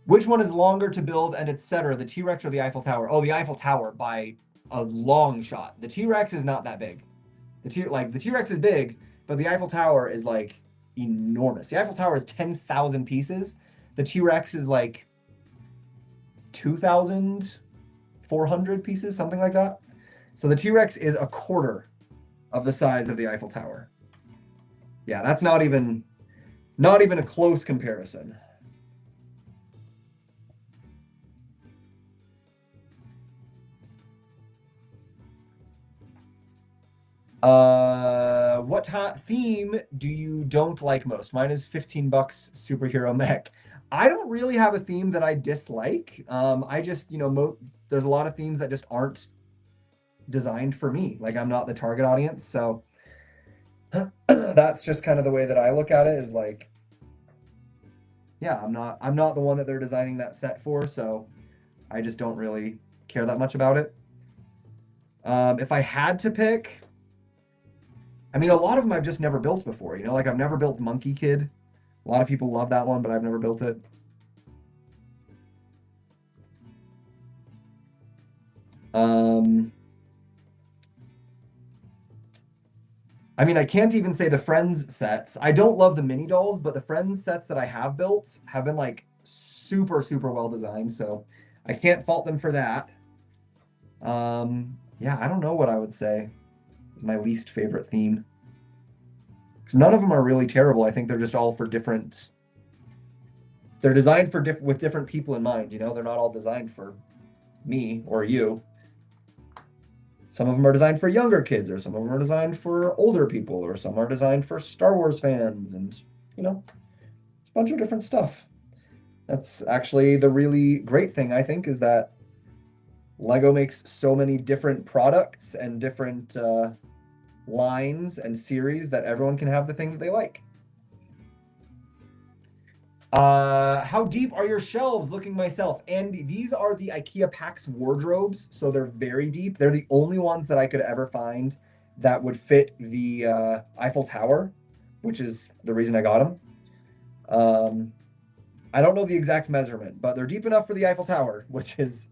Which one is longer to build and etc., the T-Rex or the Eiffel Tower? Oh, the Eiffel Tower by a long shot. The T-Rex is not that big. The T-Rex is big, but the Eiffel Tower is like enormous. The Eiffel Tower is 10,000 pieces. The T-Rex is like 2,400 pieces, something like that. So the T-Rex is a quarter of the size of the Eiffel Tower. Yeah, that's not even a close comparison. What theme do you don't like most? Mine is 15 bucks superhero mech. I don't really have a theme that I dislike. I just, there's a lot of themes that just aren't designed for me. Like I'm not the target audience, so that's just kind of the way that I look at it is like, yeah, I'm not the one that they're designing that set for, so I just don't really care that much about it. If I had to pick, I mean, a lot of them I've just never built before. You know, like I've never built Monkey Kid. A lot of people love that one, but I've never built it. I mean, I can't even say the Friends sets. I don't love the mini dolls, but the Friends sets that I have built have been like super, super well designed. So I can't fault them for that. Yeah, I don't know what I would say is my least favorite theme. Because none of them are really terrible. I think they're just all for different. They're designed for with different people in mind. You know, they're not all designed for me or you. Some of them are designed for younger kids, or some of them are designed for older people, or some are designed for Star Wars fans, and you know, a bunch of different stuff. That's actually the really great thing, I think, is that Lego makes so many different products and different lines and series that everyone can have the thing that they like. How deep are your shelves? Looking myself. And these are the IKEA PAX wardrobes, so they're very deep. They're the only ones that I could ever find that would fit the Eiffel Tower, which is the reason I got them. I don't know the exact measurement, but they're deep enough for the Eiffel Tower, which is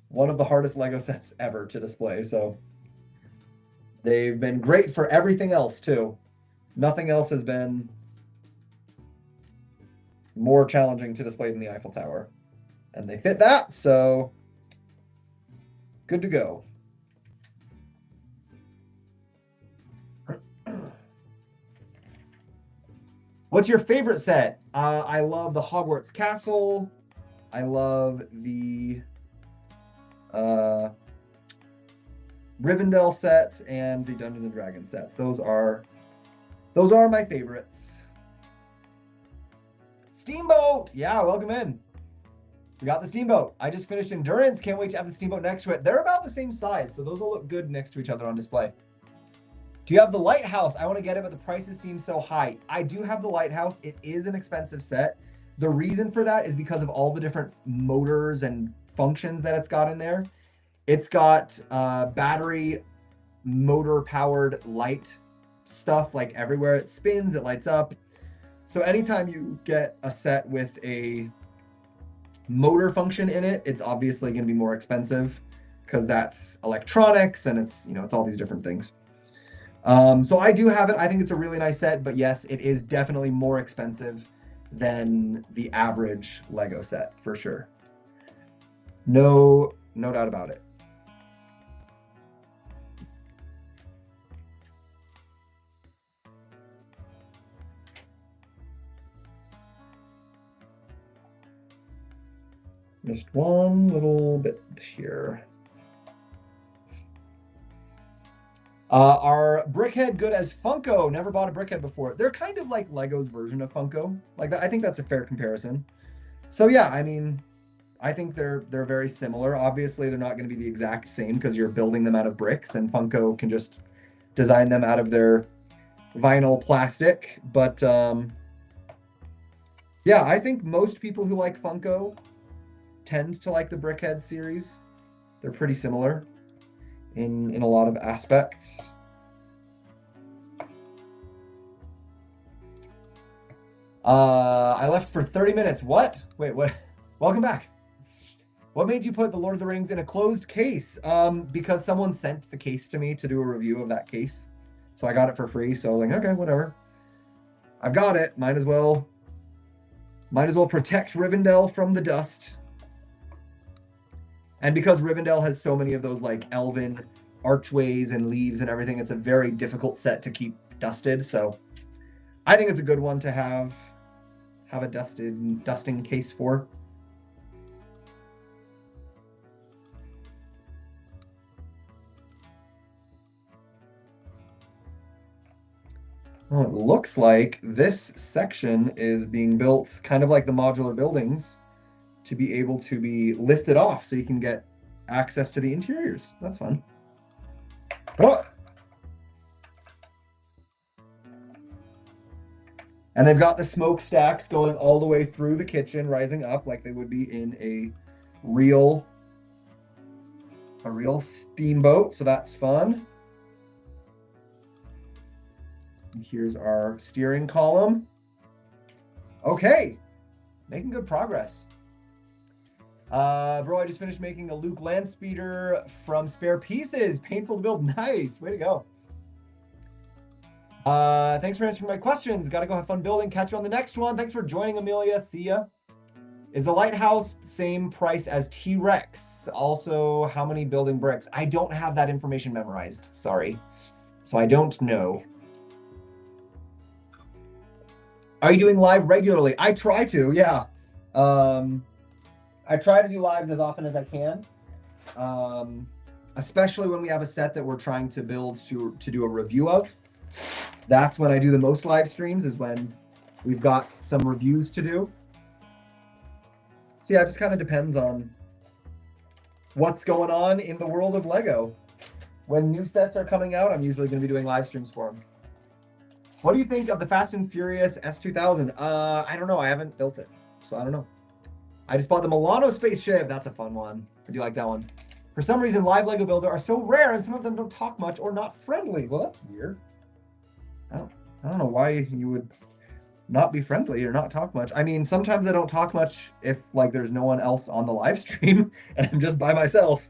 one of the hardest Lego sets ever to display. So they've been great for everything else too. Nothing else has been more challenging to display than the Eiffel Tower. And they fit that, so good to go. What's your favorite set? I love the Hogwarts Castle. I love the Rivendell set and the Dungeons and Dragons sets. Those are my favorites. Steamboat! Yeah, welcome in. We got the Steamboat. I just finished Endurance. Can't wait to have the Steamboat next to it. They're about the same size, so those will look good next to each other on display. Do you have the Lighthouse? I want to get it, but the prices seem so high. I do have the Lighthouse. It is an expensive set. The reason for that is because of all the different motors and functions that it's got in there. It's got battery motor-powered light stuff like everywhere. It spins, it lights up. So anytime you get a set with a motor function in it, it's obviously going to be more expensive because that's electronics and it's, you know, it's all these different things. So I do have it. I think it's a really nice set, but yes, it is definitely more expensive than the average Lego set for sure. No doubt about it. Just one little bit here. Are Brickhead good as Funko? Never bought a Brickhead before. They're kind of like Lego's version of Funko. Like that, I think that's a fair comparison. So yeah, I mean, I think they're very similar. Obviously, they're not going to be the exact same because you're building them out of bricks, and Funko can just design them out of their vinyl plastic. But yeah, I think most people who like Funko tend to like the Brickhead series. They're pretty similar in a lot of aspects. I left for 30 minutes. What? Wait, what? Welcome back. What made you put the Lord of the Rings in a closed case? Because someone sent the case to me to do a review of that case. So I got it for free. So I was like, okay, whatever. I've got it. Might as well protect Rivendell from the dust. And because Rivendell has so many of those like elven archways and leaves and everything, it's a very difficult set to keep dusted. So I think it's a good one to have a dusting case for. Oh, it looks like this section is being built kind of like the modular buildings to be able to be lifted off so you can get access to the interiors. That's fun. Oh. And they've got the smokestacks going all the way through the kitchen, rising up like they would be in a real
a real steamboat, so that's fun. And here's our steering column. Okay, making good progress. Bro, I just finished making a Luke Landspeeder from spare pieces. Painful to build. Nice, way to go. Thanks for answering my questions. Gotta go have fun building. Catch you on the next one. Thanks for joining, Amelia. See ya. Is the lighthouse same price as T-Rex? Also, how many building bricks? I don't have that information memorized. Sorry. So I don't know. Are you doing live regularly? I try to, yeah. I try to do lives as often as I can. Especially when we have a set that we're trying to build to do a review of. That's when I do the most live streams, is when we've got some reviews to do. So yeah, it just kind of depends on what's going on in the world of Lego. When new sets are coming out, I'm usually going to be doing live streams for them. What do you think of the Fast and Furious S2000? I don't know. I haven't built it, so I don't know. I just bought the Milano spaceship. That's a fun one. I do like that one. For some reason, live Lego Builder are so rare, and some of them don't talk much or not friendly. Well, that's weird. I don't know why you would not be friendly or not talk much. I mean, sometimes I don't talk much if like there's no one else on the live stream and I'm just by myself.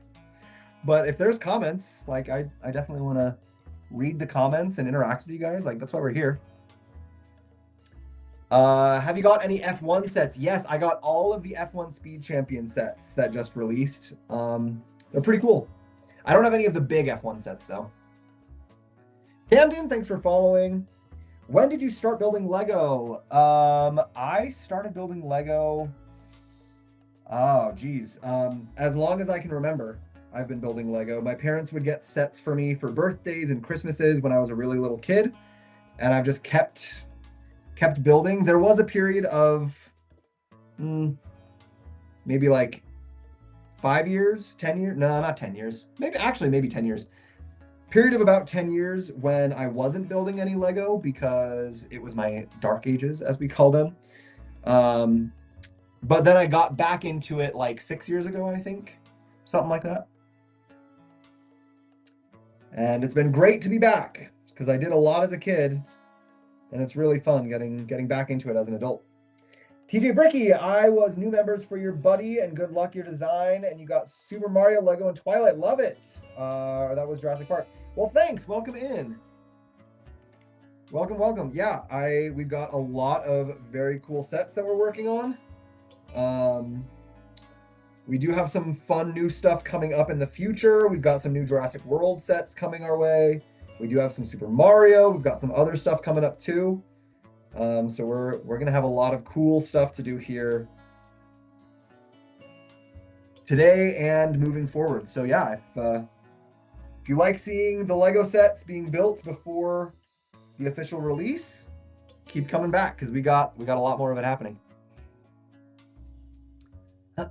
But if there's comments, like I definitely want to read the comments and interact with you guys. Like, that's why we're here. Have you got any F1 sets? Yes, I got all of the F1 Speed Champion sets that just released. They're pretty cool. I don't have any of the big F1 sets though. Camden, thanks for following. When did you start building Lego? I started building Lego, oh geez, as long as I can remember. I've been building Lego. My parents would get sets for me for birthdays and Christmases when I was a really little kid, and I've just kept building. There was a period of maybe like 5 years, 10 years, no, not 10 years, maybe 10 years. Period of about 10 years when I wasn't building any Lego because it was my dark ages, as we call them. But then I got back into it like 6 years ago, I think, something like that. And it's been great to be back because I did a lot as a kid, and it's really fun getting back into it as an adult. TJ Bricky, I was new members for your buddy, and good luck your design. And you got Super Mario, Lego, and Twilight. Love it. That was Jurassic Park. Well, thanks. Welcome in. Welcome. Yeah, we've got a lot of very cool sets that we're working on. We do have some fun new stuff coming up in the future. We've got some new Jurassic World sets coming our way. We do have some Super Mario. We've got some other stuff coming up too. So we're gonna have a lot of cool stuff to do here today and moving forward. So yeah, if you like seeing the Lego sets being built before the official release, keep coming back because we got a lot more of it happening. Do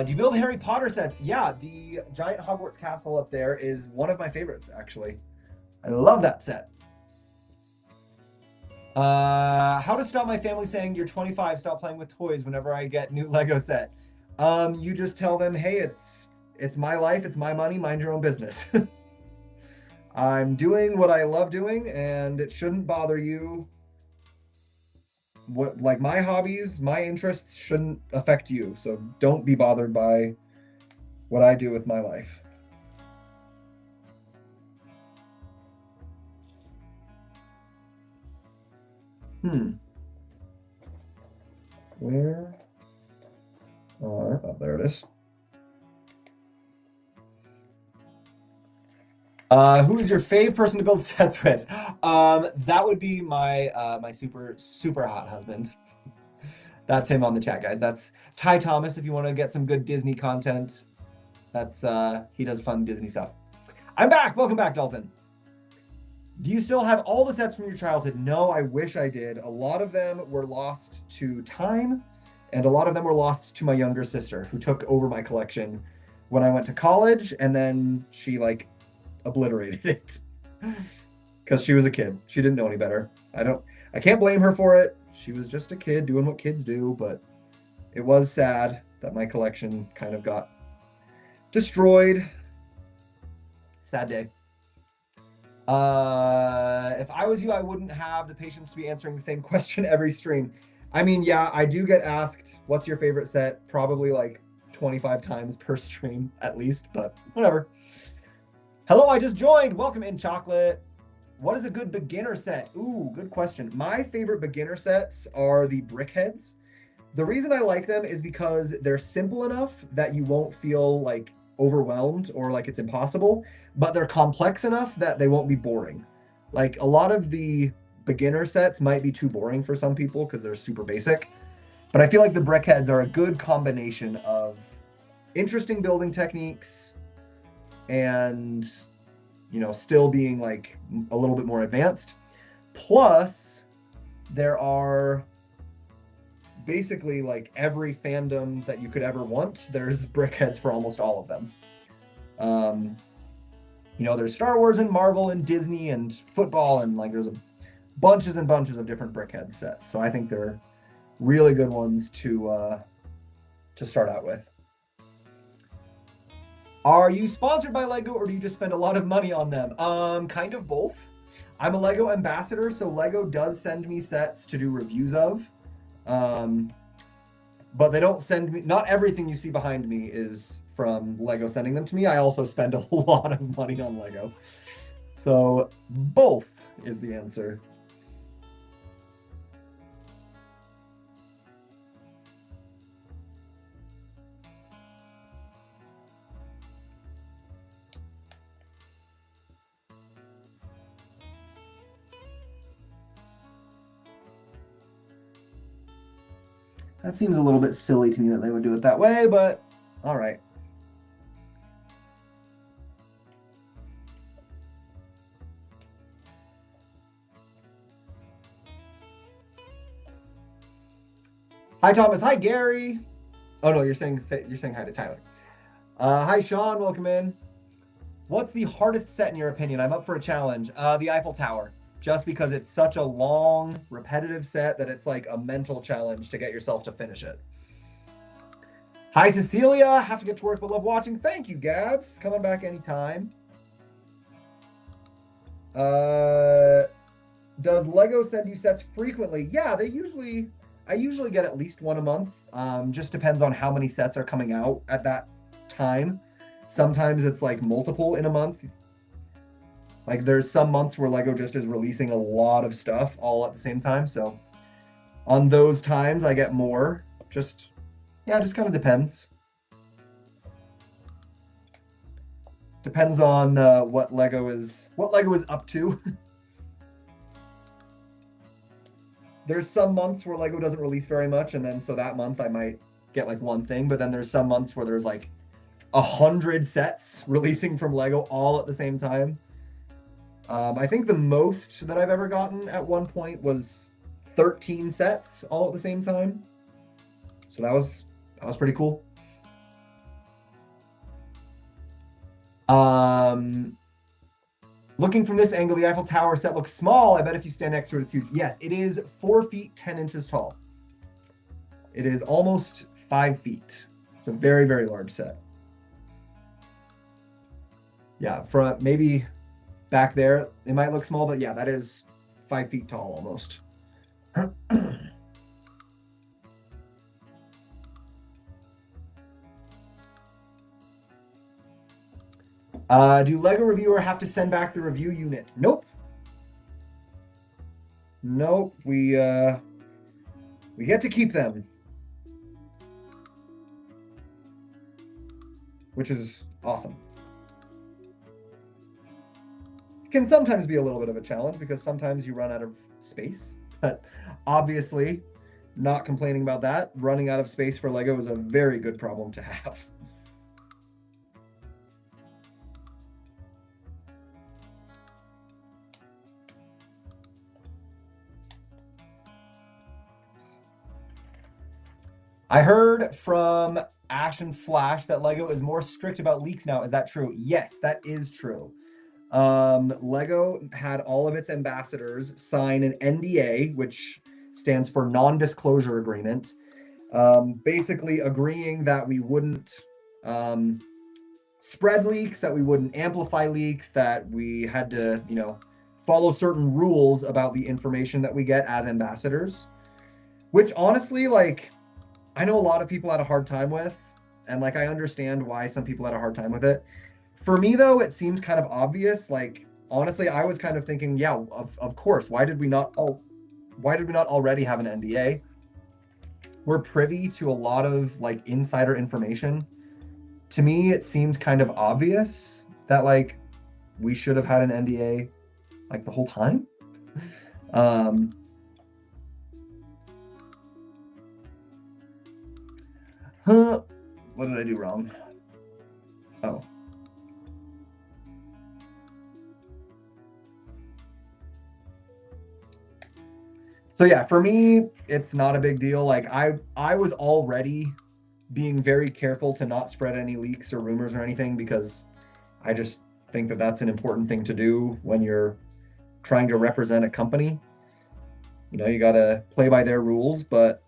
you build Harry Potter sets? Yeah, the giant Hogwarts castle up there is one of my favorites, actually. I love that set. How to stop my family saying you're 25, stop playing with toys whenever I get new Lego set. You just tell them, hey, it's my life, it's my money, mind your own business. I'm doing what I love doing, and it shouldn't bother you. Like my hobbies, my interests shouldn't affect you, so don't be bothered by what I do with my life. Where? Oh, there it is. Who is your fave person to build sets with? That would be my my super hot husband. That's him on the chat, guys. That's Ty Thomas. If you want to get some good Disney content, that's he does fun Disney stuff. I'm back. Welcome back, Dalton. Do you still have all the sets from your childhood? No, I wish I did. A lot of them were lost to time, and a lot of them were lost to my younger sister, who took over my collection when I went to college, and then she like obliterated it because she was a kid. She didn't know any better. I can't blame her for it. She was just a kid doing what kids do, but it was sad that my collection kind of got
Destroyed. Sad day. If I was you, I wouldn't have the patience to be answering the same question every stream. I mean, yeah, I do get asked, what's your favorite set? Probably like 25 times per stream at least, but whatever. Hello, I just joined. Welcome in, Chocolate. What is a good beginner set? Ooh, good question. My favorite beginner sets are the Brickheads. The reason I like them is because they're simple enough that you won't feel like overwhelmed or like it's impossible, but they're complex enough that they won't be boring. Like a lot of the beginner sets might be too boring for some people because they're super basic, but I feel like the Brickheads are a good combination of interesting building techniques and, you know, still being like a little bit more advanced. Plus, there are basically like every fandom that you could ever want. There's Brickheads for almost all of them. You know, there's Star Wars and Marvel and Disney and football, and like there's bunches and bunches of different Brickhead sets. So I think they're really good ones to start out with. Are you sponsored by Lego, or do you just spend a lot of money on them? Kind of both. I'm a Lego ambassador, so Lego does send me sets to do reviews of. But they don't send me, not everything you see behind me is from Lego sending them to me. I also spend a lot of money on Lego. So both is the answer. That seems a little bit silly to me that they would do it that way, but all right. Hi, Thomas. Hi, Gary. Oh no, you're saying hi to Tyler. Hi, Sean. Welcome in. What's the hardest set in your opinion? I'm up for a challenge. The Eiffel Tower. Just because it's such a long, repetitive set that it's like a mental challenge to get yourself to finish it. Hi, Cecilia. Have to get to work, but love watching. Thank you, Gabs. Coming back anytime. Does Lego send you sets frequently? Yeah, I usually get at least one a month. Just depends on how many sets are coming out at that time. Sometimes it's like multiple in a month. Like there's some months where Lego just is releasing a lot of stuff all at the same time. So on those times I get more. Just kind of depends. Depends on what Lego is up to. There's some months where Lego doesn't release very much, and then so that month I might get like one thing, but then there's some months where there's like 100 sets releasing from Lego all at the same time. I think the most that I've ever gotten at one point was 13 sets all at the same time. So that was pretty cool. Looking from this angle, the Eiffel Tower set looks small. I bet if you stand next to it, it's huge. Yes, it is 4 feet 10 inches tall. It is almost 5 feet. It's a very, very large set. Yeah, from maybe back there, it might look small, but yeah, that is 5 feet tall almost. Do Lego reviewer have to send back the review unit? Nope. Nope. We get to keep them, which is awesome. It can sometimes be a little bit of a challenge because sometimes you run out of space, but obviously not complaining about that. Running out of space for Lego is a very good problem to have. I heard from Ash and Flash that Lego is more strict about leaks now. Is that true? Yes, that is true. Lego had all of its ambassadors sign an NDA, which stands for non-disclosure agreement, basically agreeing that we wouldn't spread leaks, that we wouldn't amplify leaks, that we had to, you know, follow certain rules about the information that we get as ambassadors, which honestly, like, I know a lot of people had a hard time with, and like I understand why some people had a hard time with it. For me though, it seemed kind of obvious. Like honestly, I was kind of thinking, yeah, of course. Why did we not already have an NDA? We're privy to a lot of like insider information. To me, it seemed kind of obvious that like we should have had an NDA like the whole time. What did I do wrong? Oh. So yeah, for me, it's not a big deal. Like I was already being very careful to not spread any leaks or rumors or anything, because I just think that that's an important thing to do when you're trying to represent a company. You know, you got to play by their rules, but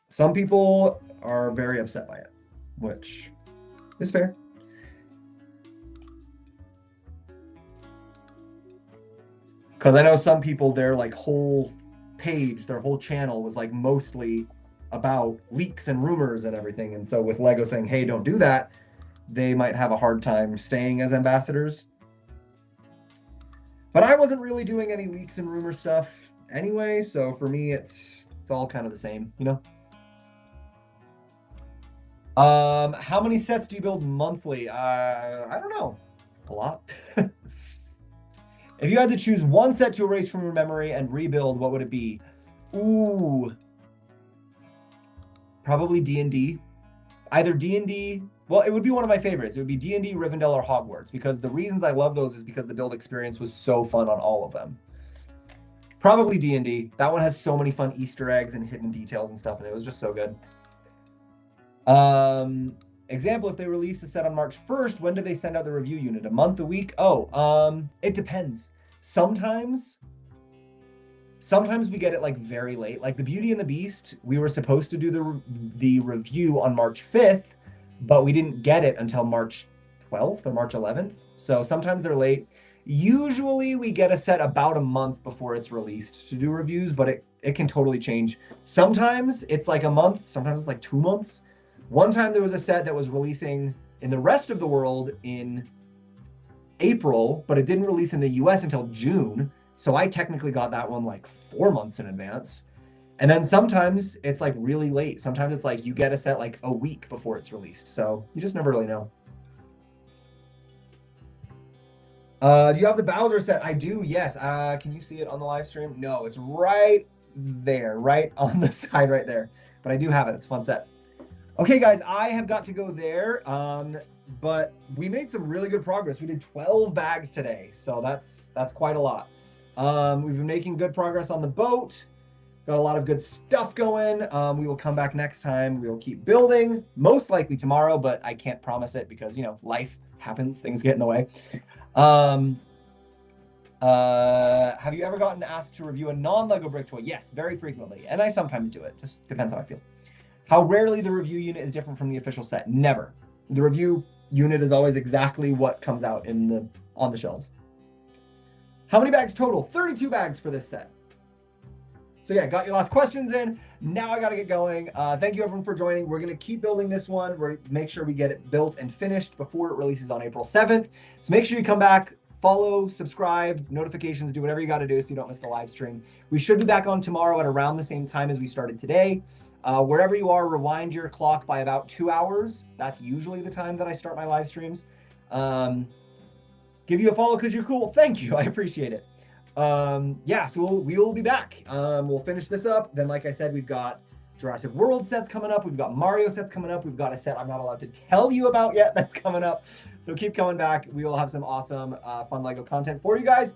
some people are very upset by it, which is fair. Because I know some people, their like whole page, their whole channel was like mostly about leaks and rumors and everything. And so with Lego saying, hey, don't do that, they might have a hard time staying as ambassadors. But I wasn't really doing any leaks and rumor stuff anyway, so for me, it's all kind of the same, you know? How many sets do you build monthly? I don't know. A lot. If you had to choose one set to erase from your memory and rebuild, what would it be? Ooh. Probably D&D. Either D&D, well, it would be one of my favorites. It would be D&D, Rivendell, or Hogwarts, because the reasons I love those is because the build experience was so fun on all of them. Probably D&D. That one has so many fun Easter eggs and hidden details and stuff, and it was just so good. Example, if they release a set on March 1st, when do they send out the review unit? A month, a week? Oh, it depends. Sometimes we get it like very late. Like the Beauty and the Beast, we were supposed to do the review on March 5th, but we didn't get it until March 12th or March 11th. So sometimes they're late. Usually we get a set about a month before it's released to do reviews, but it can totally change. Sometimes it's like a month, sometimes it's like 2 months. One time there was a set that was releasing in the rest of the world in April, but it didn't release in the US until June. So I technically got that one like 4 months in advance. And then sometimes it's like really late. Sometimes it's like you get a set like a week before it's released. So you just never really know. Do you have the Bowser set? I do, yes. Can you see it on the live stream? No, it's right there, right on the side right there. But I do have it. It's a fun set. Okay, guys, I have got to go there, but we made some really good progress. We did 12 bags today, so that's quite a lot. We've been making good progress on the boat. Got a lot of good stuff going. We will come back next time. We will keep building, most likely tomorrow, but I can't promise it because, you know, life happens. Things get in the way. Have you ever gotten asked to review a non-Lego brick toy? Yes, very frequently, and I sometimes do it. Just depends how I feel. How rarely the review unit is different from the official set? Never. The review unit is always exactly what comes out on the shelves. How many bags total? 32 bags for this set. So yeah, got your last questions in. Now I got to get going. Thank you everyone for joining. We're going to keep building this one. We're going to make sure we get it built and finished before it releases on April 7th. So make sure you come back, follow, subscribe, notifications, do whatever you got to do so you don't miss the live stream. We should be back on tomorrow at around the same time as we started today. Wherever you are, rewind your clock by about 2 hours. That's usually the time that I start my live streams. Give you a follow because you're cool. Thank you. I appreciate it. Yeah, so we will be back. We'll finish this up. Then, like I said, we've got Jurassic World sets coming up. We've got Mario sets coming up. We've got a set I'm not allowed to tell you about yet that's coming up. So keep coming back. We will have some awesome, fun LEGO content for you guys.